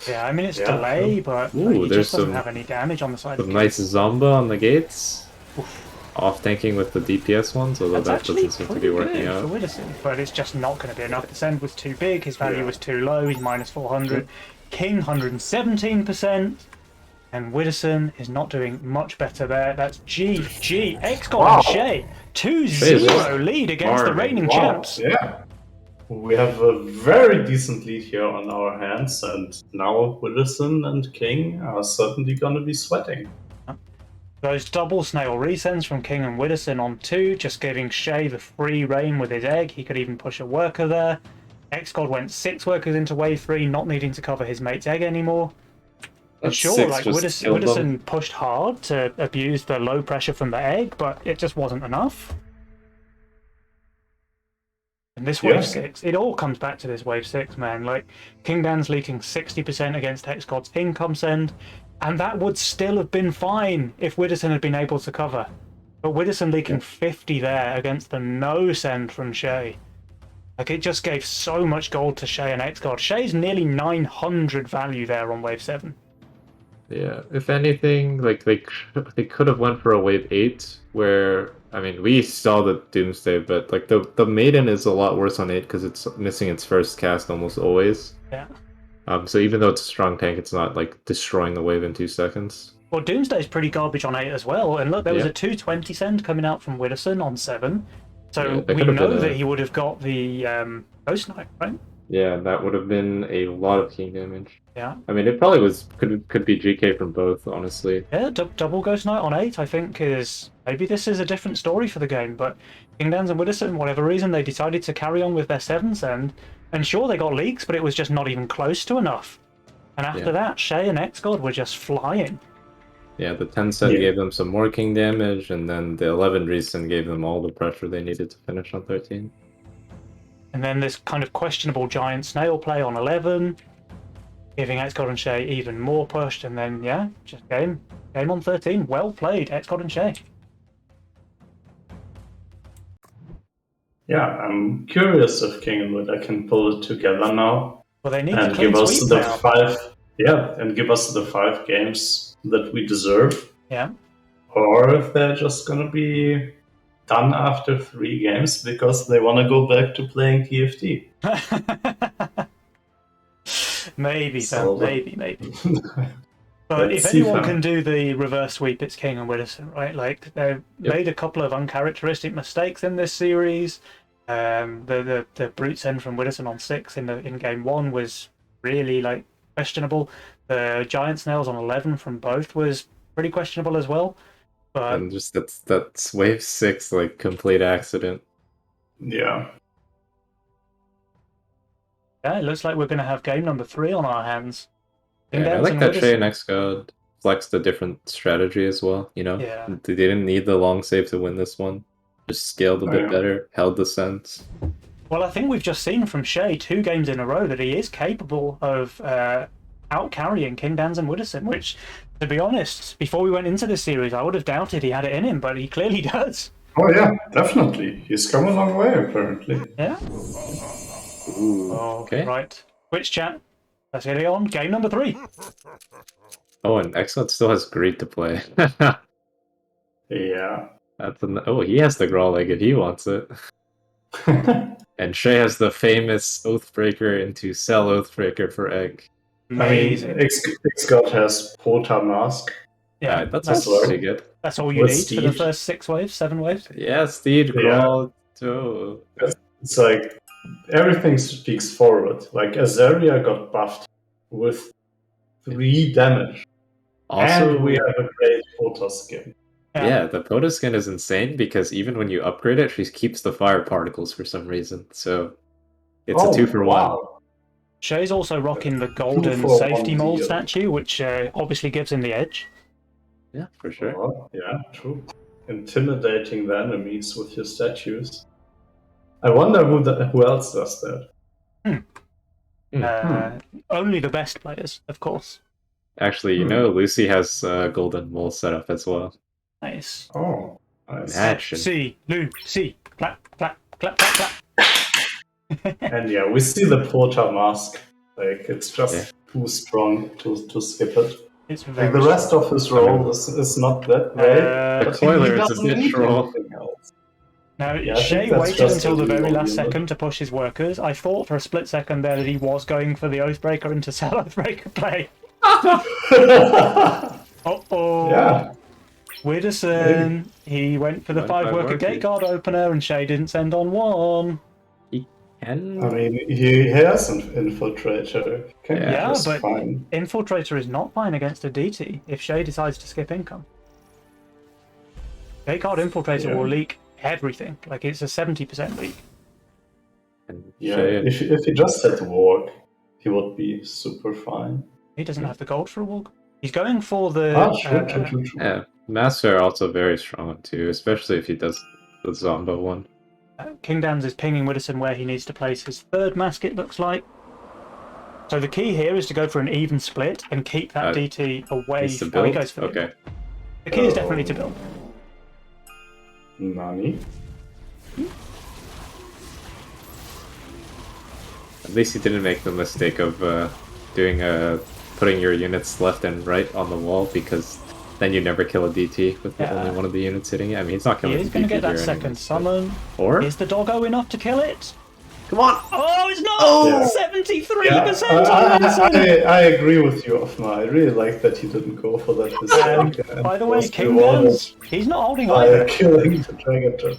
Yeah, I mean, it's Yeah, delay, sure. but Ooh, he there's just doesn't some- have any damage on the side of Some King. nice Zomba on the gates. Off tanking with the DPS ones, although That's that actually doesn't seem to pretty be working good for out. Widdowson, but it's just not going to be enough. The send was too big, his value Yeah. was too low, he's minus 400. King 117%, and Widdowson is not doing much better there. That's GG. X-God Wow. and Shay, 2-0 lead against the Farming. reigning Wow, champs. yeah. We have a very decent lead here on our hands, and now Widdowson and King are certainly going to be sweating. Those double snail resends from King and Widdowson on 2, just giving Shay the free reign with his egg. He could even push a worker there. X-God went 6 workers into wave 3, not needing to cover his mate's egg anymore. And That sure, 6 like just killed them. Widdowson pushed hard to abuse the low pressure from the egg, but it just wasn't enough. And this wave Yeah. 6, it all comes back to this wave 6, man. Like, King Dan's leaking 60% against X-God's income send, and that would still have been fine if Widdowson had been able to cover. But Widdowson leaking 50 there against the no send from Shay. Like, it just gave so much gold to Shay and X-God. Shay's nearly 900 value there on wave 7. Yeah, if anything, like they could have went for a wave 8 where I mean we saw the Doomsday, but like the Maiden is a lot worse on 8 because it's missing its first cast almost always. Yeah. So even though it's a strong tank, it's not like destroying the wave in 2 seconds. Well, Doomsday's pretty garbage on 8 as well. And look, there was Yeah. a 220 send coming out from Widdowson on 7. So Yeah, that we could have know been a- that he would have got the Ghost Knight, right? Yeah, that would have been a lot of king damage. Yeah. I mean, it probably could be GK from both, honestly. Yeah, double Ghost Knight on 8, I think, is... Maybe this is a different story for the game, but King Dans and Widdowson, whatever reason, they decided to carry on with their 7 send. And sure, they got leaks, but it was just not even close to enough. And after Yeah. that, Shay and X-God were just flying. Yeah, the 10 set gave them some more king damage, and then the 11 recent gave them all the pressure they needed to finish on 13. And then this kind of questionable giant snail play on 11, giving X-God and Shay even more pushed, and then, yeah, just game on 13. Well played, X-God and Shay. Yeah, I'm curious if King and Widow can pull it together now Well, they need and to clean give us sweep the now. 5. Yeah, and give us the 5 games that we deserve. Yeah. Or if they're just gonna be done after 3 games because they want to go back to playing TFT. Maybe, So- maybe. But Let's if see, anyone fam. can do the reverse sweep, it's King and Widdowson, right? Like, they've made a couple of uncharacteristic mistakes in this series. The brute send from Widdowson on 6 in game 1 was really, like, questionable. The giant snails on 11 from both was pretty questionable as well. But And just that's wave 6, like complete accident. Yeah. yeah, it looks like we're going to have game number 3 on our hands. King Yeah, I Dance like and that Shay Widdowson. and X-God flexed a different strategy as well, you know? Yeah. They didn't need the long save to win this one. Just scaled a bit yeah. better, held the sense. Well, I think we've just seen from Shay 2 games in a row that he is capable of out-carrying King Dans and Widdowson, which, to be honest, before we went into this series, I would have doubted he had it in him, but he clearly does. Oh yeah, definitely. He's come a long way apparently. Yeah? Ooh, Oh, okay. right. Twitch chat. Let's get it on. Game number 3. Oh, and X-God still has great to play. Yeah. Oh, he has the Grawl Egg if he wants it. And Shay has the famous Oathbreaker into Cell Oathbreaker for egg. Amazing. I mean, X-God has Porta Mask. yeah, That's that's also right. pretty good. that's all you With need for the Steed. first 6 waves, 7 waves. Yeah, Steed, Yeah. Grawl, too. It's like everything speaks forward. Like Azaria got buffed with 3 damage. Also, And we have a great Porta skin. Yeah, the Poda skin is insane because even when you upgrade it, she keeps the fire particles for some reason. So it's a Oh 2-for-1. wow! Shay's also rocking the Two golden for safety one mole deal. statue, which obviously gives him the edge. Yeah, for sure. Yeah, true. Intimidating the enemies with your statues. I wonder who else does that. Only the best players, of course. Actually, you know, Lucy has golden mole set up as well. Nice. Oh, nice. Imagine. See, Lou, see, clap, clap, clap, clap, clap. And yeah, we see the Porter mask. Like, it's just Yeah. too strong to skip it. It's Like, very the rest strong. of his role is not that great. But Spoiler, he it's a doesn't bit need troll. anything else. Now, Yeah, I Shay think that's waited just until the a very real last unit. second to push his workers. I thought for a split second there that he was going for the Oathbreaker into sell Oathbreaker play. Uh-oh. Yeah. Widdowson, he went for the Went by 5-worker worker. gate guard opener, and Shay didn't send on one. He can. I mean, he has an infiltrator. Can be Yeah, just but fine. Infiltrator is not fine against a DT if Shay decides to skip income. Gate guard Infiltrator Yeah. will leak everything. Like, it's a 70% leak. And Yeah, Shay- if he just had walk, he would be super fine. He doesn't have the gold for a walk. He's going for the... True. yeah, Master are also very strong too, especially if he does the Zombo one. King Dans is pinging Widdowson where he needs to place his third mask, it looks like. So the key here is to go for an even split and keep that DT away. Needs to He build? goes for Okay. it. The key is definitely to build. Nani? At least he didn't make the mistake of putting your units left and right on the wall, because then you never kill a DT with Yeah. only one of the units hitting it. I mean, he's not He killing is the going to DT get that here second anyways, summon. but- Or? Is the doggo enough to kill it? Come on! Oh, it's not! Oh! 73% Yeah, on Widdowson! I agree with you, Ofma. I really like that he didn't go for that mistake. and By the way, was King rewarded Dans, he's not holding by either. killing the dragon turtle.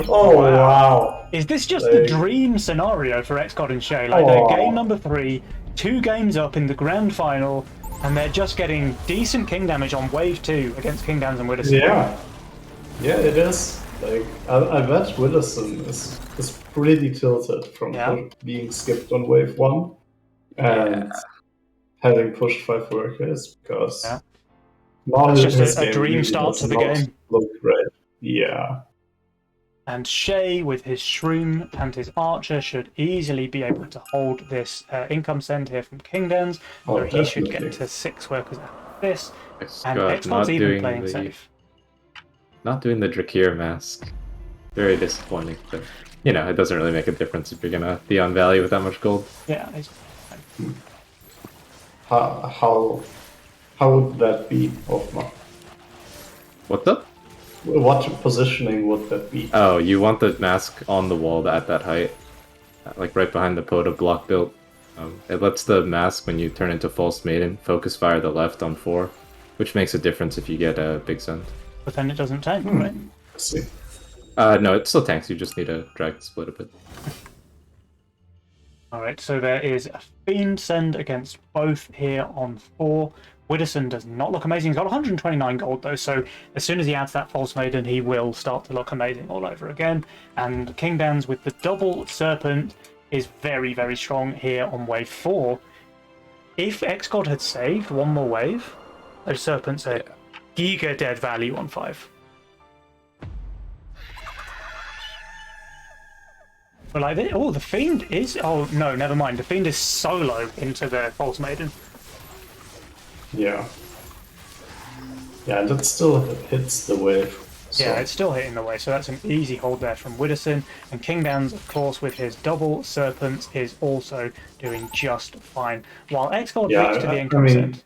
Oh, wow. Is this just the Like- dream scenario for XCOD and Shay? Like, they're game number 3, 2 games up in the grand final, and they're just getting decent king damage on wave 2 against King Dans and Widdowson. Yeah. Yeah, it is. Like, I bet Widdowson is pretty tilted from being skipped on wave 1 and having pushed 5 workers, because now It's his just a game dream really start does to the not game. look great. Yeah. And Shay, with his Shroom and his Archer, should easily be able to hold this income send here from King Dans, where he should get to 6 workers after this. And XCOD's even playing safe. Not doing the Drakir mask. Very disappointing, but you know, it doesn't really make a difference if you're gonna be on value with that much gold. Yeah. How would that be, Ofma? What the? What positioning would that be? Oh, you want the mask on the wall at that height, like right behind the Poda block build. It lets the mask, when you turn into False Maiden, focus fire the left on 4, which makes a difference if you get a big send. But then it doesn't tank, right? Let's see. No, it still tanks. You just need to drag the split a bit. Alright, so there is a Fiend send against both here on 4. Widdowson does not look amazing. He's got 129 gold though, so as soon as he adds that False Maiden, he will start to look amazing all over again. And King Dans with the double Serpent is very, very strong here on wave 4. If XCOD had saved one more wave, those Serpents are giga dead value on 5. But like, the Fiend is... Oh, no, never mind. The Fiend is solo into the False Maiden. Yeah. Yeah, and it still hits the wave. So. Yeah, it's still hitting the way, so that's an easy hold there from Widdowson. And King Dans, of course, with his double Serpents, is also doing just fine. While XCOD leads to the income send.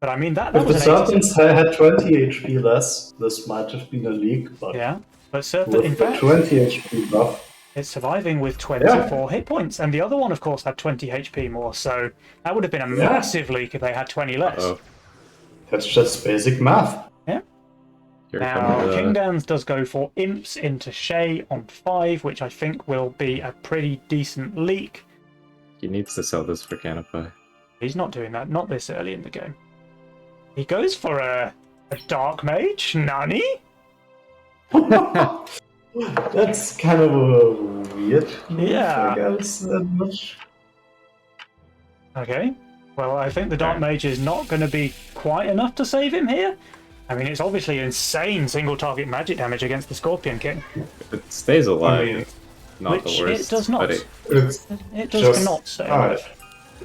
But I mean, that if was the Serpents had 20 HP less, this might have been a leak. But yeah, but Serpent, in with the fact, 20 HP buff, it's surviving with 24 hit points. And the other one, of course, had 20 HP more, so that would have been a massive leak if they had 20 less. Uh-oh. That's just basic math. Yeah. Here Now, comes, King Dans does go for Imps into Shay on 5, which I think will be a pretty decent leak. He needs to sell this for Canopy. He's not doing that, not this early in the game. He goes for a Dark Mage? Nani? That's kind of a weird move, Yeah. I guess, that much. Okay. Well, I think the Dark Mage is not going to be quite enough to save him here. I mean, it's obviously insane single target magic damage against the Scorpion King. It stays alive. I mean, It's not Which the worst. it does not. But It's It does just- not stay alright. alive.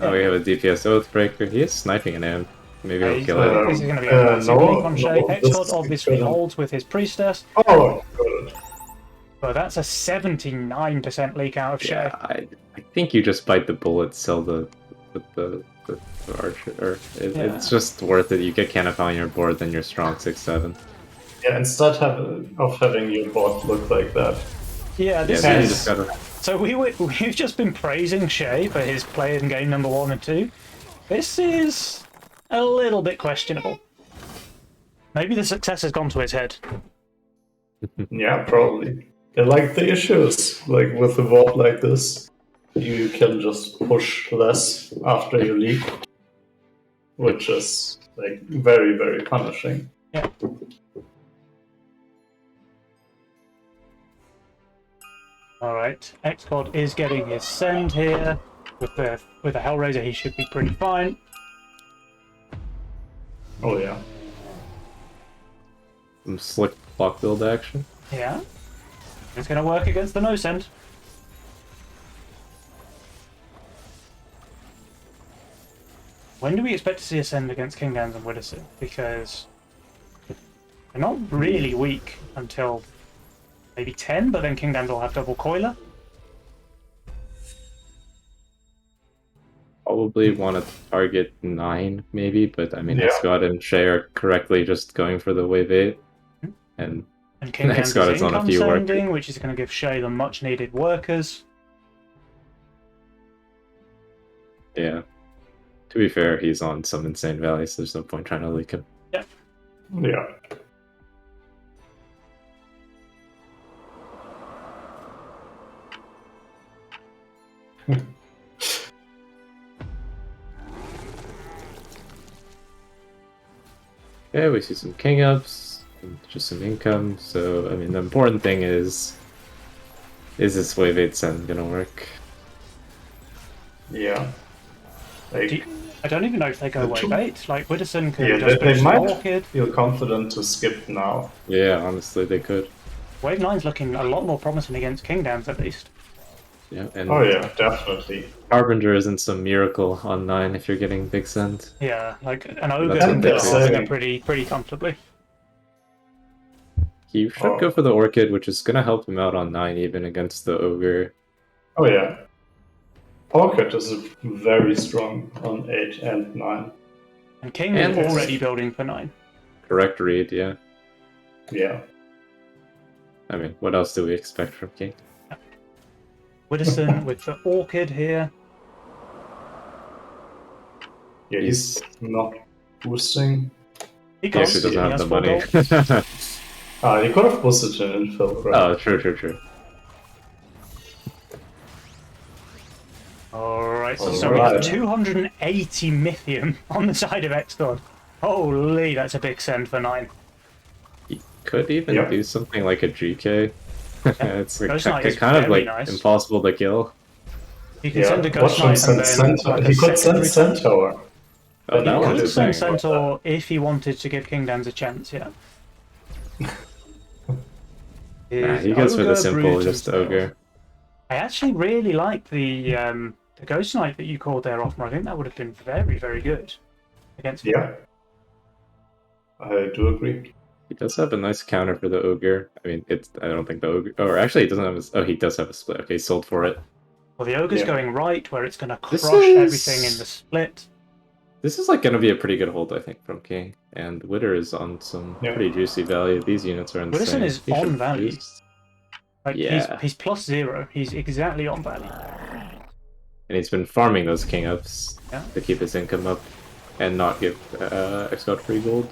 oh, we have a DPS Oathbreaker. He is sniping an imp. Maybe I'll He's- kill it. This is going to be a massive no, leak on Shay. no, Hexgod this obviously is gonna- holds with his Priestess, Oh, good. but that's a 79% leak out of Shay. Yeah, I think you just bite the bullet, sell the archer. Or it's just worth it. You get Canopy on your board, then you're strong 6/7. Yeah, instead of having your bot look like that. Yeah, Yeah, this then you is... just gotta. So we've just been praising Shay for his play in game number 1 and 2. This is a little bit questionable. Maybe the success has gone to his head. Yeah, probably. And like the issues, like with a bot like this, you can just push less after you leak, which is like very, very punishing. Yeah. Alright, Xcod is getting his send here. With the Hellraiser he should be pretty fine. Oh yeah. Some slick block build action. Yeah. It's gonna work against the no send. When do we expect to see a send against Kingdowns and Widdowson? Because they're not really weak until maybe 10, but then Kingdowns will have double coiler. Probably want to target 9, maybe, but I mean, Yeah. Scott and Shay are correctly just going for the wave 8. And And Kingdowns got is us on a income few workers. sending, which is going to give Shay the much needed workers. yeah. To be fair, he's on some insane value, so there's no point trying to leak him. Yeah. Okay, we see some king ups, and just some income. So, I mean, the important thing is this wave 8 send gonna work? Yeah. Like, I don't even know if they go The wave two- 8. Like, Widdowson could yeah, just they push might Orchid. feel confident to skip now. Yeah, honestly, they could. Wave 9's looking a lot more promising against Kingdowns, at least. Yeah, and Oh yeah, definitely. Harbinger isn't some miracle on 9 if you're getting big send. Yeah, like, an Ogre That's can what kill they're Harbinger saying. pretty comfortably. You should Oh. go for the Orchid, which is gonna help him out on 9 even against the Ogre. Oh yeah. Orchid is very strong on 8 and 9. And King And is already building for 9. Correct read, yeah. Yeah. I mean, what else do we expect from King? Widdowson with the Orchid here. Yeah, he's not boosting. He He can't actually doesn't he have has the 4 money. gold. He could have boosted an infill, right? Oh, true. Alright, so Alright. we have 280 Mythium on the side of Xgod. Holy, that's a big send for 9. He could even Yep. do something like a GK. It's like, Ghost Knight is kind of very like nice. impossible to kill. You can Yeah, send a watch Ghost him Knight send and then Centaur. like He a could send secondary Centaur. Oh, But that he one's could could a send thing. Centaur if he wanted to give Kingdowns a chance, yeah. Nah, he Is goes for the Ogre, simple, Brute, just and Ogre. I actually really like the Ghost Knight that you called there, Offmer. I think that would have been very, very good against Yeah. I do agree. He does have a nice counter for the Ogre. I mean, I don't think the Ogre... Or actually, he doesn't have a... Oh, he does have a split. Okay, he sold for it. Well, the Ogre's Yeah. going right, where it's going to crush This is- everything in the split. This is like going to be a pretty good hold, I think, from King. And Witter is on some Yeah. pretty juicy value. These units are insane. Widdowson is He should on value. boost. Like Yeah. he's plus 0. He's exactly on value. And he's been farming those King ups Yeah. to keep his income up and not give Xcode free gold.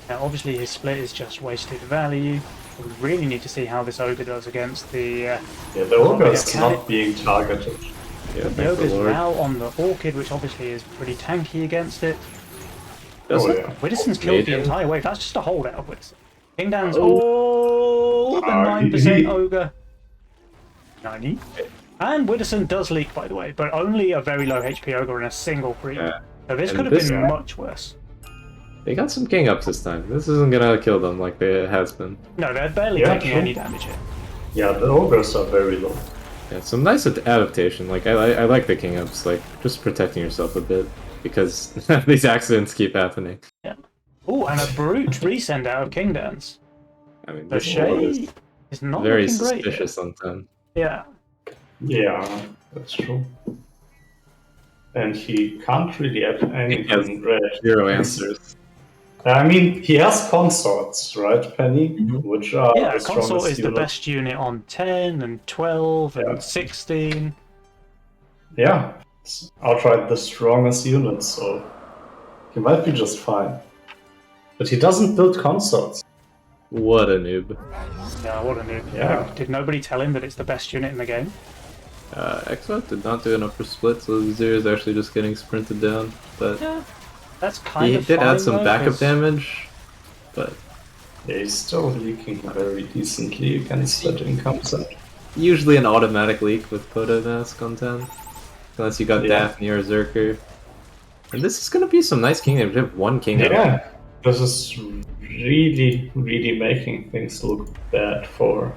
Now, obviously, his split is just wasted value. We really need to see how this Ogre does against the Yeah, the Ogre is Yeah, not being targeted. Yeah, the thank the Ogre's Lord. now on the Orchid, which obviously is pretty tanky against it. Doesn't Oh yeah. Widdowson's killed the Maiden? entire wave. That's just a holdout of Widdowson. King Dan's the 9% ogre. 90. And Widdowson does leak, by the way, but only a very low HP ogre in a single creep. Yeah. So this And could have this been guy- much worse. They got some king ups this time. This isn't gonna kill them like it has been. No, they're barely Yeah, taking true. any damage here. Yeah, the ogres are very low. Yeah, some nice adaptation. Like I like the king ups, like just protecting yourself a bit because these accidents keep happening. Yeah. Oh, and a brute resend out of King Dan's. I mean, The this Shay is not very looking great. suspicious on 10. Yeah. Yeah, that's true. And he can't really add anything red. Zero answers. I mean, he has consorts, right, Penny? Which are Yeah, the Consort strongest is the unit. best unit on 10 and 12 and Yeah. 16. Yeah, it's outright the strongest unit, so he might be just fine. But he doesn't build consorts. What a noob. Yeah, what a noob. Yeah. Did nobody tell him that it's the best unit in the game? Exo did not do an upper split, so Zero is actually just getting sprinted down. But Yeah. That's kind he of did fine, add some though, backup 'cause- damage. But Yeah, he's still leaking very decently against that income set. usually an automatic leak with Poda Mask on 10. Unless you got Yeah. Daphne or Zerker. And this is gonna be some nice king damage. We have one king damage. Yeah, this is really, really making things look bad for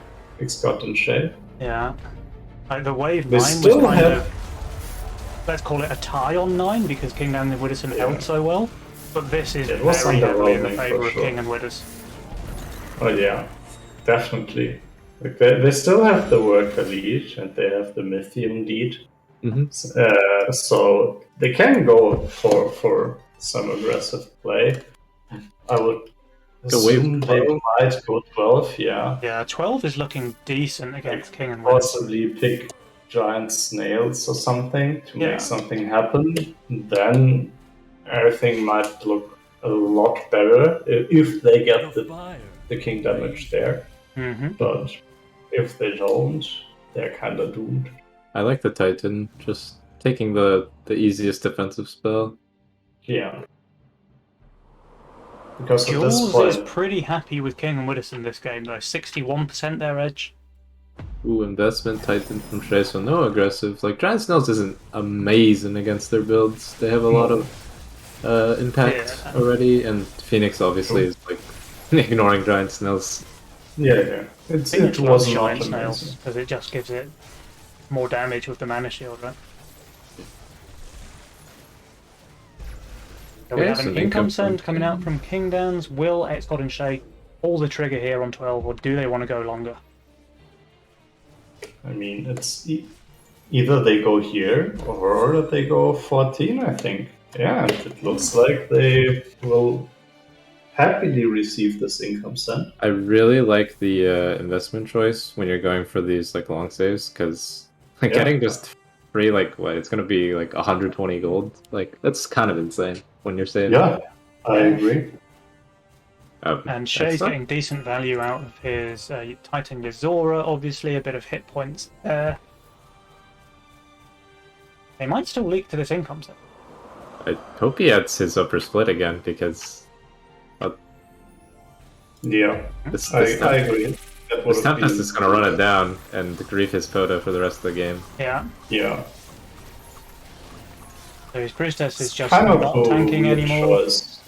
Scott and Shay. Yeah. Like the wave They 9 was still kind have- of, let's call it a tie on 9 because King Dan and Widdowson Yeah. held so well. But this is It was very heavily in the underwhelming favour for of sure. King and Widdowson. Oh yeah, definitely. Like they still have the worker lead and they have the Mythium lead. Mhm. So they can go for some aggressive play. I would Go wave assume they 12? might go 12, yeah. Yeah, 12 is looking decent against King and Widdowson. Possibly pick giant snails or something to Yeah. make something happen. Then everything might look a lot better if they get the king damage there. Mm-hmm. But if they don't, they're kind of doomed. I like the Titan, just taking the easiest defensive spell. Yeah. Because at this Jules point, is pretty happy with King and Widdowson this game though. 61% their edge. Ooh, investment Titan from Shay, so no aggressive. Like, Giant Snails isn't amazing against their builds. They have a lot of impact Yeah. already, and Phoenix obviously is like ignoring Giant Snails. yeah. Phoenix It loves was not Giant Snails amazing. because it just gives it more damage with the mana shield, right? So we Okay, have so an then income comes from send coming out from King Dan's. Will Xgod and Shay pull the trigger here on 12, or do they want to go longer? I mean, it's either they go here or they go 14, I think. Yeah, and it looks like they will happily receive this income send. I really like the investment choice when you're going for these like long saves, because like, Yeah. getting just free, like, what, it's gonna be like 120 gold. Like, that's kind of insane when you're saving. Yeah, I agree. And Shay's Excellent. getting decent value out of his Titan Yazora, obviously, a bit of hit points there. They might still leak to this income set. I hope he adds his upper split again, because Yeah, this, I this, temp- agree. That this would have Tempest been- is gonna run it down and grief his Poda for the rest of the game. Yeah, Yeah, so his Priestess is just kind of not a tanking weird anymore. choice.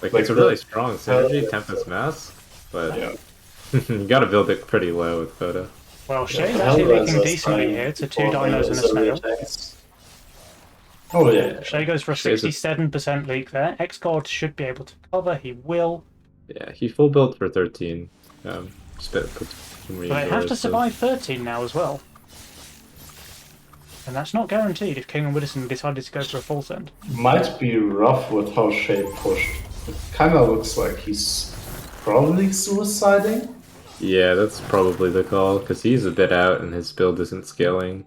Like, Like it's a the- really strong synergy, Tempest Mask, but Yeah. you gotta build it pretty low with Poda. Well, Shay's Yeah, actually Hellraiser leaking is decently fine here to 2 before dinos and a Hellraiser snail. attacks. Oh yeah, Shay goes for a Shay's a- 67% leak there. Xgod should be able to cover, he will. Yeah, he full build for 13. Put some But they have to resources. survive 13 now as well. And that's not guaranteed if King and Widdowson decided to go for a full send. might be rough with how Shay pushed. It kind of looks like he's probably suiciding. Yeah, that's probably the call, because he's a bit out and his build isn't scaling.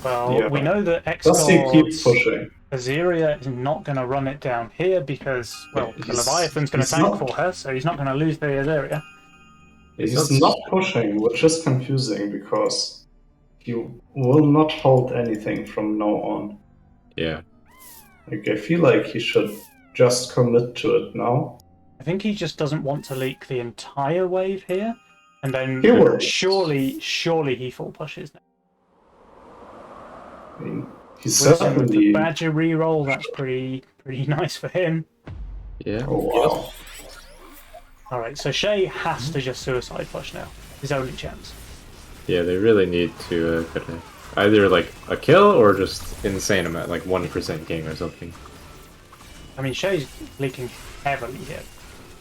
Well, Yeah. we know that Does he keep Xgod's pushing? Azeria is not going to run it down here because, well, the He's- Leviathan's going to he's tank not- for her, so he's not going to lose the Azeria. He's not pushing, which is confusing because he will not hold anything from now on. Yeah. Like I feel like he should just commit to it now. I think he just doesn't want to leak the entire wave here, and then He will. surely he full pushes now. I mean, he Wilson with the certainly. Badger reroll, that's pretty nice for him. Yeah. Oh wow. Alright, so Shay has to just suicide push now. His only chance. Yeah, they really need to get either like a kill or just insane amount, like 1% king or something. I mean, Shay's leaking heavily here.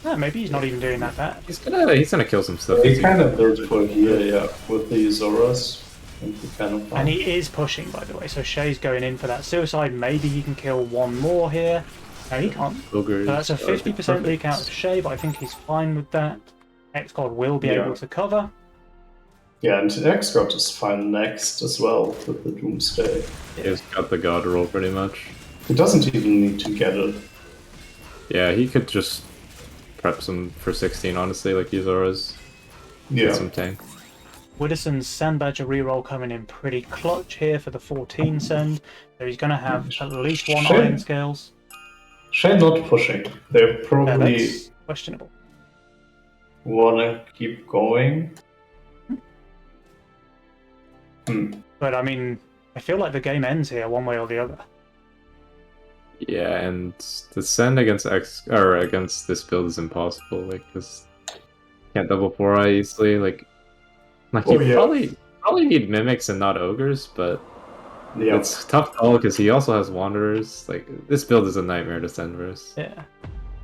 No, maybe he's not even doing that bad. He's gonna kill some stuff. He kind of built for here, yeah, with the Zoras. And he kind of. And he is pushing, by the way, so Shay's going in for that suicide. Maybe he can kill one more here. No, he can't. Ogres. So that's a 50% leak out of Shay, but I think he's fine with that. X-God will be able to cover. Yeah, and X-God is fine next as well with the Doomsday. He's got the god roll pretty much. He doesn't even need to get it. Yeah, he could just prep some for 16, honestly, like Yuzora's. Yeah. Get some tank. Widdowson's Sandbadger reroll coming in pretty clutch here for the 14 send. So he's going to have at least one Shay. Iron Scales. Shay not pushing. They Yeah, probably that's questionable. wanna keep going. But I mean, I feel like the game ends here one way or the other. Yeah, and the send against against this build is impossible. Like, because can't double 4-eye easily. Like Oh, you yeah. probably need mimics and not ogres, but Yeah. it's tough call because he also has wanderers. Like, this build is a nightmare to send versus. Yeah.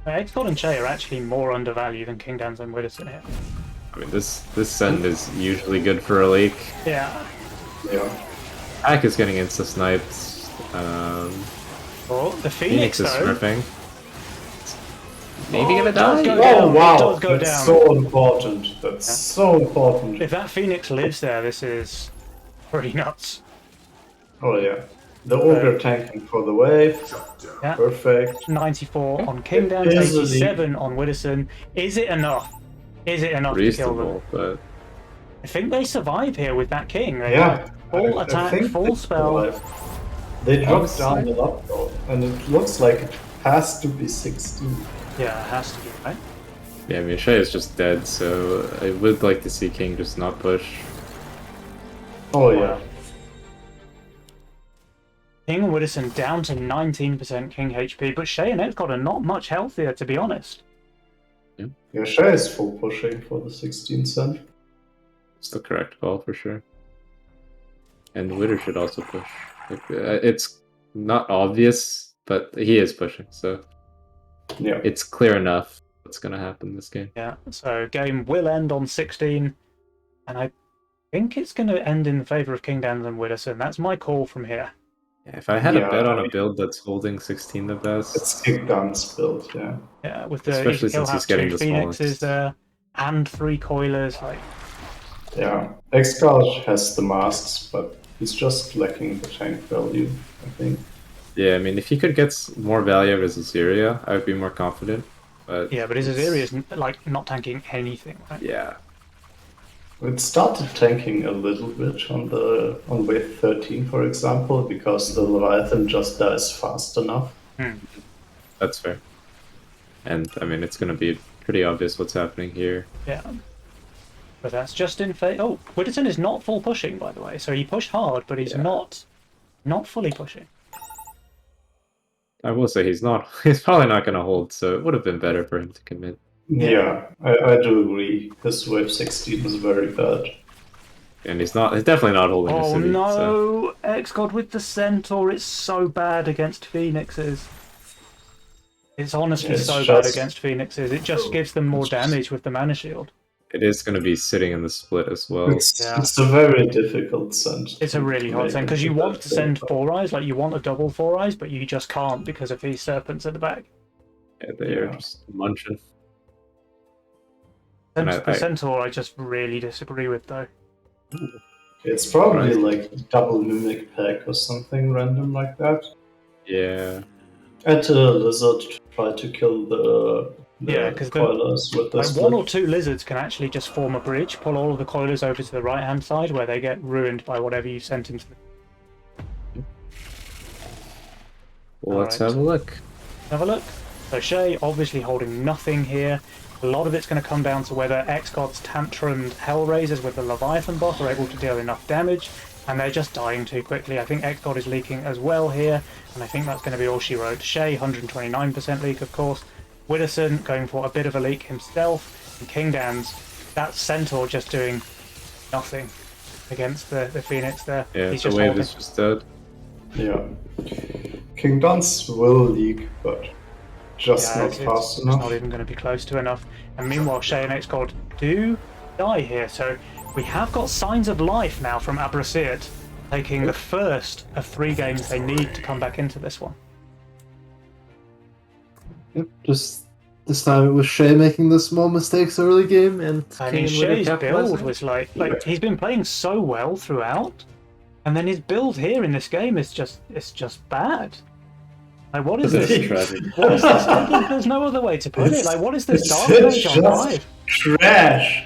X-God and Shay are actually more undervalued than King Danzo and Widdowson here. I mean, this send is usually good for a lake. Yeah. Yeah. Pack is getting insta sniped. Oh, the Phoenix, Phoenix is though. smurfing. Maybe Oh, gonna it does die. go Oh down. It wow, does go that's down. so important. That's so important. If that Phoenix lives there, this is pretty nuts. Oh yeah. The ogre tanking for the wave. Yeah. Perfect. 94 on King Dance, Easily. 87 on Widdowson. Is it enough? Is it enough to kill them? Reasonable, but I think they survive here with that King. They Yeah. have full I attack, think full they spell. survived. They dropped Honestly. down a lot though, and it looks like it has to be 16. Yeah, it has to be, right? yeah, I mean, Shay is just dead, so I would like to see King just not push. Oh yeah. King and Widdowson down to 19% King HP, but Shay and X-God are not much healthier, to be honest. Yeah, Shay is full pushing for the 16 cent. It's the correct call for sure. And Witter should also push. Like, it's not obvious, but he is pushing, so Yeah. it's clear enough what's gonna happen this game. Yeah, so game will end on 16, and I think it's going to end in favour of King Dance and Widdowson. That's my call from here. Yeah, if I had Yeah, a bet on I a mean- build that's holding 16 the best, It's Kick Dance build, yeah. Yeah, with the Especially he'll since have he's getting two the Phoenixes smallest. there and 3 Coilers. Like, Yeah. X-Guard has the masks, but he's just lacking the tank value, I think. yeah, I mean, if he could get more value out of his Azeria, I would be more confident. But yeah, but his Azeria is like not tanking anything. Right? yeah, It started tanking a little bit on wave 13, for example, because the Leviathan just dies fast enough. that's fair. And I mean, it's gonna be pretty obvious what's happening here. Yeah. But that's just in favour. Oh, Widdowson is not full pushing, by the way. So he pushed hard, but he's Yeah. not fully pushing. I will say he's not. He's probably not gonna hold, so it would have been better for him to commit. Yeah, I do agree. His wave 16 is very bad. And he's not. He's definitely not holding a Oh city. no! So. X-God with the Centaur. It's so bad against Phoenixes. It's honestly It's so just- bad against Phoenixes. It just gives them more damage with the mana shield. It is going to be sitting in the split as well. It's a very difficult send. It's a really hard send because you want to send 4 eyes, like you want a double 4 eyes, but you just can't because of these serpents at the back. Yeah, they are Yeah. just munching. And And the Centaur, I just really disagree with though. It's probably Right. like double mimic pack or something random like that. Yeah. Add a lizard to try to kill the Yeah, 'cause the- coilers with the Like split. 1 or 2 lizards can actually just form a bridge, pull all of the coilers over to the right hand side where they get ruined by whatever you sent into the... Well, let's Alright. have a look. Have a look. So Shay obviously holding nothing here. A lot of it's going to come down to whether X-God's Tantrumed Hellraisers with the Leviathan buff are able to deal enough damage, and they're just dying too quickly. I think X-God is leaking as well here, and I think that's going to be all she wrote. Shay, 129% leak, of course. Widdowson going for a bit of a leak himself, and King Dan's, that Centaur just doing nothing against the Phoenix there. Yeah, He's the just wave holding. is just dead. Yeah. King Duns will leak, but just not fast it's enough. not even going to be close to enough. And meanwhile, Shay and X-God do die here, so we have got signs of life now from Abrasiat, taking the first of 3 games they need to come back into this one. Yep, just this time it was Shay making the small mistakes early game, and I King mean, and Witter Shay's build capitalizing. was like he's been playing so well throughout, and then his build here in this game is just bad. Like, what is This this? is tragic. What is this? There's no other way to put it. Like, what is this It's Dark Mage on just 5? trash.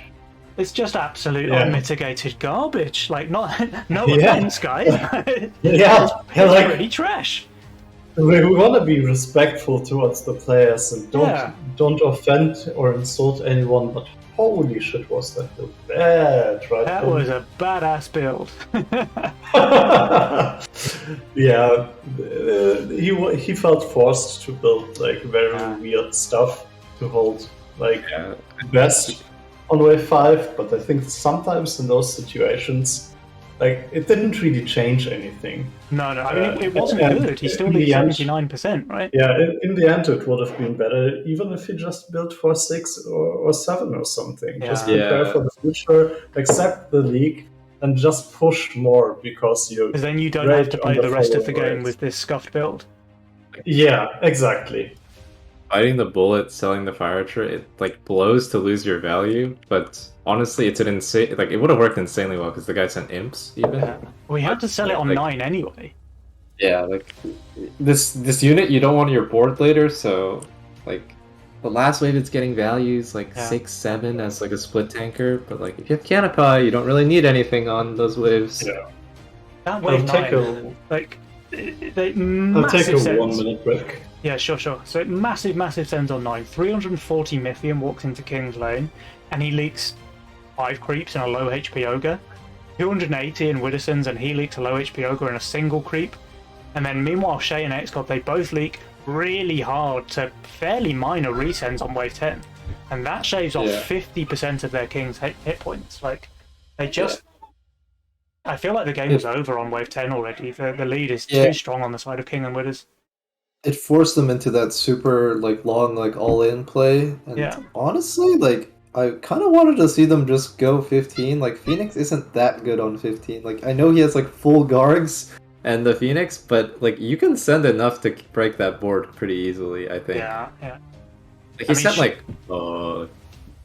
It's just absolute Yeah. unmitigated garbage. Like, no Yeah. offense, guys. Yeah, It's like pretty trash. we want to be respectful towards the players and don't offend or insult anyone. But holy shit, was that build bad, right? That was a badass build. Yeah, he felt forced to build like very Yeah. weird stuff to hold like Yeah. best on wave 5, but I think sometimes in those situations, like it didn't really change anything. No, I mean, it wasn't and good. He still in needs the end- 79%, right? Yeah, in the end, it would have been better even if he just built for 6 or 7 or something. Just Yeah. prepare Yeah. for the future, accept the league, and just push more because you. Because then you don't Right have to play on the the rest of the forward game race. with this scuffed build. Yeah, exactly. Fighting the bullet, selling the fire archer, it like blows to lose your value, but honestly, it's an insane. Like it would have worked insanely well because the guy sent imps even. Yeah. We had to sell it on Like- 9 anyway. Yeah, like this unit you don't want on your board later, so like the last wave it's getting values like Yeah. 6, 7 as like a split tanker, but like if you have Canopy, you don't really need anything on those waves. Yeah. That I'll wave take 9, like, they I'll take massive a sends. 1-minute break. Yeah, sure. So massive sends on 9. 340 Mythium walks into King's Lane, and he leaks 5 creeps and a low HP ogre. 280 in Widdowson's, and he leaks a low HP ogre and a single creep. And then meanwhile, Shay and X-God, they both leak really hard to fairly minor resends on wave 10. And that shaves off Yeah. 50% of their King's hit points. Like, they just... I feel like the game was over on wave 10 already. The lead is Yeah. too strong on the side of King and Widders. It forced them into that super like long like all-in play, and Yeah. honestly, like I kind of wanted to see them just go 15. Like Phoenix isn't that good on 15. Like I know he has like full Gargs. And the Phoenix, but like you can send enough to break that board pretty easily, I think. Yeah. Like, he I mean, sent like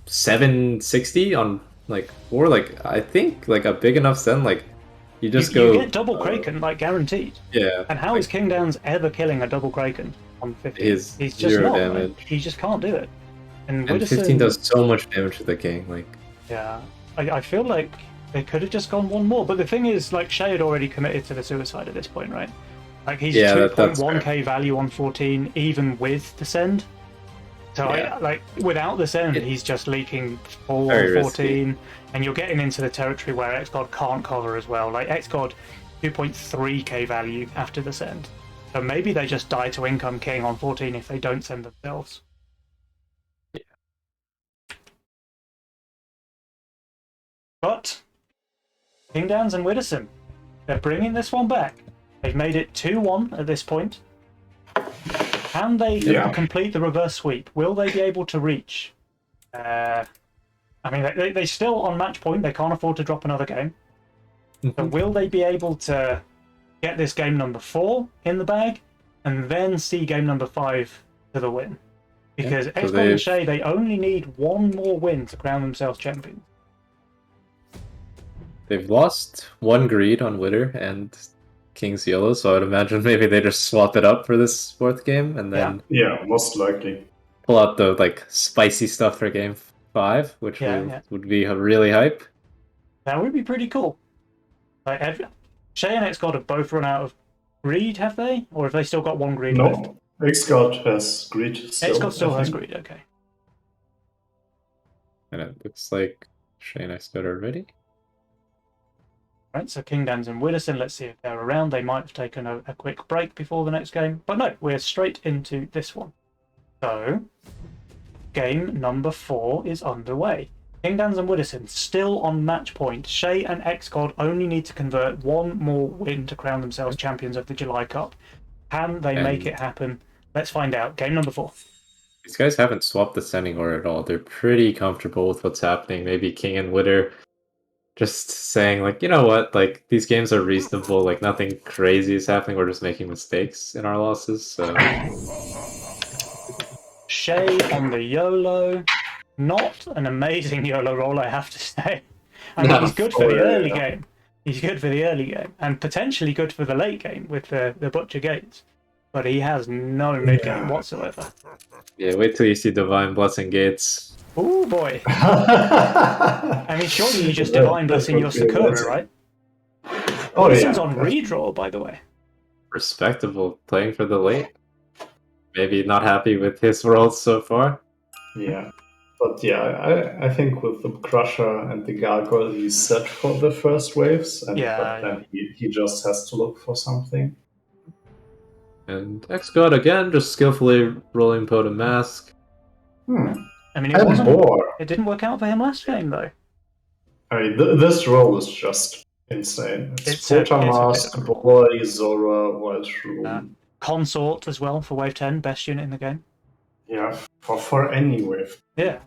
760 on like 4, like I think like a big enough send, like you just you go get double Kraken, like guaranteed. Yeah. And how is King Downs ever killing a double Kraken on 15? His He's just 0 not. damage. Like, he just can't do it. And And Widdowson, 15 does so much damage to the king, like Yeah. I feel like they could have just gone one more. But the thing is, like, Shay had already committed to the suicide at this point, right? Like, he's Yeah, that's 2.1k value on 14, even with the send. So, Yeah. without the send, It- he's just leaking 4 Very on 14. And you're getting into the territory where X-God can't cover as well. Like, X-God, 2.3k value after the send. So maybe they just die to Income King on 14 if they don't send themselves. But King Downs and Widdowson, they're bringing this one back. They've made it 2-1 at this point. Can they complete the reverse sweep? Will they be able to reach? I mean, they still on match point. They can't afford to drop another game. But will they be able to get this game number 4 in the bag and then see game number 5 to the win? Because So X-God they've- and Shay, they only need one more win to crown themselves champions. they've lost 1 greed on Witter and King's Yellow, so I would imagine maybe they just swap it up for this 4th game and then Yeah, most likely. pull out the like spicy stuff for game 5, which would be really hype. That would be pretty cool. Like, Shay and X-God have both run out of greed, have they? Or have they still got 1 greed left? No, X-God has greed still. X-God still I has think. greed, okay. And it looks like Shane X-God are ready. Right, so Kingdans and Widdowson, let's see if they're around. They might have taken a quick break before the next game. But no, we're straight into this one. So, game number 4 is underway. Kingdans and Widdowson still on match point. Shay and X-God only need to convert one more win to crown themselves champions of the July Cup. Can they make it happen? Let's find out. Game number 4. These guys haven't swapped the sending order at all. They're pretty comfortable with what's happening. Maybe King and Witter just saying, like, you know what, like, these games are reasonable, like, nothing crazy is happening, we're just making mistakes in our losses, so... Shay on the YOLO. Not an amazing YOLO roll, I have to say. I mean, he's good for the early game. He's good for the early game, and potentially good for the late game with the Butcher Gates. But he has no mid game whatsoever. Yeah, wait till you see Divine Blessing Gates. Oh boy. I mean, surely you just Divine Blessing your Sakura, right? Oh, This is yeah. on redraw, by the way. Respectable, playing for the late. Maybe not happy with his worlds so far. Yeah. But yeah, I think with the Crusher and the Gargoyle, he's set for the first waves, and but then he just has to look for something. And X-God again, just skillfully rolling Potent Mask. I mean, it didn't work out for him last game, though. I mean, this roll is just insane. It's Mask, Boy, Zora, Wild Shroom. Consort as well for wave 10, best unit in the game. Yeah, for any wave. Yeah.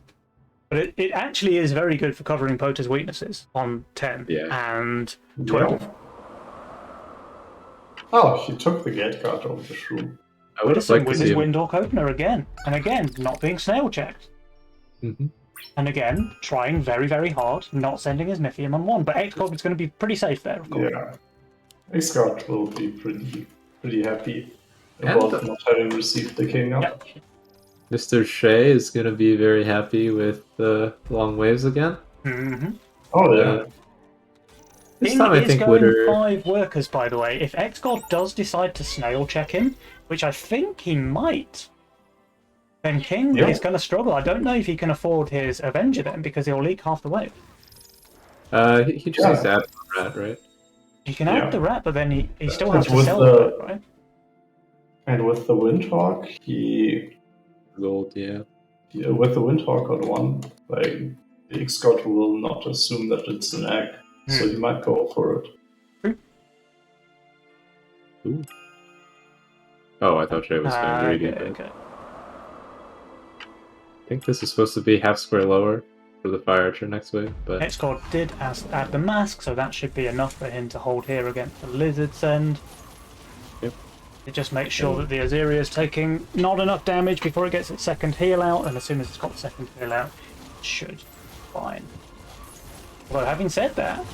But it actually is very good for covering Poter's weaknesses on 10 and 12. Yeah. Oh, he took the gate card of the shroom. I would have liked to with see his him. Windhawk opener again. And again, not being snail checked. And again, trying very, very hard, not sending his Mythium on 1. But X-God is going to be pretty safe there, of course. Yeah. X-God will be pretty happy about not having received the king up. Yep. Mr. Shea is going to be very happy with the long waves again. Oh, yeah. This time I think going Witter... 5 workers, by the way. If X-God does decide to snail check him, which I think he might, then King is going to struggle. I don't know if he can afford his Avenger then, because he'll leak half the wave. He just needs to add the rat, right? He can add the rat, but then he still has to sell the rat, right? And with the Windhawk, he... Gold, yeah. With the Windhawk on 1, like, the X-God will not assume that it's an egg, so he might go for it. Ooh. Oh, I thought Shay was going greedy. Okay. I think this is supposed to be half square lower for the Fire Archer next wave, but... X-God did add the mask, so that should be enough for him to hold here against the Lizard Send. Yep. It just makes sure that the Azeria is taking not enough damage before it gets its second heal out, and as soon as it's got the second heal out, it should be fine. Although, having said that,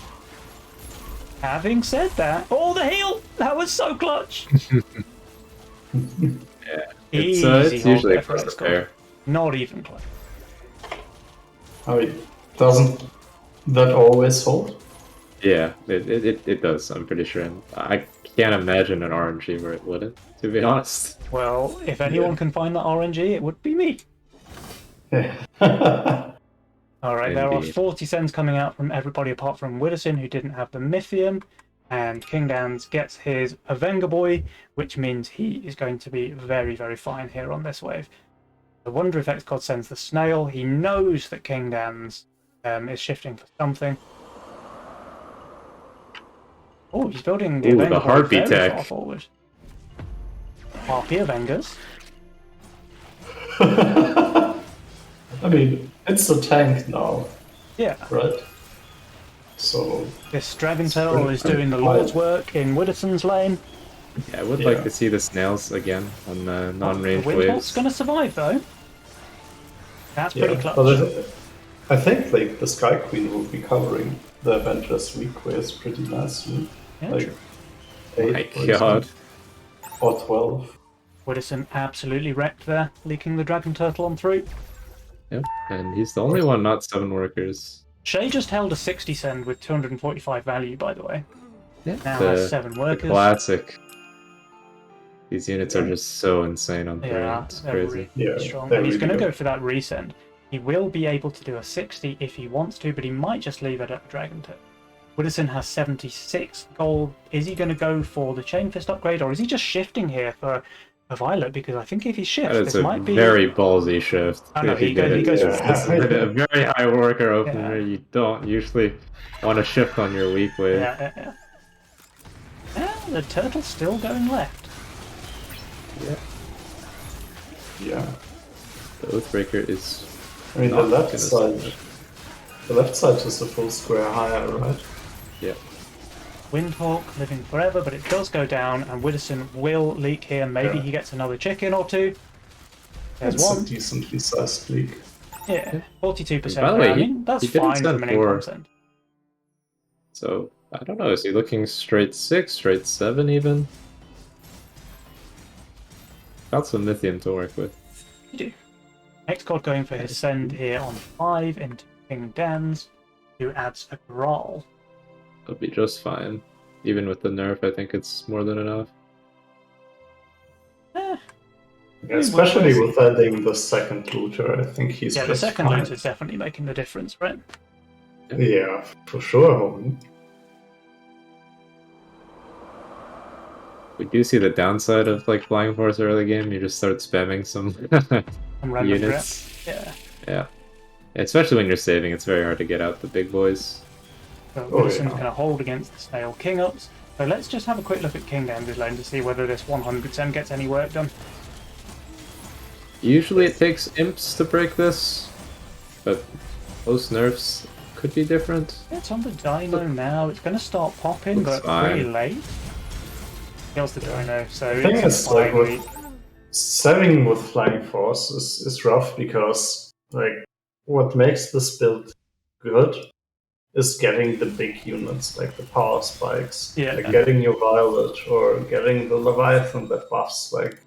oh, the heal! That was so clutch! Yeah, Easy it's hold usually there for across the X-God. pair. Not even close. I mean, doesn't that always hold? Yeah, it does, I'm pretty sure. And I can't imagine an RNG where it wouldn't, to be honest. Well, if anyone can find that RNG, it would be me. Alright, there are 40 cents coming out from everybody apart from Widdowson, who didn't have the Mythium. And Kingdans gets his Avenger Boy, which means he is going to be very, very fine here on this wave. I wonder if X-God sends the snail. He knows that Kingdans is shifting for something. Oh, he's building the Avenger the Boy heartbeat very tech. far forward. Harpy Avengers. I mean, it's a tank now. Yeah. Right? So... This Dragon Tail is doing the Lord's work in Widdowson's lane. Yeah, I would like to see the snails again on non-range The waves. Windhawk's going to survive, though. That's pretty clutch. But I think like the Sky Queen will be covering the Avengers weak waves pretty nicely. Yeah, like true. 8, My for god. example. Or 12. Widdowson absolutely wrecked there, leaking the Dragon Turtle on 3. Yep, and he's the only one not 7 workers. Shay just held a 60 send with 245 value, by the way. Yeah, Now has 7 workers. Classic. These units are just so insane on 3. Yeah, It's they're crazy. really Yeah, strong. they're And he's really going to good. go for that resend. He will be able to do a 60 if he wants to, but he might just leave it at Dragon Tip. Widdowson has 76 gold. Is he going to go for the Chain Fist upgrade, or is he just shifting here for a Violet? Because I think if he shifts, That is this a might be... very ballsy shift. I know, if you he did goes it. for Yeah. This is a very high worker opener. Yeah. You don't usually want to shift on your weak wave. Yeah, the turtle's still going left. Yeah. The Oathbreaker is. I mean, the not left gonna side. stand The left side is a full square higher, right? Yeah. Windhawk living forever, but it does go down, and Widdowson will leak here. Maybe Yeah. he gets another chicken or two. There's It's one. a decently sized league. Yeah, 42%. By the way, I mean, that's he didn't fine send from an four. income send. So I don't know. Is he looking straight 6, straight 7 even? Got some Mythium to work with. You do. X-God going for his send here on 5 into King Dan's, who adds a Grawl. That'll be just fine. Even with the nerf, I think it's more than enough. Especially with adding the second looter, I think he's Yeah, the just second fine. loot is definitely making the difference, right? Yeah, for sure. We do see the downside of like Flying Force early game. You just start spamming some From random units. threats. Yeah. Yeah. Especially when you're saving, it's very hard to get out the big boys. So Oh, Widdowson's yeah. going to hold against the Snail King ups. So let's just have a quick look at King Dan's lane to see whether this 100% gets any work done. Usually it takes imps to break this, but most nerfs could be different. It's on the Dino now. It's going to start popping, Looks but pretty fine. late. Kills the Dino, so The thing it's is, a like, fine with week. saving with Flying Force is rough because, like, what makes this build good is getting the big units, like the power spikes. Yeah. Like getting your Violet or getting the Leviathan that buffs, like,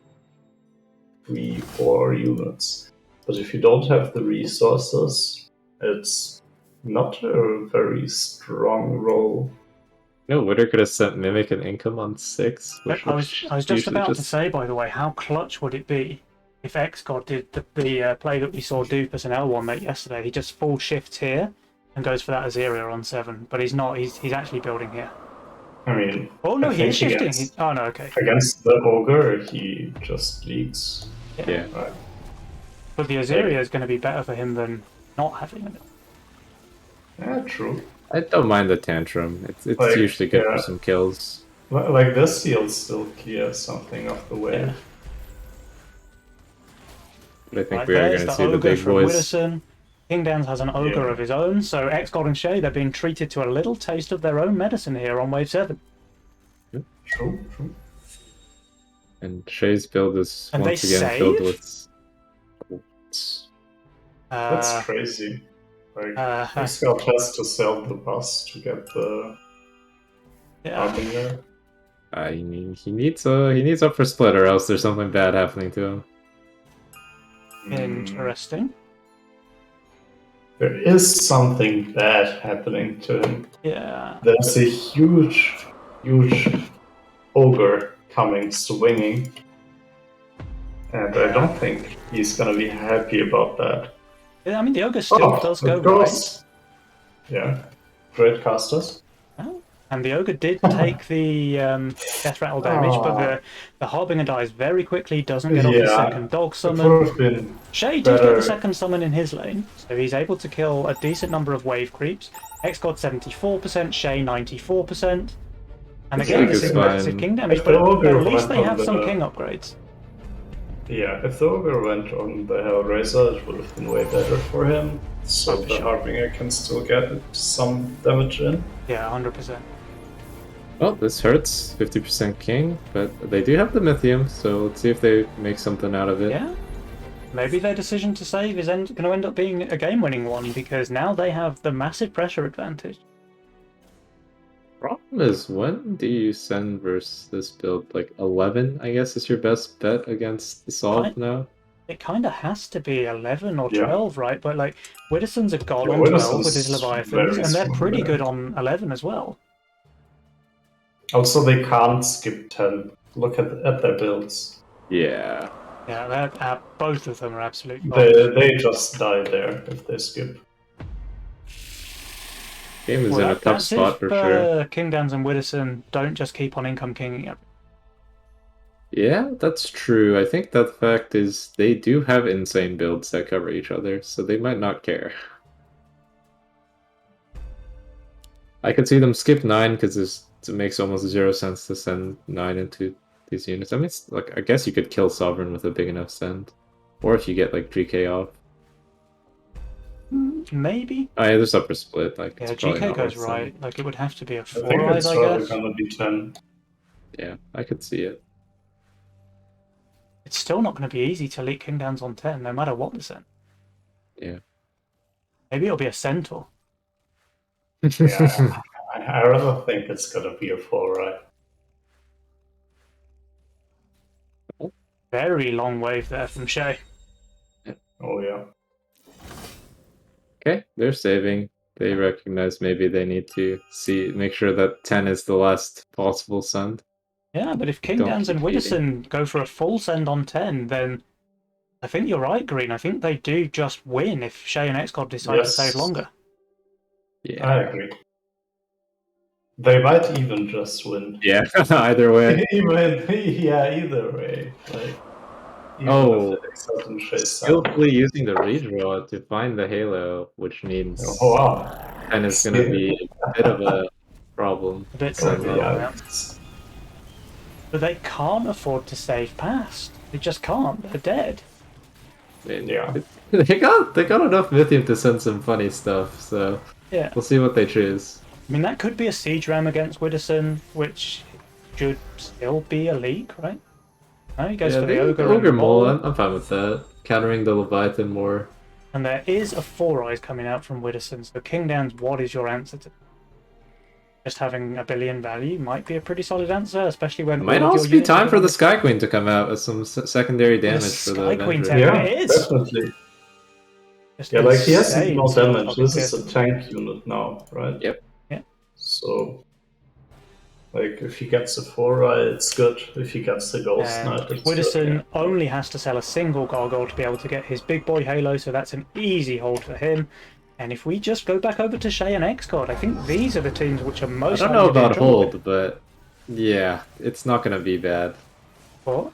3-4 units. But if you don't have the resources, it's not a very strong roll. No, Witter could have sent Mimic and Income on 6. Which I was just usually about to say, by the way, how clutch would it be if X-God did the play that we saw Doofus and L1 make yesterday? He just full shifts here and goes for that Azeria on 7, but he's not. He's actually building here. I mean, Oh no, I he is think shifting. against- Oh no, okay. Against the Ogre, he just leaks. Yeah. Right. But the Azeria is going to be better for him than not having it. Yeah, true. I don't mind the tantrum. It's Like, usually good yeah. for some kills. Like this, he'll still clear something off the wave. Yeah. But I think Right, we are there's going to the see the ogre big from boys. Widdowson. King Dan's has an ogre Yeah. of his own, so X-God and Shay, they're being treated to a little taste of their own medicine here on wave 7. True, true. And Shay's build is And once they again filled save? with. That's crazy. Like, uh, Scott has to sell the bus to get the yeah. Harbinger. He needs up for split, or else there's something bad happening to him. Interesting. There is something bad happening to him. Yeah. There's a huge ogre coming swinging. And I don't think he's gonna be happy about that. I mean, the ogre still does go of course. Yeah. Great casters. right. Oh, and the ogre did take the death rattle damage, but the Harbinger dies very quickly, doesn't get off his Yeah. second dog It summon. would have been Shay did get better. the second summon in his lane, so he's able to kill a decent number of wave creeps. X-God 74%, Shay 94%. And again, Like this it's is massive fine. king damage, If but the ogre at least went they on have some the- king upgrades. Yeah, if the ogre went on the Hellraiser, it would have been way better for him. So Oh, for the sure. Harbinger can still get some damage in. Yeah, 100%. Well, this hurts 50% king, but they do have the Mythium, so let's see if they make something out of it. Yeah. Maybe their decision to save is going to end up being a game-winning one, because now they have the massive pressure advantage. Problem is, when do you send versus this build? Like 11, I guess, is your best bet against the Solve Right. now? It kind of has to be 11 or Yeah. 12, right? But like, Widdowson's a god Yeah, on 12 Widdowson's with his Leviathans, very and they're strong pretty there. good on 11 as well. Also, they can't skip 10. Look at their builds. Yeah. Yeah, both of them are absolute They just die there if they skip. Game is in a tough spot for sure. King Dans and Widdowson don't just keep on income kinging it. Yeah, that's true. I think that fact is they do have insane builds that cover each other, so they might not care. I could see them skip 9 because it makes almost 0 sense to send 9 into these units. I mean, like I guess you could kill Sovereign with a big enough send, or if you get like GK off. Maybe. Oh yeah, there's upper split. Like Yeah, it's probably GK not goes worth right. sending. Like it would have to be a I think 4-eyes, it's I probably guess. gonna be 10. Yeah, I could see it. It's still not going to be easy to leak King Dans on 10, no matter what the send. Yeah. Maybe it'll be a Centaur. Yeah, I rather think it's gonna be a 4, right? Very long wave there from Shay. Oh yeah. Okay, they're saving. They recognize maybe they need to make sure that 10 is the last possible send. Yeah, but if King Don't Dans and keep Widdowson go for a full send on 10, then I think you're right, Green. I think they do just win if Shay and XCOD decide to Yes. save longer. Yeah. I agree. They might even just win. Yeah, either way. Either way. Like, even Oh, if it doesn't chase down. skillfully using the redraw to find the Halo, which means Oh wow. 10 is going to be a bit of a problem. A bit So, tricky, yeah. But they can't afford to save past. They just can't. They're dead. Yeah. They got enough Mythium to send some funny stuff, so Yeah. we'll see what they choose. I mean, that could be a siege ram against Widdowson, which should still be a leak, right? No, he goes for the Ogre and the Mole, Mole. I'm fine with that. Countering the Leviathan more. And there is a 4-eyes coming out from Widdowson, so King Dans, what is your answer to just having a billion value might be a pretty solid answer, especially when It might all of your also be units time are for the on- Sky Queen to come out as some secondary damage for the Sky Queen Avenger. tech. Yeah, It is. definitely. Just Yeah, like he has insane no stuff damage. on This his is a tank unit now, right? Yep. Yeah. So, like, if he gets a 4-eye, it's good. If he gets the Ghost And Knight, it's Widdowson good. Yeah. only has to sell a single gargoyle to be able to get his big boy Halo, so that's an easy hold for him. And if we just go back over to Shay and XCOD, I think these are the teams which are I most don't know likely to about enjoy hold, but yeah, it's not going to be bad. What?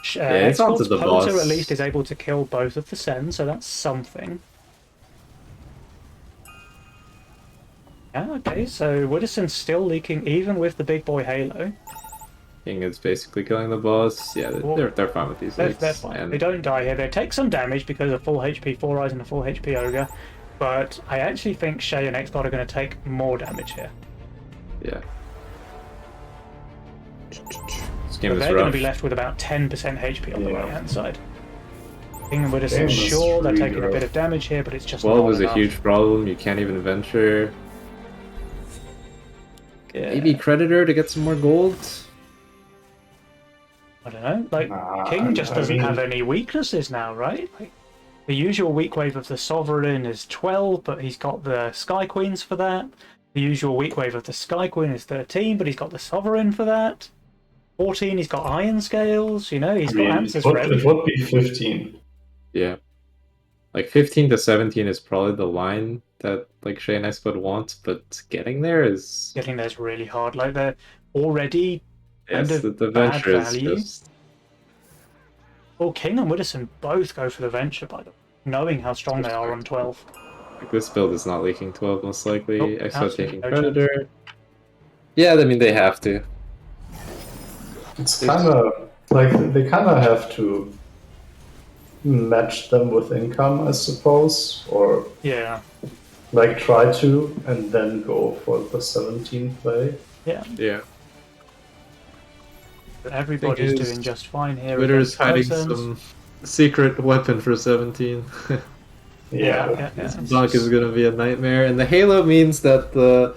it's onto XCOD's the Poacher boss. at least is able to kill both of the Sens, so that's something. Yeah, okay, so Widdowson's still leaking even with the big boy Halo. King is basically killing the boss. Yeah, they're fine with these They're leaks. fine. And They don't die here. They take some damage because of full HP 4-eyes and a full HP Ogre, but I actually think Shay and XCOD are going to take more damage here. yeah. This But game is they're going to rough. be left with about 10% HP on the Yeah. right-hand side. King and Widdowson, Game is sure, they're really taking a rough. bit of damage here, but it's just 12 not is a enough. huge problem. You can't even venture. Yeah. Maybe Creditor to get some more gold. I don't know. Like, Nah, King just I doesn't mean- have any weaknesses now, right? Like, the usual weak wave of the Sovereign is 12, but he's got the Sky Queens for that. The usual weak wave of the Sky Queen is 13, but he's got the Sovereign for that. 14, he's got Iron Scales. You know, he's got answers for it everything. would be 15. Yeah. Like 15 to 17 is probably the line that like Shay and XCOD wants, but getting there is Getting there's really hard. Like, they're already kind yes, of the bad venture is value. just Well, King and Widdowson both go for the Venture, by the way, knowing how strong they are on 12. like this build is not leaking 12 most likely. Nope, XCOD absolutely taking no chance. Predator. Yeah, I mean they have to. It's kind of like they kind of have to match them with income, I suppose, or Yeah, like try to and then go for the 17 play. yeah. Yeah. But everybody's is doing just fine here. Twitter's against hiding Cousins. some secret weapon for 17. Yeah. Block is gonna be a nightmare, and the Halo means that the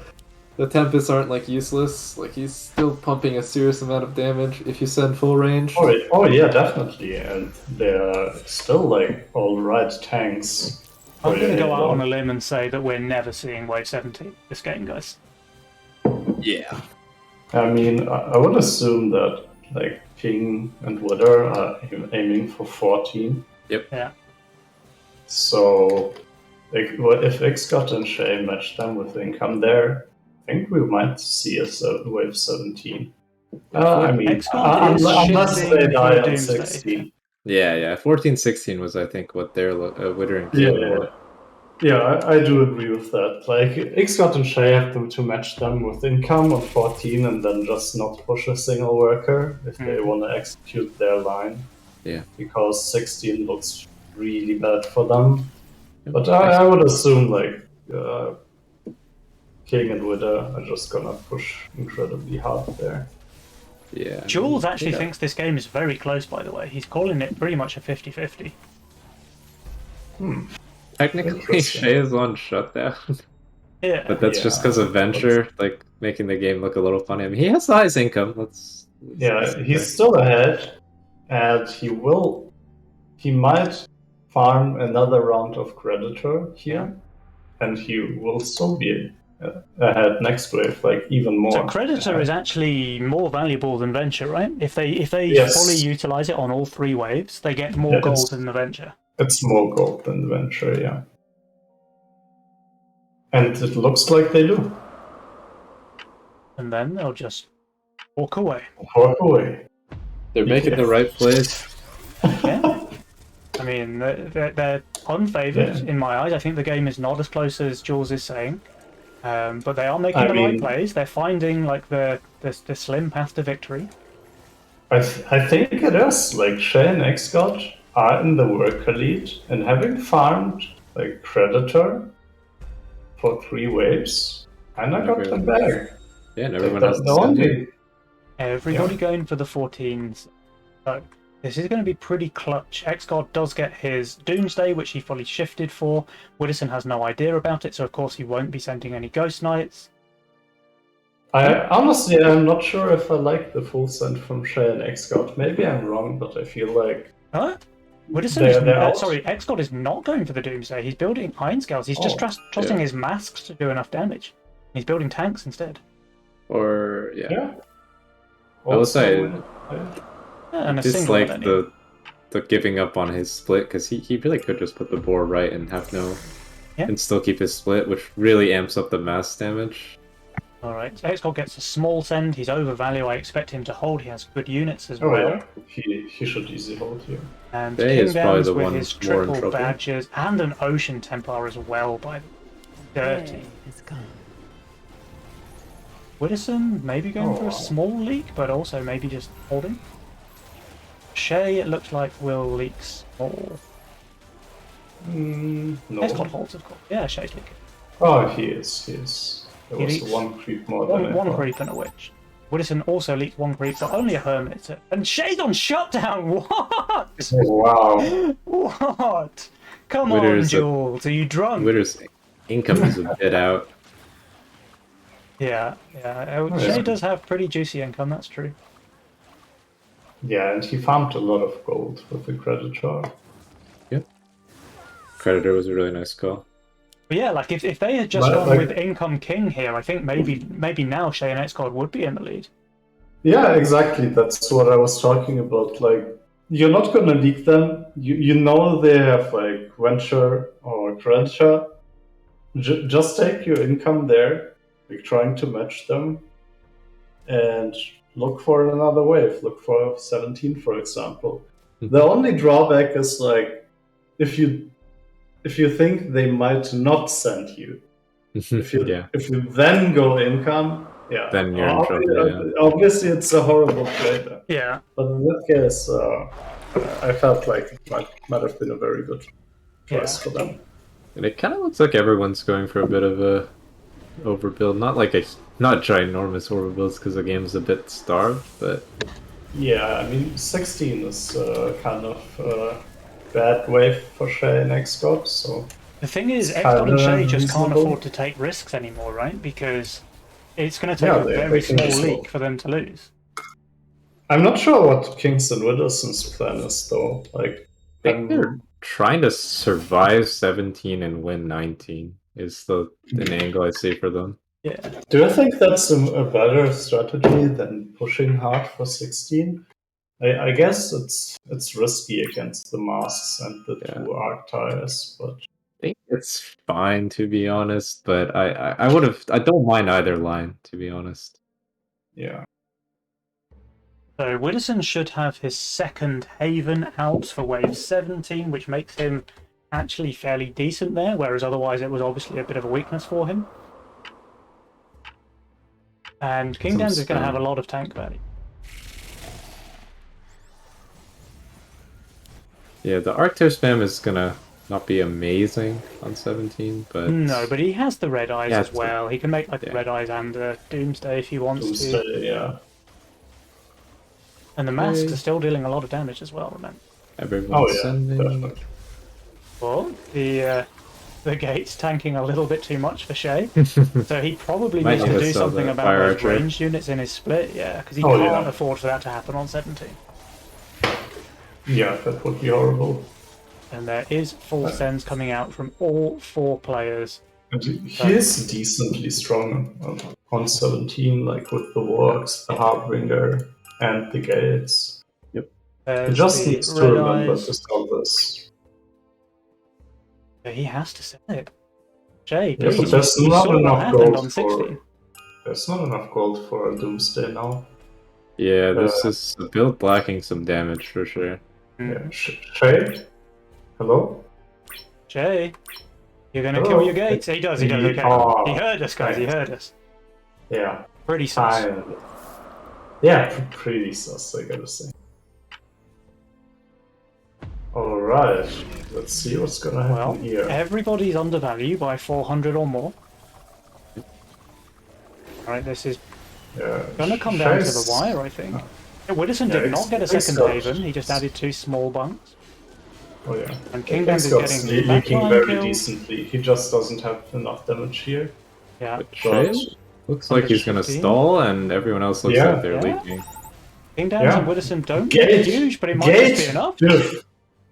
Tempests aren't like useless. Like he's still pumping a serious amount of damage if you send full range. Oh yeah, definitely, and they're still like all right tanks. I'm for going to your go out Halo. on a limb and say that we're never seeing Wave 17 this game, guys. Yeah. I mean, I would assume that like King and Wither are aiming for 14. Yeah. So, like, if Xcot and Shay match them with income there, I think we might see a wave 17. I mean, Xcot is unless they shifting die for on Doomsday. 16. Yeah. 14-16 was, I think, what their Witter and Yeah, King yeah. were. Yeah, I do agree with that. Like, Xcot and Shay have to match them with income on 14 and then just not push a single worker if they want to execute their line. Yeah. Because 16 looks really bad for them. But I would assume, like, King and Wither are just gonna push incredibly hard there. Yeah. Jules actually thinks this game is very close, by the way. He's calling it pretty much a 50-50. Technically, Shay is on shutdown. Yeah. But that's just because of Venture, like, making the game look a little funny. I mean, he has the highest income. He's still ahead, and he might farm another round of Creditor here, and he will still be ahead next wave, like even more. So Creditor is actually more valuable than Venture, right? If they Yes. fully utilize it on all 3 waves, they get more gold than the Venture. It's more gold than the Venture, yeah. And it looks like they do. And then they'll just walk away. Walk away. They're making the right plays. Yeah. I mean, they're unfavoured in my eyes. I think the game is not as close as Jules is saying. But they are making the right plays. They're finding like the slim path to victory. I think it is. Like, Shay and Xcot are in the worker lead, and having farmed like Creditor for 3 waves, and I got the bag. Yeah, and everyone has the only. Everybody going for the 14s. So this is going to be pretty clutch. Xgod does get his Doomsday, which he fully shifted for. Widdowson has no idea about it, so of course he won't be sending any Ghost Knights. I honestly, I'm not sure if I like the full send from Shay and Xcot. Maybe I'm wrong, but I feel like Huh? Widdowson sorry, Xgod is not going for the Doomsday. He's building Iron Scales. He's just trusting his masks to do enough damage. He's building tanks instead. Or yeah. I will say, and a just single like the giving up on his split, because he really could just put the boar right and have no, and still keep his split, which really amps up the mass damage. Alright, so Xgod gets a small send. He's overvalued. I expect him to hold. He has good units as well. Yeah. He should easily hold here. And They is probably the with one his more in triple trouble. badges and an Ocean Templar as well by dirty. Widdowson maybe going for a small leak, but also maybe just holding. Shay, it looks like, will leak small. No. Xgod holds, of course. Yeah, Shay's leaking. Oh, he is. There was leaks one creep more than one creep and a witch. Widdowson also leaked 1 creep, but only a hermit. And Shay's on shutdown. What? Wow. What? Come Witter's on, Jules. Are you drunk? Witter's income is a bit out. Yeah. Shay does have pretty juicy income. That's true. Yeah, and he farmed a lot of gold with the Creditor. Yep. Creditor was a really nice call. But yeah, like if they had just gone with Income King here, I think maybe now Shay and Xcod would be in the lead. Yeah, exactly. That's what I was talking about. Like, you're not gonna leak them. You know they have like Venture or Creditor. Just take your income there, like trying to match them, and look for another wave. Look for 17, for example. The only drawback is like if you think they might not send you, if you then go income, then you're in trouble. Obviously, it's a horrible play. Yeah, but in that case, I felt like it might have been a very good choice for them. And it kind of looks like everyone's going for a bit of a overbuild, not ginormous overbuilds because the game's a bit starved, but yeah, I mean 16 is kind of bad wave for Shay and Xcod, so the thing is, Xcod and Shay just can't afford to take risks anymore, right? Because it's going to take a very small leak for them to lose. I'm not sure what Kings and Widdowson's plan is, though. Like, I think they're trying to survive 17 and win 19 is an angle I see for them. Yeah. Do you think that's a better strategy than pushing hard for 16? I guess it's risky against the masks and the Yeah. two archetypes, but I think it's fine, to be honest, but I would have. I don't mind either line, to be honest. yeah. So Widdowson should have his second Haven out for wave 17, which makes him actually fairly decent there, whereas otherwise it was obviously a bit of a weakness for him. And King Dan's is going to have a lot of tank value. Yeah, the Arcto spam is gonna not be amazing on 17, but No, but he has the red eyes Yeah, as well. He can make like yeah. red eyes and Doomsday if he wants to. Doomsday, yeah. And the masks Okay. are still dealing a lot of damage as well, remember. everyone's Oh yeah, sending. definitely. Well, the gate's tanking a little bit too much for Shay. So he probably Might needs need to to do sell something the about fire those archer. ranged units in his split, yeah, because he Oh, can't yeah. afford for that to happen on 17. Yeah, that would be horrible. And there is full sends coming out from all 4 players. And he is decently strong on 17, like with the works, the Harbinger, and the gates. He There's just the needs to red remember eyes. to sell this. He has to sell it. Shay, Yeah, please, but there's you not saw what enough happened gold on 16. There's not enough gold for a Doomsday now. Yeah, this is a build lacking some damage for sure. Yeah. Shay? Hello? Shay, you're going to Hello? kill your gates. He does, okay. Oh, He heard us, guys, he thanks. heard us. Yeah. Pretty sus. Pretty sus, I gotta say. Alright, let's see what's gonna happen Well, here. everybody's undervalued by 400 or more. Alright, this is Yeah, gonna come down to Shay's- the wire, I think. Widdowson Yeah, did not get a he's second got- Haven, he just added 2 small bunks. Oh yeah. And King Dan's is Got getting leaking backline very kills. decently. He just doesn't have enough damage here. Yeah, Shay looks like he's gonna 115. stall, and everyone else looks Yeah. like they're Yeah. leaking. King Dan's Yeah. and Widdowson don't Gate! get huge, but it might just be Gate! enough. Diff.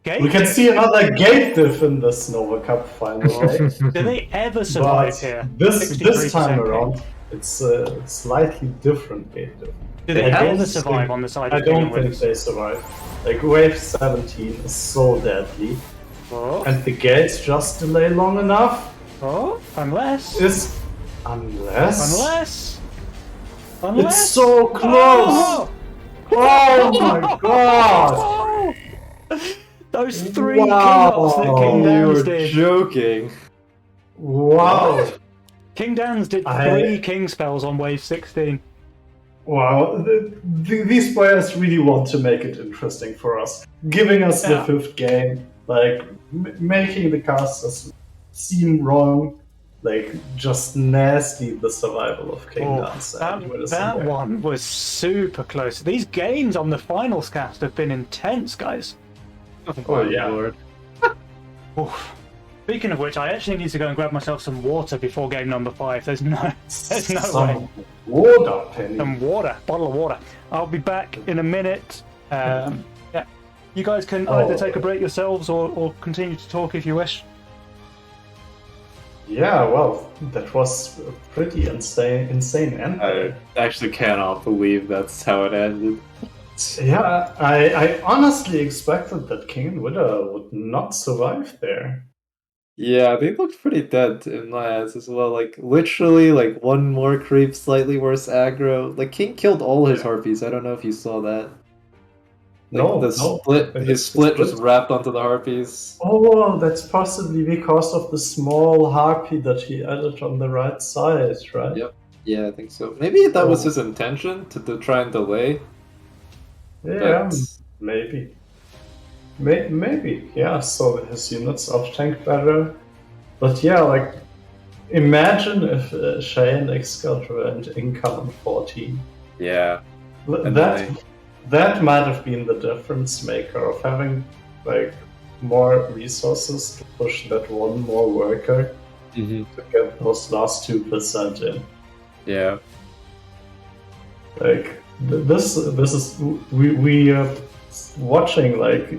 Gate We can diff. see another gate diff in this Nova Cup final. eh? Do they ever survive But here? this 63% time King. around, it's a slightly different gate diff. Do they I don't ever survive think- on the side I of King don't and think Widdowson? they survive. Like wave 17 is so deadly, Oh, and the gates just delay long enough. unless... Unless Unless... it's so close. Oh my god! Oh! Those 3 Wow. King Ups that King Dan's You're did. joking. Wow! King Dan's did I- 3 King spells on wave 16. Wow! These players really want to make it interesting for us, giving us Yeah. the 5th game, like making the casters seem wrong, like just nasty. The survival of King Oh, Dance and Widdowson that there. one was super close. These games on the finals cast have been intense, guys. Oh yeah. Lord. Oof. Speaking of which, I actually need to go and grab myself some water before game number 5. There's no way. Some water, Penny. Some water, bottle of water. I'll be back in a minute. Yeah, you guys can either take a break yourselves or continue to talk if you wish. Yeah, well, that was a pretty insane end. I actually cannot believe that's how it ended. Yeah, I honestly expected that King and Widow would not survive there. Yeah, they looked pretty dead in my eyes as well. Like literally, like one more creep, slightly worse aggro. Like King killed all his harpies. I don't know if you saw that. Like No, the no. split, Like, his the split split? just wrapped onto the harpies. Oh, that's possibly because of the small harpy that he added on the right side, right? Yep. Yeah, I think so. Maybe that was Oh. his intention to try and delay. Yeah, but- maybe. Maybe, yeah, so his units out-tank better. But yeah, like, imagine if Shay and X-Scout went income on 14. Yeah. And That might have been the difference maker of having, like, more resources to push that one more worker Mm-hmm. to get those last 2% in. Yeah. Like this is we are watching like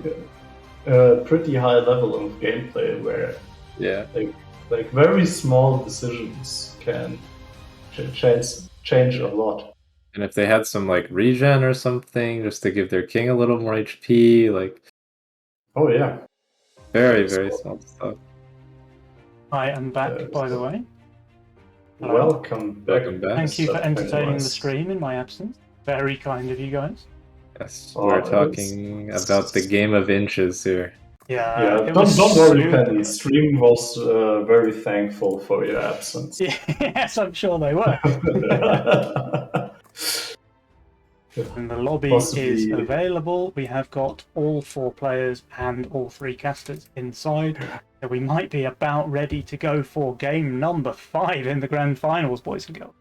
a pretty high level of gameplay where Yeah. like very small decisions can change a lot. And if they had some like regen or something, just to give their king a little more HP, like Oh yeah. very, very small stuff. I am back, by the way. Hello. Welcome back. Welcome back. Thank you for Mr. entertaining the Pennywise. stream in my absence. Very kind of you guys. Yes, Oh, we're it's- talking about the game of inches here. Yeah, Yeah, it don't was worry, super- Penny. Stream was very thankful for your absence. Yes, I'm sure they were. And the lobby Possibly- is available. We have got all 4 players and all 3 casters inside. So we might be about ready to go for game number 5 in the grand finals, boys and girls.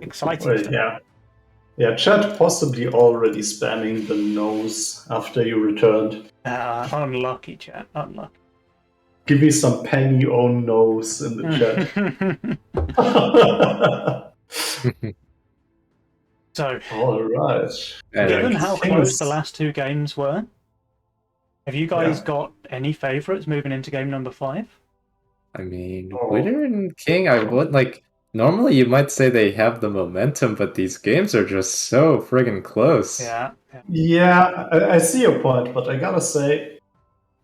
Exciting Well, stuff. yeah. Yeah, chat possibly already spamming the nose after you returned. Unlucky, chat. Unlucky. Give me some Penny own nose in the chat. So, All right. given how Things- close the last 2 games were, have you guys Yeah. got any favourites moving into game number 5? I mean, Oh. Winter and King, I would like. Normally, you might say they have the momentum, but these games are just so friggin' close. Yeah. Yeah, I see your point, but I gotta say,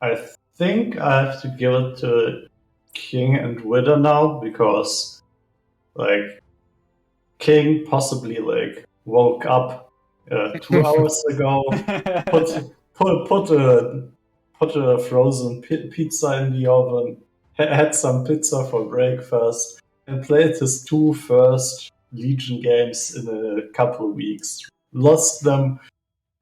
I think I have to give it to King and Widder now because, like, King possibly like woke up 2 hours ago, put a frozen pizza in the oven, had some pizza for breakfast, and played his 2 first Legion games in a couple of weeks. Lost them,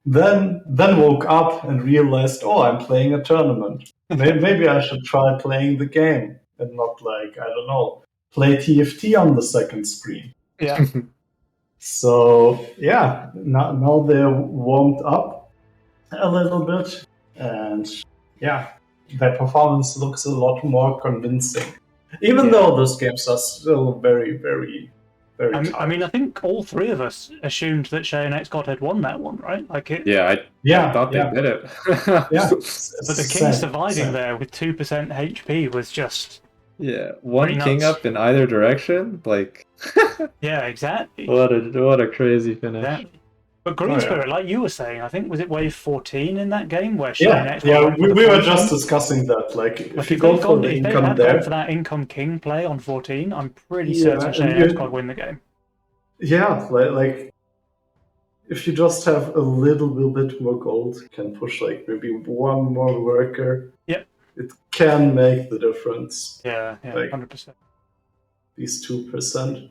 then woke up and realized, oh, I'm playing a tournament. Maybe I should try playing the game and not like, I don't know, play TFT on the second screen. Yeah. So yeah, now they're warmed up a little bit, and yeah, their performance looks a lot more convincing. Even though those games are still very, very, very tight. I mean, I think all 3 of us assumed that Shay and Xcod had won that one, right? Like it. Yeah, I yeah, thought yeah, they did it. yeah. But the King surviving there with 2% HP was just. Yeah, one Pretty king nuts. up in either direction. Like, Yeah, exactly. what a crazy finish. Exactly. But Oh, yeah. GreenSpirit, like you were saying, I think was it wave 14 in that game where Shay and Yeah, Xcod yeah, went for the we were 14? just discussing that. Like, Like if you go for the if they income had gone for there, that income King play on 14, I'm pretty Yeah, certain Shay and and you- Xcod win the game. yeah, like if you just have a little bit more gold, can push like maybe one more worker. Yep. It can make the difference. Yeah, Like- 100%. These 2%.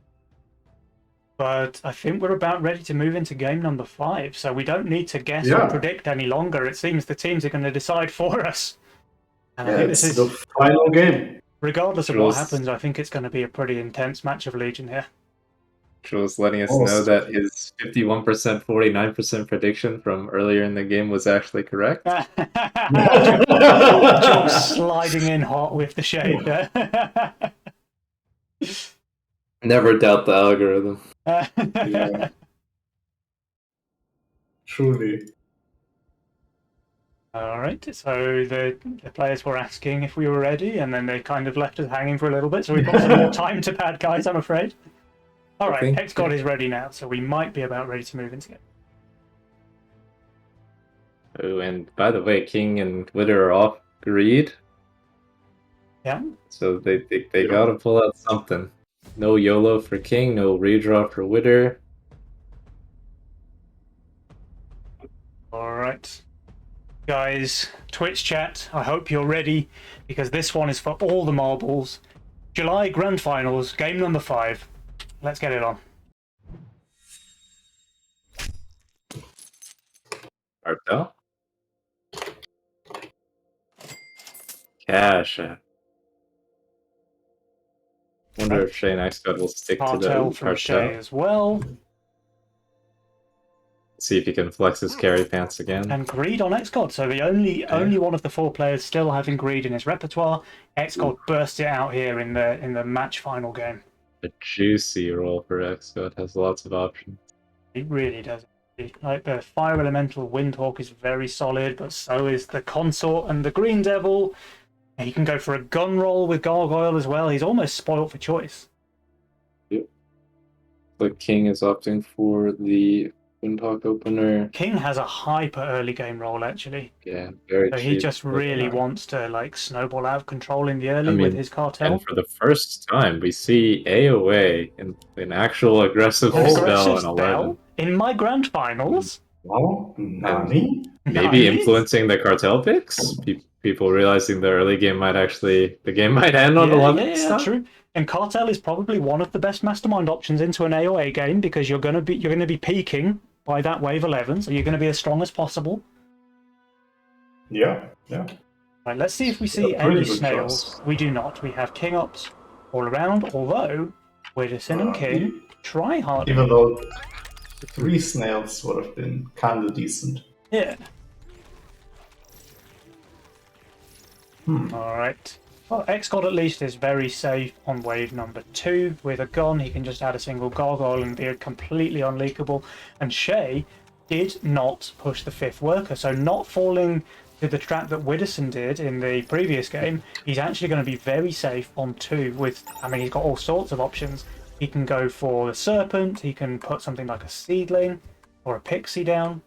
But I think we're about ready to move into game number 5, so we don't need to guess Yeah. or predict any longer. It seems the teams are going to decide for us. And I Yeah, think it's this the is, final game. regardless of what Jules. happens, I think it's going to be a pretty intense match of Legion here. Jules letting us Oh, know that his 51%, 49% prediction from earlier in the game was actually correct. Jules sliding in hot with the shade. Never doubt the algorithm. Yeah. Truly. All right, so the players were asking if we were ready, and then they kind of left us hanging for a little bit, so we've got some more time to pad, guys, I'm afraid. All right, think- Xgod is ready now, so we might be about ready to move into game. Oh, and by the way, King and Witter are off greed, Yeah, so they gotta pull out something. No YOLO for King, no redraw for Witter. all right. Guys, Twitch chat, I hope you're ready, because this one is for all the marbles. July Grand Finals, game number 5. Let's get it on. Artel? Cash. Wonder if Shay and Xcode will stick to the Cartel from Shay cartel. as well. See if he can flex his carry pants again. And Greed on Xcod, so the only one of the 4 players still having Greed in his repertoire. Xcod burst it out here in the match final game. A juicy roll for Xcode, has lots of options. It really does. Like the Fire Elemental Windhawk is very solid, but so is the Consort and the Green Devil. And he can go for a gun roll with Gargoyle as well. He's almost spoilt for choice. Looks but King is opting for the Windhawk opener. King has a hyper early game role actually. Yeah, very So cheap. he just really Yeah. wants to like snowball out of control in the early with his cartel. And for the first time, we see AOA in actual aggressive An Oh. spell aggressive in 11. spell in my grand finals. Wow, Nani? Maybe Nice. influencing the cartel picks. People realizing the early game the game might end on 11 Yeah, stuff. true. And cartel is probably one of the best mastermind options into an AOA game because you're gonna be peaking by that wave 11, so you're gonna be as strong as possible. Yeah. Right, let's see if we see Yeah, pretty any good snails. choice. We do not. We have king ups all around, although Widdowson and King try hard. Even though 3 snails would have been kind of decent. Yeah. Alright. Well, X-God at least is very safe on wave number 2. With a gun, he can just add a single gargoyle and be completely unleakable. And Shay did not push the 5th worker, so not falling to the trap that Widdowson did in the previous game, he's actually going to be very safe on 2 with, I mean, he's got all sorts of options. He can go for the serpent, he can put something like a seedling or a pixie down.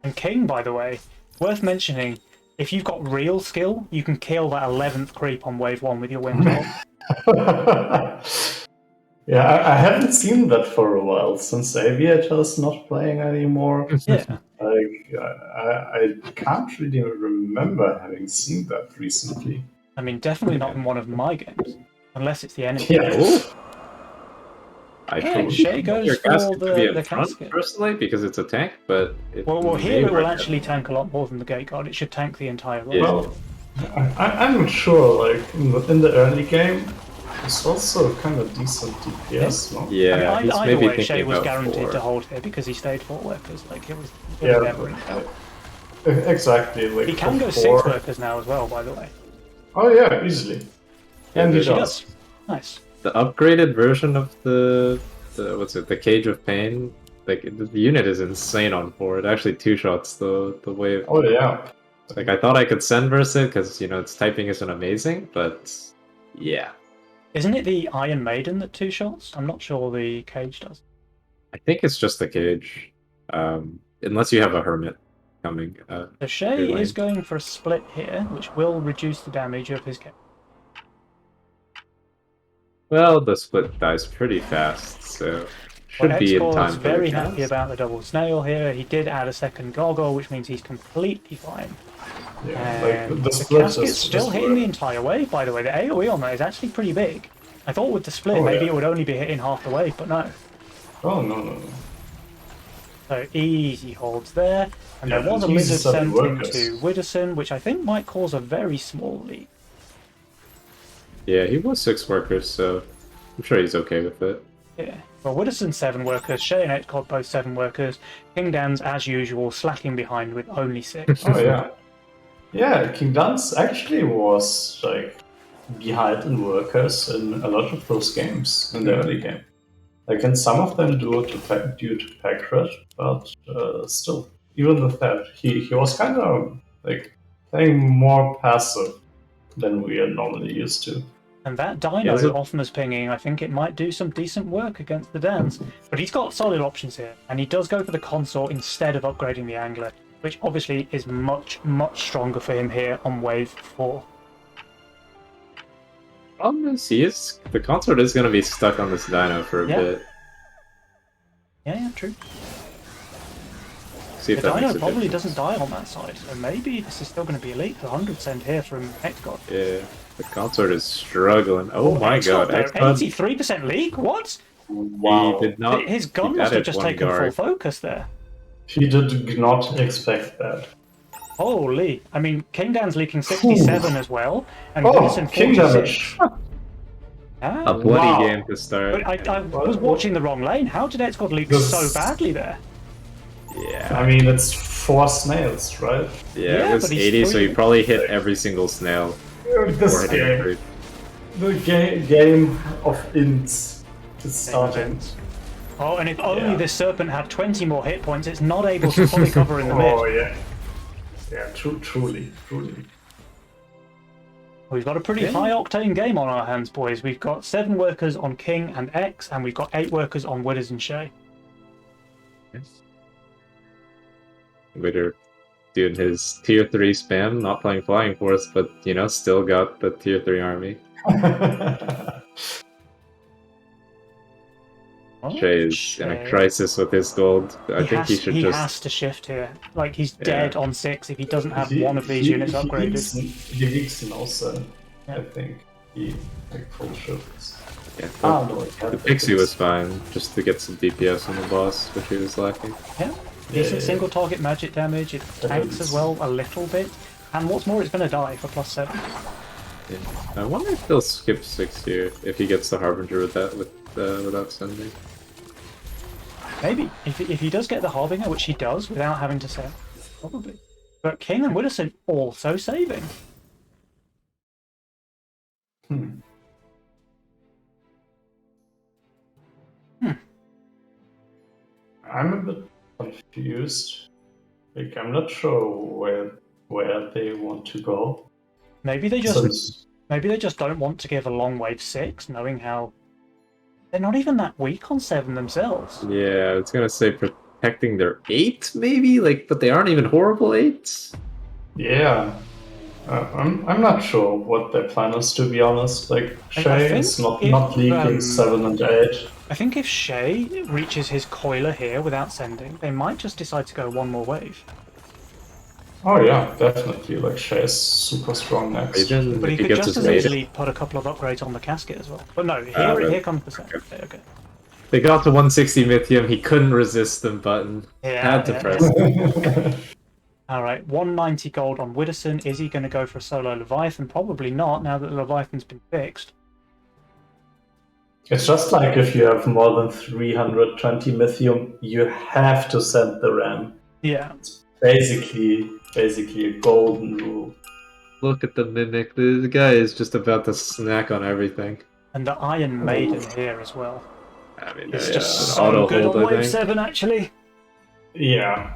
And King, by the way, worth mentioning, if you've got real skill, you can kill that 11th creep on wave 1 with your Windhawk. Yeah, I haven't seen that for a while since Aviator's not playing anymore. Yeah. I can't really remember having seen that recently. I mean, definitely not in one of my games, unless it's the enemy. Yeah. Yeah, Shay goes your for casket to be the in front, casket. personally, because it's a tank, but Well, may here it will work actually tank a lot more than the Gate Guard. It should tank the entire road. Yeah. Well, I'm not sure. Like in the early game, it's also kind of decent DPS. No? Yeah, I mean, he's either maybe way, thinking Shay was about guaranteed 4. to hold here because he stayed 4 workers. Like, it was Yeah, never in doubt. Exactly. Like He can for go 4. 6 workers now as well, by the way. Oh yeah, easily. And he there's does. Nice. The upgraded version of the the Cage of Pain, like the unit is insane on 4. It actually 2-shots the wave. Oh yeah. Like I thought I could send verse it because its typing isn't amazing, but yeah, Isn't it the Iron Maiden that 2-shots? I'm not sure the Cage does. I think it's just the Cage, unless you have a Hermit coming. So Shay Good is lane. going for a split here, which will reduce the damage of his Cage. Well, the split dies pretty fast, so should be in X-Core time is for very the happy cast. about the double snail here. He did add a second gargoyle, which means he's completely fine. Yeah. And Like the the split casket's is still is hitting the worth- entire wave, by the way. The AoE on that is actually pretty big. I thought with the split, Oh, maybe yeah. it would only be hitting half the wave, but no. Oh no. So easy holds there. And Yeah, there was a easy lizard 7 sent workers. into Widdowson, which I think might cause a very small leak. Yeah, he was 6 workers, so I'm sure he's okay with it. Yeah. Well, Widdowson 7 workers, Shay and X-Cod both 7 workers. King Dan's, as usual, slacking behind with only 6. Oh yeah. Yeah, King Dance actually was like behind in workers in a lot of those games in the early game. Like in some of them due to pack red, but still, even with that, he was kind of like playing more passive than we are normally used to. And that Dino Yes, it- Offma's pinging, I think it might do some decent work against the Dans. But he's got solid options here, and he does go for the consort instead of upgrading the Angler, which obviously is much, much stronger for him here on wave 4. Problem is, the consort is going to be stuck on this dino for a Yeah. bit. Yeah, true. See if The that Dino makes a probably difference. doesn't die on that side, so maybe this is still going to be elite. 100% here from X-God. Yeah, the consort is struggling. Oh my X-God, god, though, X-God, 83% leak? What? Wow. he did not. His gun he must have added just one taken guard. full focus there. He did not expect that. Holy. I mean, King Dan's leaking 67 as well, and Oh, Widdowson King 46. damage. Ah, A bloody Wow. game to start. but I was watching the wrong lane. How did X-God leak This- so badly there? Yeah, I mean, it's 4 snails, right? yeah, Yeah, it was but he's 80, so free. he probably hit every single snail This before hitting a game, creep. the game of ints is starting. Oh, and if only Yeah. this serpent had 20 more hit points, it's not able to fully cover in the mid. Oh yeah, yeah, truly. We've got a pretty Yeah. high-octane game on our hands, boys. We've got 7 workers on King and X, and we've got 8 workers on Withers and Shay. Yes. Witter doing his tier 3 spam, not playing Flying Force, but you know, still got the tier 3 army. Oh, Shay is in a crisis with his gold. I think he should just. has to shift here. Like, he's dead on 6 if he doesn't have one of these He- units upgraded. He leaks in also, Yeah. I think. He like full shifts. Yeah, No, he had the Pixie was fine, just to get some DPS on the boss, which he was lacking. Yeah, decent single target magic damage. It tanks as well a little bit. And what's more, it's going to die for +7. Yeah. I wonder if they'll skip 6 here, if he gets the Harbinger with that, without sending. Maybe. If he does get the Harbinger, which he does without having to send. Probably. But King and Widdowson also saving. I'm a bit confused. Like, I'm not sure where they want to go. Maybe they just Since- don't want to give a long wave 6, knowing how they're not even that weak on 7 themselves. Yeah, I was gonna say protecting their 8, maybe? Like, but they aren't even horrible 8s? Yeah. I'm not sure what their plan is, to be honest. Like, I Shay think is not if, leaking 7 and 8. I think if Shay reaches his coiler here without sending, they might just decide to go one more wave. Oh yeah, definitely. Like, Shay is super strong next. Even But he if he could gets just his as maiden. easily put a couple of upgrades on the casket as well. But no, but- here comes the send. Okay. They got to 160 Mythium, he couldn't resist the button. Yeah, Had to yeah. press it. Alright, 190 gold on Widdowson. Is he going to go for a solo Leviathan? Probably not, now that the Leviathan's been fixed. It's just like if you have more than 320 Mythium, you have to send the ram. Yeah. Basically a golden rule. Look at the Mimic, the guy is just about to snack on everything. And the Iron Maiden here as well. I mean, It's yeah, just an so auto good hold, on I wave think. 7, actually. Yeah.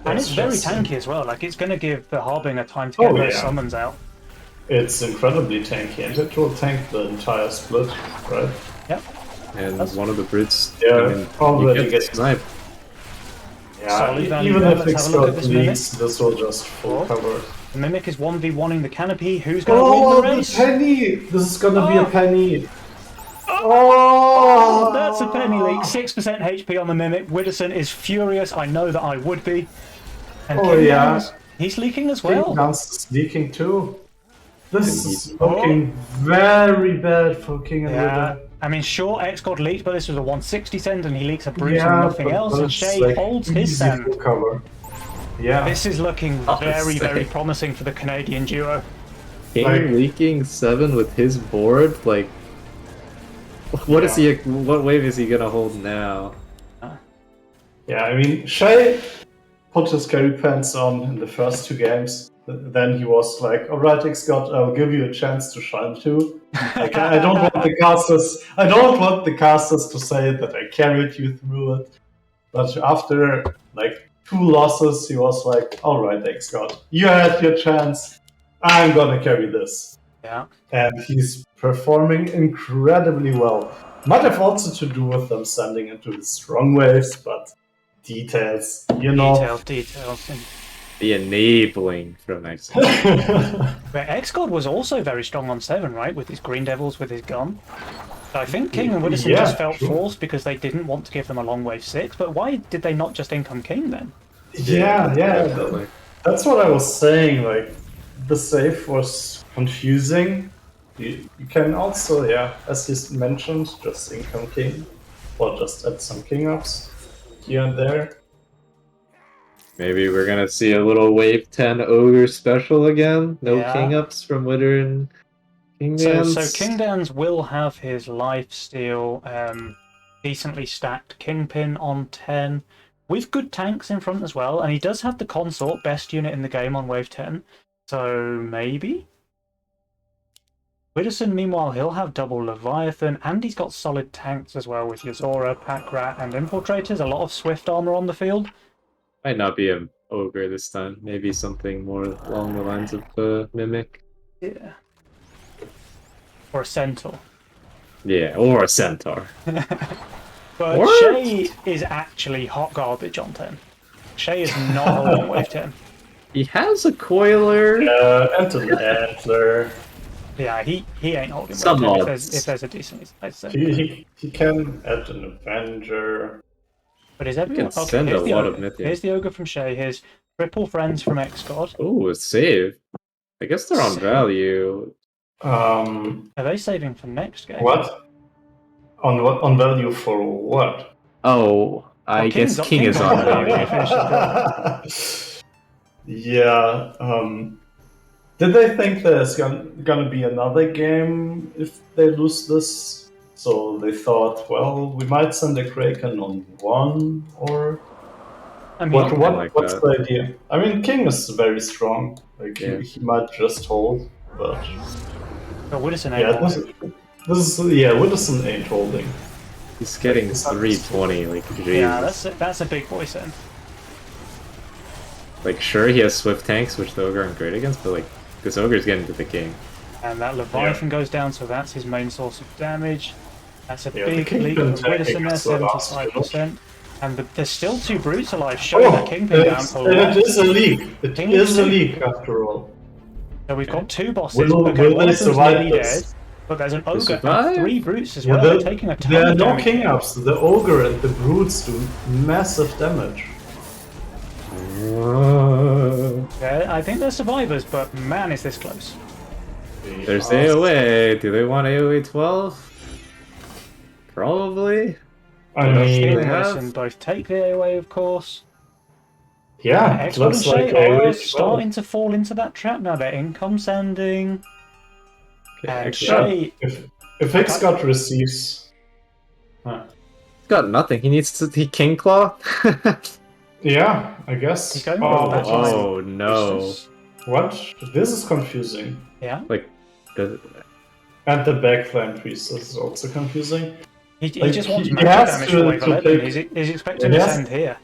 And it's very just- tanky as well. Like, it's going to give the Harbinger time to get Oh, those yeah. summons out. It's incredibly tanky, and it will tank the entire split, right? Yep. And That's- one of the Brits, Yeah, I mean, already you get gets- sniped. Yeah, Solid value even there. if Let's it's have a look at got this leaks, this will just full Oh. cover. The Mimic is 1v1ing the Canopy. Who's going to Oh, win the the race? penny! This is gonna be Oh. a penny. Oh, that's a penny leak. 6% HP on the Mimic. Widdowson is furious. I know that I would be. And Oh, King yeah. Downs, he's leaking as well. Dance is leaking too. This is Oh. looking very bad for King and Yeah. Widow. I mean, sure, X got leaked, but this was a 160 send, and he leaks a Bruce Yeah, and nothing but else, and it's, Shay like, holds his easy send. to cover. Yeah. This is looking Oh, very, very sick. promising for the Canadian duo. King Like- leaking 7 with his board, like, what is he? What wave is he gonna hold now? Yeah, I mean, Shay put his carry pants on in the first 2 games. Then he was like, "Alright, Scott, I'll give you a chance to shine too." Like, I don't want the casters. I don't want the casters to say that I carried you through it. But after like 2 losses, he was like, "Alright, Scott, you had your chance. I'm gonna carry this." Yeah. And he's performing incredibly well. Might have also to do with them sending into the strong waves, but details, you know. Details. And The enabling from X. but X-God was also very strong on 7, right? With his Green Devils, with his gun. So I think King and Widdowson Yeah, just felt true. forced because they didn't want to give them a long wave 6, but why did they not just income King then? Yeah. Definitely. That's what I was saying. Like, the save was confusing. You can also, as you mentioned, just income King, or just add some King ups here and there. Maybe we're gonna see a little wave 10 ogre special again. No Yeah. king ups from Witter and King So Dance. King Dance will have his lifesteal decently stacked Kingpin on 10, with good tanks in front as well, and he does have the Consort, best unit in the game on wave 10, so maybe? Widdowson, meanwhile, he'll have double Leviathan, and he's got solid tanks as well with Yazora, Pack Rat, and Infiltrators, a lot of Swift armor on the field. Might not be an ogre this time. Maybe something more along the lines of Mimic. Yeah. or a centaur. Yeah, or a centaur. But What? Shay is actually hot garbage on 10. Shay is not holding wave 10. He has a coiler. And an antler. Yeah, he ain't holding wave Some 10 odds. if there's a decent sized centaur. He can add an Avenger. But is everyone... can send here's a the lot ogre. of mythic. Here's the ogre from Shay. Here's triple friends from X-God. Oh, a save. I guess they're on Save. value. Are they saving for next game? What? On value for what? Oh, I guess King is on value. value. Yeah. Did they think there's gonna be another game if they lose this? So they thought, well, we might send a Kraken on 1, or I mean, Something like what's that. the idea? I mean, King is very strong. Like Yeah. he might just hold, but but Widdowson ain't yeah, holding. Widdowson ain't holding. He's getting 320, like, jeez. Yeah, that's a big boy send. Like, sure, he has Swift tanks, which the Ogre aren't great against, but, like, this Ogre's getting to the King. And that Leviathan goes down, so that's his main source of damage. That's a Yeah, the big King leak been from Widdowson taking there, us a lot, 75%. And there's still 2 brutes alive, showing that Kingpin down for a it is a leak. It King is a two. leak after all. So we've got 2 bosses. Will Okay, they one of them's survive nearly this? dead, but there's an ogre survive? and 3 brutes as Yeah, well. They're taking a ton there are of no damage. king ups. The ogre and the brutes do massive damage. Yeah, I think they're survivors, but man, is this close. There's AoE. Do they want AoE 12? Probably. I What else do mean, they King and have? Widdowson both take the AoE, of course. yeah, it X-God and looks like Shay are AoE starting to fall into that trap now. They're income sending. Okay, And X-God. Shay, If X-God receives... Huh. He's got nothing. He needs to... He King Claw? Yeah, I guess. He's going Oh, for the but- back Oh, no. What? This is confusing. Yeah, Like, does- And the backline priest is also confusing. he Like, just wants he magic has damage to- for wave to 11. take- He's expecting He to has- send here.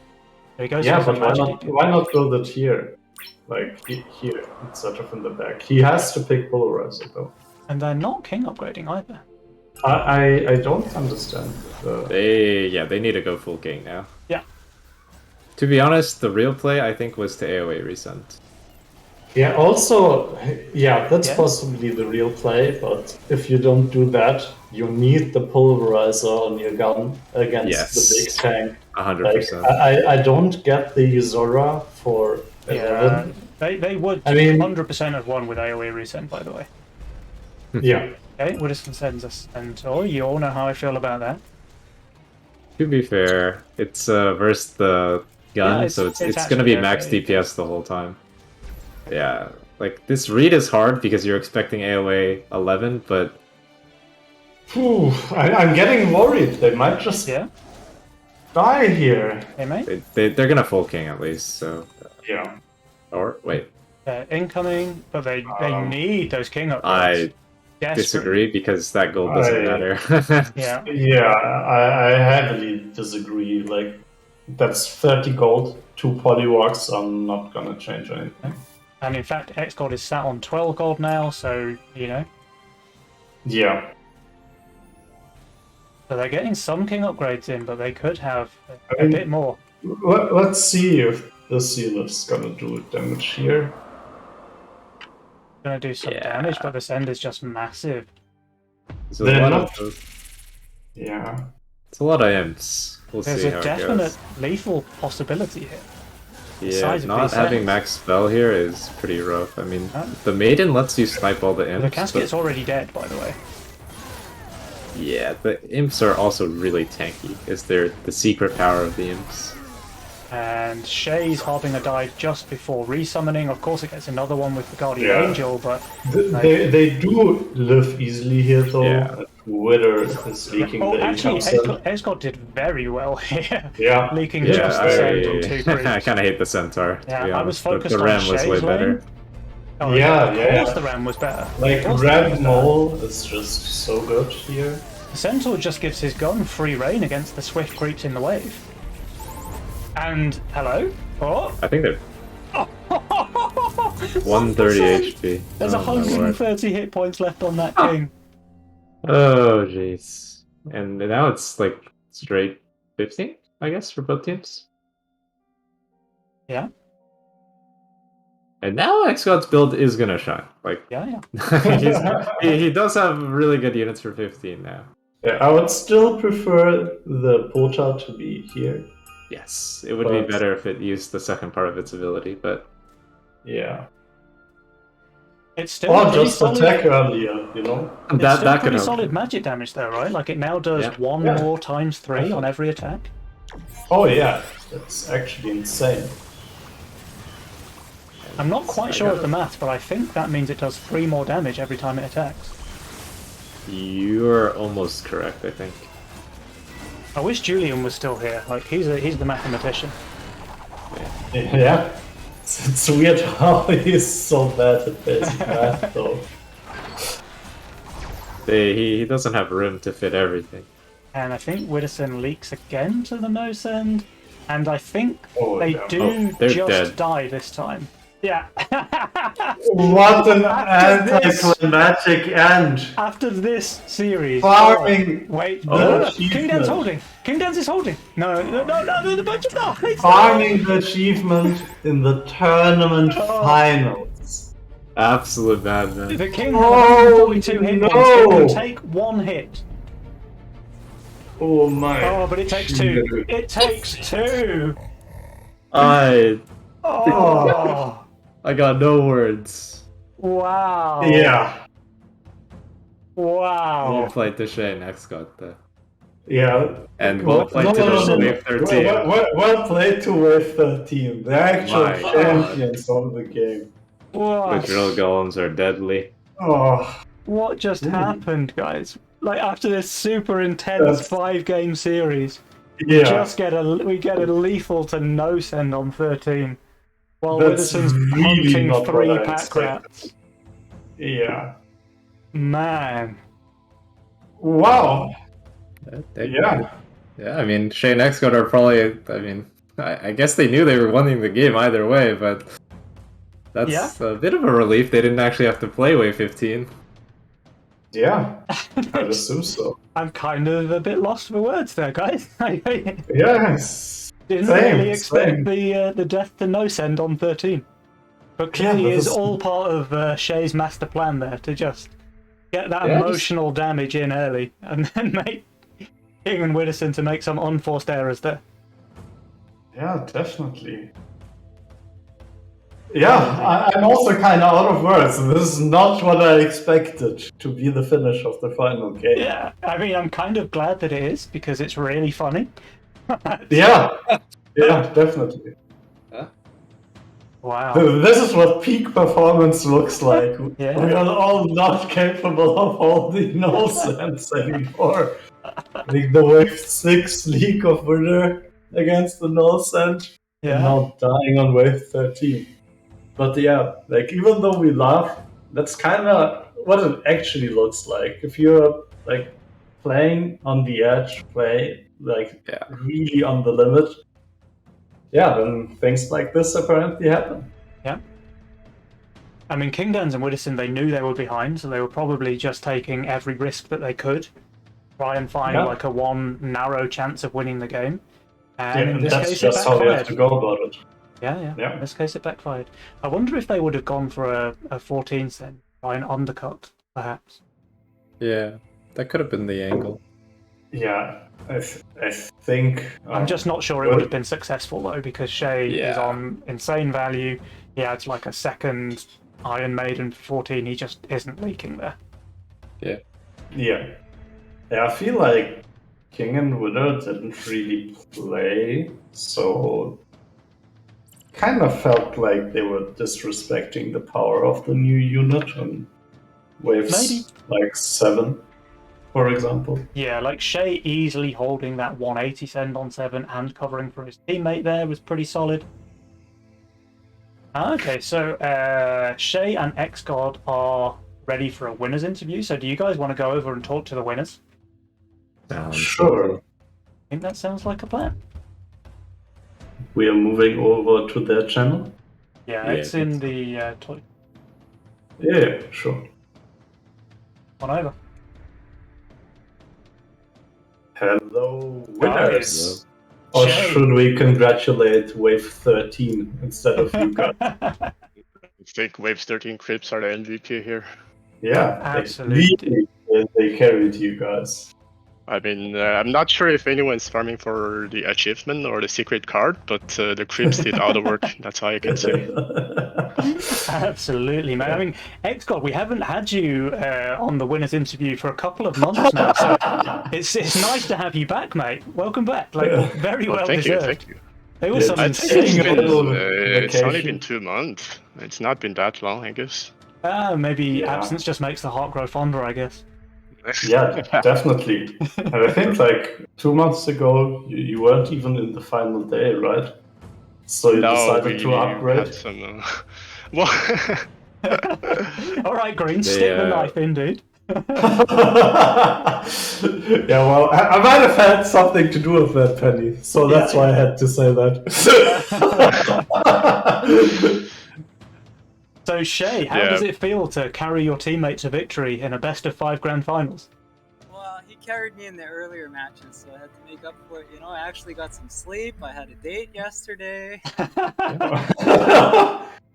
So he goes Yeah, for but magic. why not go the tier? Like, here, instead of in the back. He has to pick Polarizer, though. And they're not king upgrading either. I don't understand. they need to go full King now. Yeah. To be honest, the real play, I think, was to AoE resend. Yeah, also, yeah, that's Yeah. possibly the real play, but if you don't do that, you need the Polarizer on your gun against Yes. the big tank. 100%. Like, I don't get the Zora for 11. They would I mean- 100% have won with AoE resend, by the way. Yeah. Okay, Widdowson sends us, and you all know how I feel about that. To be fair, it's versus the gun, Yeah, so it's it's gonna be actually max okay. DPS the whole time. Yeah, like this read is hard because you're expecting AoE 11, but Phew, I'm getting worried. They might just Yeah, die here. hey mate. they're gonna full King at least. So, Yeah. or wait, They're incoming, but they Um, need those king upgrades. I Desperately. disagree because that gold doesn't I- matter. Yeah, Yeah, I heavily disagree. Like, that's 30 gold, 2 polywalks. I'm not gonna change anything. and in fact, X-God is sat on 12 gold now, so, you know. Yeah. So they're getting some king upgrades in, but they could have I a mean- bit more. Let's see if the seal is gonna do damage here. Gonna do some Yeah. damage, but the send is just massive. There's a They're lot not- of Yeah. it's a lot of imps. We'll There's see a how it definite goes. lethal possibility here. Yeah, size of not these having sets. max spell here is pretty rough. I mean, Huh? the maiden lets you snipe all the imps. The casket's but- already dead, by the way. Yeah, the imps are also really tanky. Is there the secret power of the imps? And Shay's Harbinger died just before resummoning. Of course, it gets another one with the Guardian Yeah. Angel, but They do live easily here, though. Yeah. Wither is leaking oh, the actually, income send. X-God did very well here, Yeah. leaking Yeah, just the send on 2 I creeps. kind of hate the centaur. To Yeah, be I was honest. focused the on ram was Shay's way lane. better. Oh, Yeah, of yeah. course the Ram was better. Like, Of course the Ram was Red better. Mole is just so good here. The Centaur just gives his gun free reign against the swift creeps in the wave. And, hello? Oh? I think they're What 130 the fuck? HP. There's Oh, my lord. 130 hit points left on that king. Oh, jeez. And now it's like straight 15, I guess, for both teams. Yeah, And now Xgod's build is gonna shine. Like, yeah. he does have really good units for 15 now. Yeah, I would still prefer the Pota to be here. Yes, it would be But- better if it used the second part of its ability, but Yeah. It's still Or pretty just solid. attack earlier, you know? It's that still that could pretty help. solid magic damage though, right? Like it now does Yeah. one Yeah. more times 3 on every attack. Oh yeah, that's actually insane. I'm not quite I sure got of the math, but I think that means it does 3 more damage every time it attacks. You're almost correct, I think. I wish Julian was still here. Like he's the mathematician. Yeah. It's weird how he's so bad at basic math though. He doesn't have room to fit everything. And I think Widdowson leaks again to the nose end. And I think Oh, they yeah. do they're just dead. die this time. Yeah. What an After this- anticlimactic end! After this series. Farming Wait, Oh, no, achievement. King Dan's holding. King Dan's is holding. No, the bunch of no. farming the achievement in the tournament Oh. finals. Absolute madman. The King Oh, has 142 hit no. points. It can take 1 hit. Oh my. Oh, but it takes 2. It takes 2. I Oh, got no words. wow. Yeah. Wow. Well played to Shane, Xgod, though. Yeah. And well played to no. Wave 13. Well played to Wave 13, the actual My God. champions of the game. The What? drill golems are deadly. Oh, What just Ooh. happened, guys? Like after this super intense That's- 5-game series, yeah. we get a lethal to no send on 13, while That's Widdowson's really punching not what 3 I pack expected. rats. Yeah. Man, Wow. Yeah, I mean, Shane Xgod are probably, I mean, I guess they knew they were winning the game either way, but that's Yeah. a bit of a relief. They didn't actually have to play Wave 15. Yeah. I'd assume so. I'm kind of a bit lost for words there, guys. I Yes. didn't Same, really expect same. the death to no send on 13, but clearly that is is- all part of Shay's master plan there to just get that Yeah, just- emotional damage in early and then make King and Widdowson to make some unforced errors there. Yeah, definitely. Yeah, I'm also kind of out of words. This is not what I expected to be the finish of the final game. Yeah, I mean, I'm kind of glad that it is because it's really funny. Yeah, yeah, definitely. Wow. This is what peak performance looks like. Yeah. We are all not capable of holding no sense anymore. Like the Wave 6 League of Winner against the null send, and Yeah. now dying on Wave 13. But yeah, like even though we laugh, that's kind of what it actually looks like. If you're like playing on the edge, play like Yeah. really on the limit, yeah, then things like this apparently happen. I mean, King Dans and Widdowson, they knew they were behind, so they were probably just taking every risk that they could, try and find Yeah. like a one narrow chance of winning the game. And Yeah, in and this that's case, just it how we have backfired. to go about it. Yeah. Yeah. In this case, it backfired. I wonder if they would have gone for a 14 then, try and undercut, perhaps. Yeah, that could have been the angle. Yeah, I think. I'm just not sure it well- would have been successful though, because Shay is Yeah. on insane value. He adds like a second Iron Maiden for 14. He just isn't leaking there. Yeah. Yeah, I feel like King and Winner didn't really play, so kind of felt like they were disrespecting the power of the new unit on waves Maybe. like 7, for example. Yeah, like Shay easily holding that 180 send on 7 and covering for his teammate there was pretty solid. Okay, so Shay and Xgod are ready for a winners interview. So do you guys want to go over and talk to the winners? Sounds Sure. I think that sounds like a plan. We are moving over to their channel. Yeah, Yeah, it's in it's- the toy. Yeah, sure. On over. Hello, winners! Or Shay. should we congratulate Wave 13 instead of you guys? I think Wave 13 Crips are the MVP here. Yeah, Absolutely. They carried you guys. I mean, I'm not sure if anyone's farming for the achievement or the secret card, but the Crips did all the work. That's all I can say. Absolutely, man. I mean, X-God, we haven't had you on the winners interview for a couple of months now, so it's nice to have you back, mate. Welcome back. Like, very well thank deserved. you, thank you. There was Yeah, some I think insane taking a little goals. it's only vacation. been 2 months. It's not been that long, I guess. Maybe Yeah. absence just makes the heart grow fonder, I guess. Yeah, definitely. And I think like 2 months ago, you weren't even in the final day, right? So you No, decided we to upgrade. had some. Well, All right, Green, stick the They, knife in, dude. Yeah, well, I might have had something to do with that, Penny. So that's why I had to say that. So, Shay, how Yeah. does it feel to carry your teammate to victory in a best-of-5 grand finals? Well, he carried me in the earlier matches, so I had to make up for it. You know, I actually got some sleep. I had a date yesterday.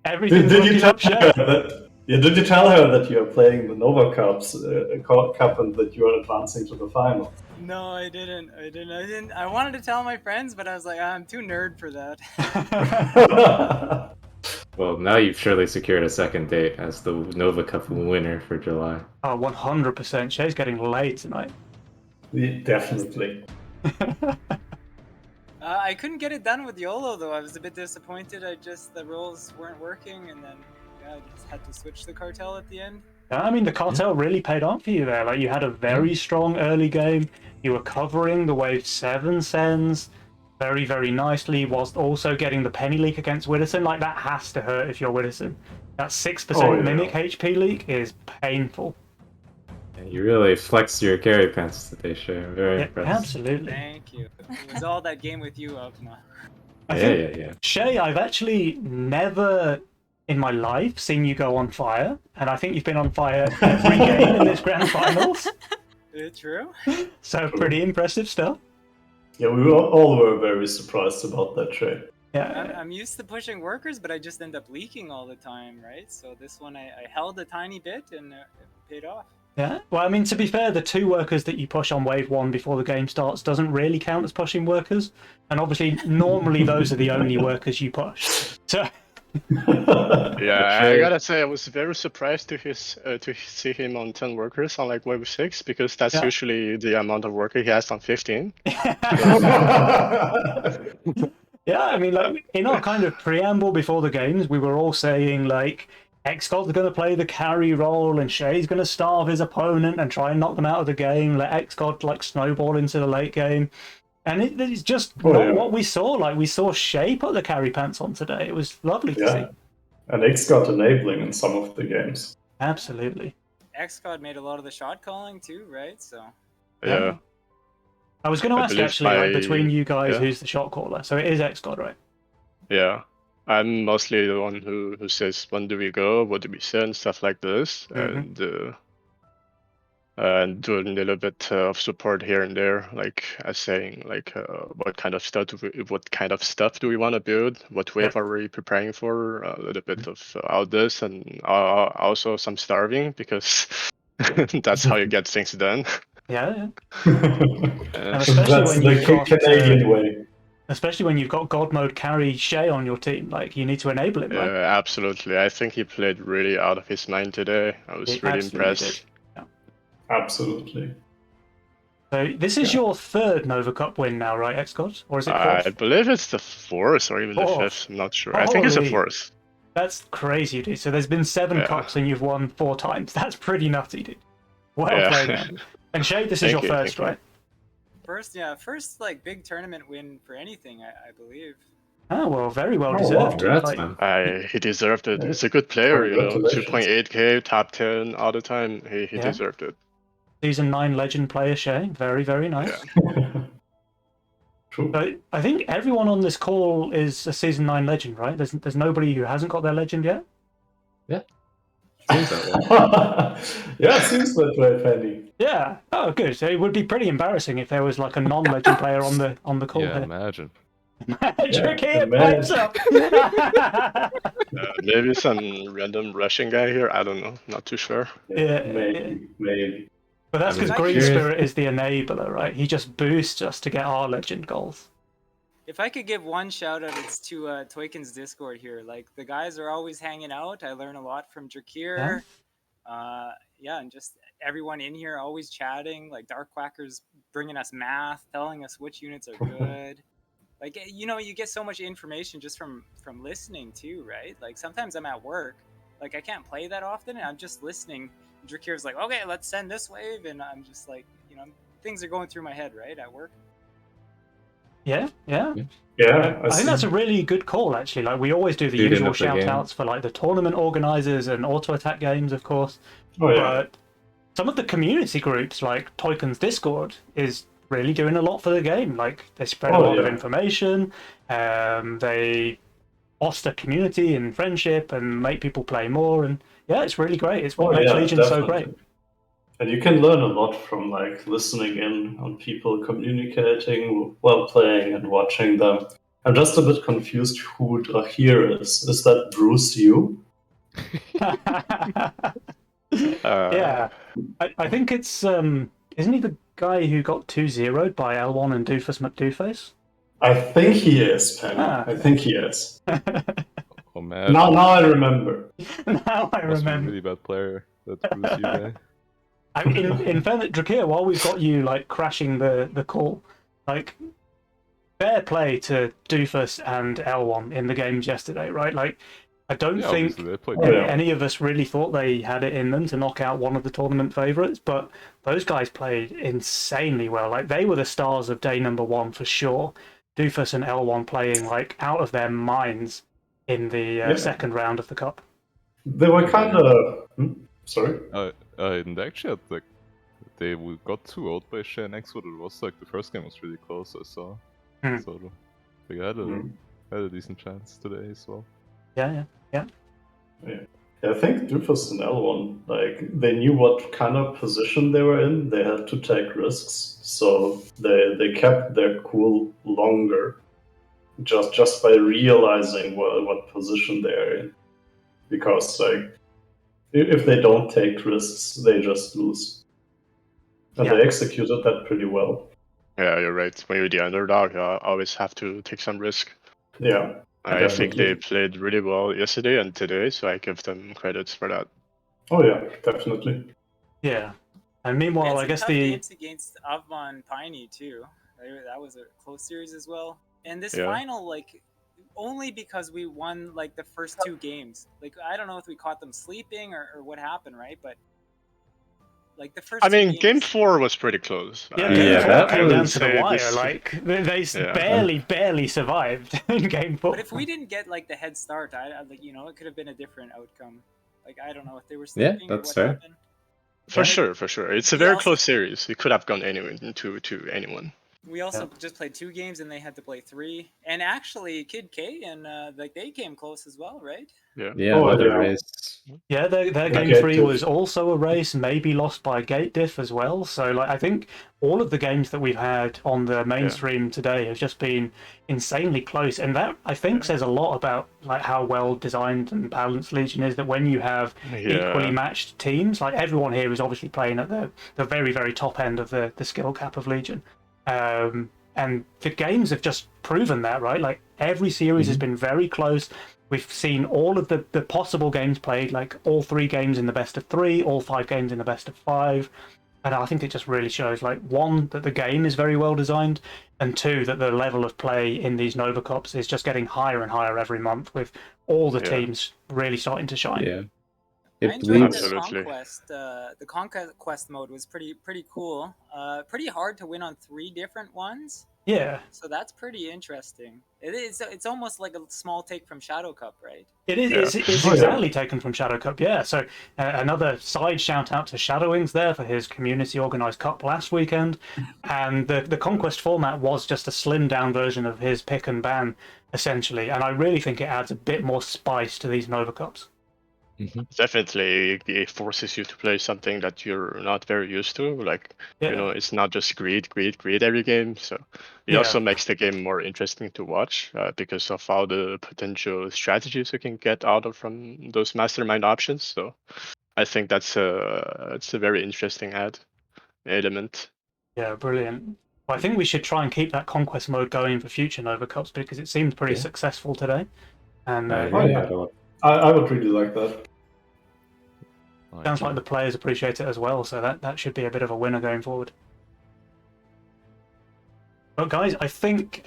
Everything's Did you looking tell up, Shay. her that? Yeah, did you tell her that you are playing the Nova Cup and that you are advancing to the final? No, I didn't. I wanted to tell my friends, but I was like, I'm too nerd for that. Well, now you've surely secured a second date as the Nova Cup winner for July. Oh, 100%. Shay's getting laid tonight. Yeah, definitely. I couldn't get it done with YOLO though. I was a bit disappointed. The rolls weren't working, and then I just had to switch the cartel at the end. I mean, the cartel really paid off for you there. Like, you had a very strong early game. You were covering the wave 7 sends very, very nicely, whilst also getting the penny leak against Widdowson. Like, that has to hurt if you're Widdowson. That 6% Oh, yeah. mimic HP leak is painful. And you really flexed your carry pants today, Shay. I'm very Yeah, impressed. absolutely. Thank you. It was all that game with you, Optima. Yeah. Shay, I've actually never in my life seen you go on fire, and I think you've been on fire every game in this grand finals. True. So pretty impressive stuff. Yeah, we all were very surprised about that trade. Yeah, I'm used to pushing workers, but I just end up leaking all the time, right? So this one I held a tiny bit, and it paid off. yeah. Well, I mean, to be fair, the 2 workers that you push on wave 1 before the game starts doesn't really count as pushing workers, and obviously, normally those are the only workers you push. So. yeah, I gotta say, I was very surprised to see him on 10 workers on like wave 6, because that's Yeah. usually the amount of worker he has on 15. Yeah, I mean, like, in our kind of preamble before the games, we were all saying, like, X-God's going to play the carry role, and Shay's going to starve his opponent and try and knock them out of the game, let X-God, like, snowball into the late game. And it's just not what we saw. Like, we saw Shay put the carry pants on today. It was lovely to see. And X got enabling in some of the games. Absolutely. XCOD made a lot of the shot calling too, right? So Yeah. I was going to I ask, believe actually, like, by- between you guys, yeah. who's the shot caller? So it is X-God, right? Yeah. I'm mostly the one who says when do we go, what do we send, stuff like this, and do a little bit of support here and there, like as saying like what kind of stuff do we want to build, what wave are we preparing for, a little bit of all this, and also some starving, because that's how you get things done. Yeah. And especially that's when the you've got, Canadian way. Especially when you've got God Mode carry Shay on your team, like, you need to enable him, right? Yeah, absolutely. I think he played really out of his mind today. I was He really absolutely impressed. did. Absolutely. So this is your 3rd Nova Cup win now, right, X-God? Or is it 4th? I believe it's the 4th or even the 5th. I'm not sure. I think it's the Holy. 4th. That's crazy, dude. So there's been 7 Yeah. cups and you've won 4 times. That's pretty nutty, dude. Well Yeah. played, man. And Shay, this is Thank your you, first, thank you. right? first like big tournament win for anything, I believe. Oh, well, very well Oh, deserved. wow. Congrats, man. He deserved it. He's a good player, you know. Congratulations. 2.8k, top 10 all the time. He Yeah. deserved it. Season 9 legend player, Shay. Very, very nice. True. So I think everyone on this call is a Season 9 legend, right? There's nobody who hasn't got their legend yet? Seems that way. Yeah, it seems that way, Penny. Yeah. Oh, good. So it would be pretty embarrassing if there was like a non-legend player on the call Yeah, here. imagine. Drakir pipes up. Maybe some random Russian guy here. I don't know. Not too sure. Yeah, Maybe. But that's I mean, because GreenSpirit is the enabler, right? He just boosts us to get our legend goals. If I could give one shout out, it's to Toykin's Discord here. Like the guys are always hanging out. I learn a lot from Drakir. Yeah, and just everyone in here always chatting. Like Dark Quacker's bringing us math, telling us which units are good. Like you get so much information just from listening too, right? Like sometimes I'm at work, like I can't play that often, and I'm just listening. Drakir's like, okay, let's send this wave, and I'm just like, things are going through my head, right, at work. Yeah. Yeah, I think that's a really good call, actually. Like we always do the Lead usual into the shout game. outs for like the tournament organizers and auto attack games, of course. Oh yeah. But some of the community groups, like Toykin's Discord, is really doing a lot for the game. Like they spread a lot of information. They foster community and friendship and make people play more. And yeah, it's really great. It's what makes Legion so great. And you can learn a lot from like listening in on people communicating while playing and watching them. I'm just a bit confused who Drakir is. Is that Bruce Yu? Yeah, I think it's isn't he the guy who got 2-0'd by L1 and Doofus McDooface? I think he is, Penny. Ah. I think he is. Oh man. Now I remember. Now I Must be a remember. really bad player. That Bruce Yu guy. In fairness, Drakir, while we've got you like crashing the call, like fair play to Doofus and L1 in the games yesterday, right? Like I don't Yeah, think obviously, they played any of us really thought they had it in them to knock out one of the tournament favourites, but those guys played insanely well. Like they were the stars of day number 1 for sure. Doofus and L1 playing like out of their minds in the second round of the cup. They were kind of... Sorry? And actually, like, they got 2-0 by Shen X, what it was like. The first game was really close, I saw. So they had a decent chance today as well. Yeah. I think Doofus and L1, like, they knew what kind of position they were in. They had to take risks, so they kept their cool longer, just by realizing what position they're in. Because, like, if they don't take risks, they just lose. And they executed that pretty well. Yeah, you're right. When you're the underdog, you always have to take some risk. Yeah. I think they played really well yesterday and today, so I give them credits for that. Oh yeah, definitely. Yeah. And meanwhile, I guess the games against Avma and Piney too. That was a close series as well. And this final, like, only because we won like the first 2 games. Like I don't know if we caught them sleeping or what happened, right? But like the first. I mean, games... game 4 was pretty close. that came down was- to the wire. Like they barely survived in game 4. But if we didn't get like the head start, I like it could have been a different outcome. Like I don't know if they were sleeping. that's or what fair. happened. For sure. It's a very close series. It could have gone anywhere to anyone. We also just played 2 games and they had to play 3. And actually, Kid K and like they came close as well, right? Yeah, another race. Yeah, their game 3 was also a race, maybe lost by a gate diff as well. So like I think all of the games that we've had on the mainstream today have just been insanely close, and that I think says a lot about like how well designed and balanced Legion is, that when you have equally matched teams, like everyone here is obviously playing at the very, very top end of the skill cap of Legion. And the games have just proven that, right? Like every series has been very close. We've seen all of the possible games played, like all 3 games in the best of 3, all 5 games in the best of 5. And I think it just really shows, like, 1, that the game is very well designed, and 2, that the level of play in these Nova Cups is just getting higher and higher every month, with all the teams really starting to shine. Yeah. I enjoyed the conquest mode was pretty cool. Pretty hard to win on 3 different ones. Yeah. So that's pretty interesting. It's almost like a small take from Shadow Cup, right? It is. It's exactly taken from Shadow Cup. Yeah. So another side shout out to Shadowwings there for his community organised cup last weekend, and the conquest format was just a slimmed down version of his pick and ban essentially, and I really think it adds a bit more spice to these Nova Cups. Definitely, it forces you to play something that you're not very used to. Like, Yeah. it's not just greed every game. So it Yeah. also makes the game more interesting to watch because of all the potential strategies you can get out of from those mastermind options. So I think it's a very interesting element. Yeah, brilliant. Well, I think we should try and keep that conquest mode going for future Nova Cups because it seemed pretty Yeah. successful today. And I Oh agree. yeah, I would really like that. sounds like the players appreciate it as well, so that should be a bit of a winner going forward. But guys, I think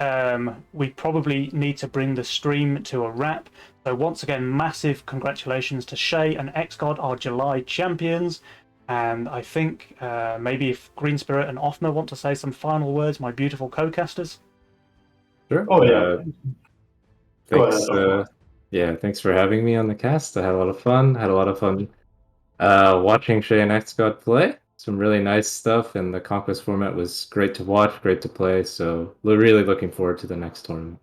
we probably need to bring the stream to a wrap. So once again, massive congratulations to Shay and XGod, our July champions. And I think maybe if GreenSpirit and Offner want to say some final words, my beautiful co-casters. Sure. Oh yeah. Go Thanks. ahead. Yeah, thanks for having me on the cast. I had a lot of fun. Had a lot of fun watching Shay and XGod play. Some really nice stuff, and the Conquest format was great to watch, great to play. So we're really looking forward to the next tournament.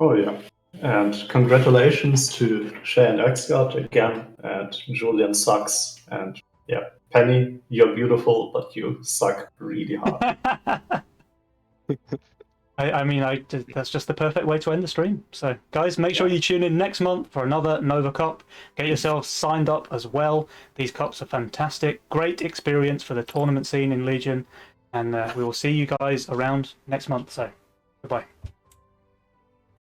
Oh yeah. And congratulations to Shay and XGod again, and Julian sucks, and yeah, Penny, you're beautiful, but you suck really hard. I mean, that's just the perfect way to end the stream. So, guys, make sure you tune in next month for another Nova Cup. Get yourselves signed up as well. These cups are fantastic. Great experience for the tournament scene in Legion. And we will see you guys around next month. So, goodbye.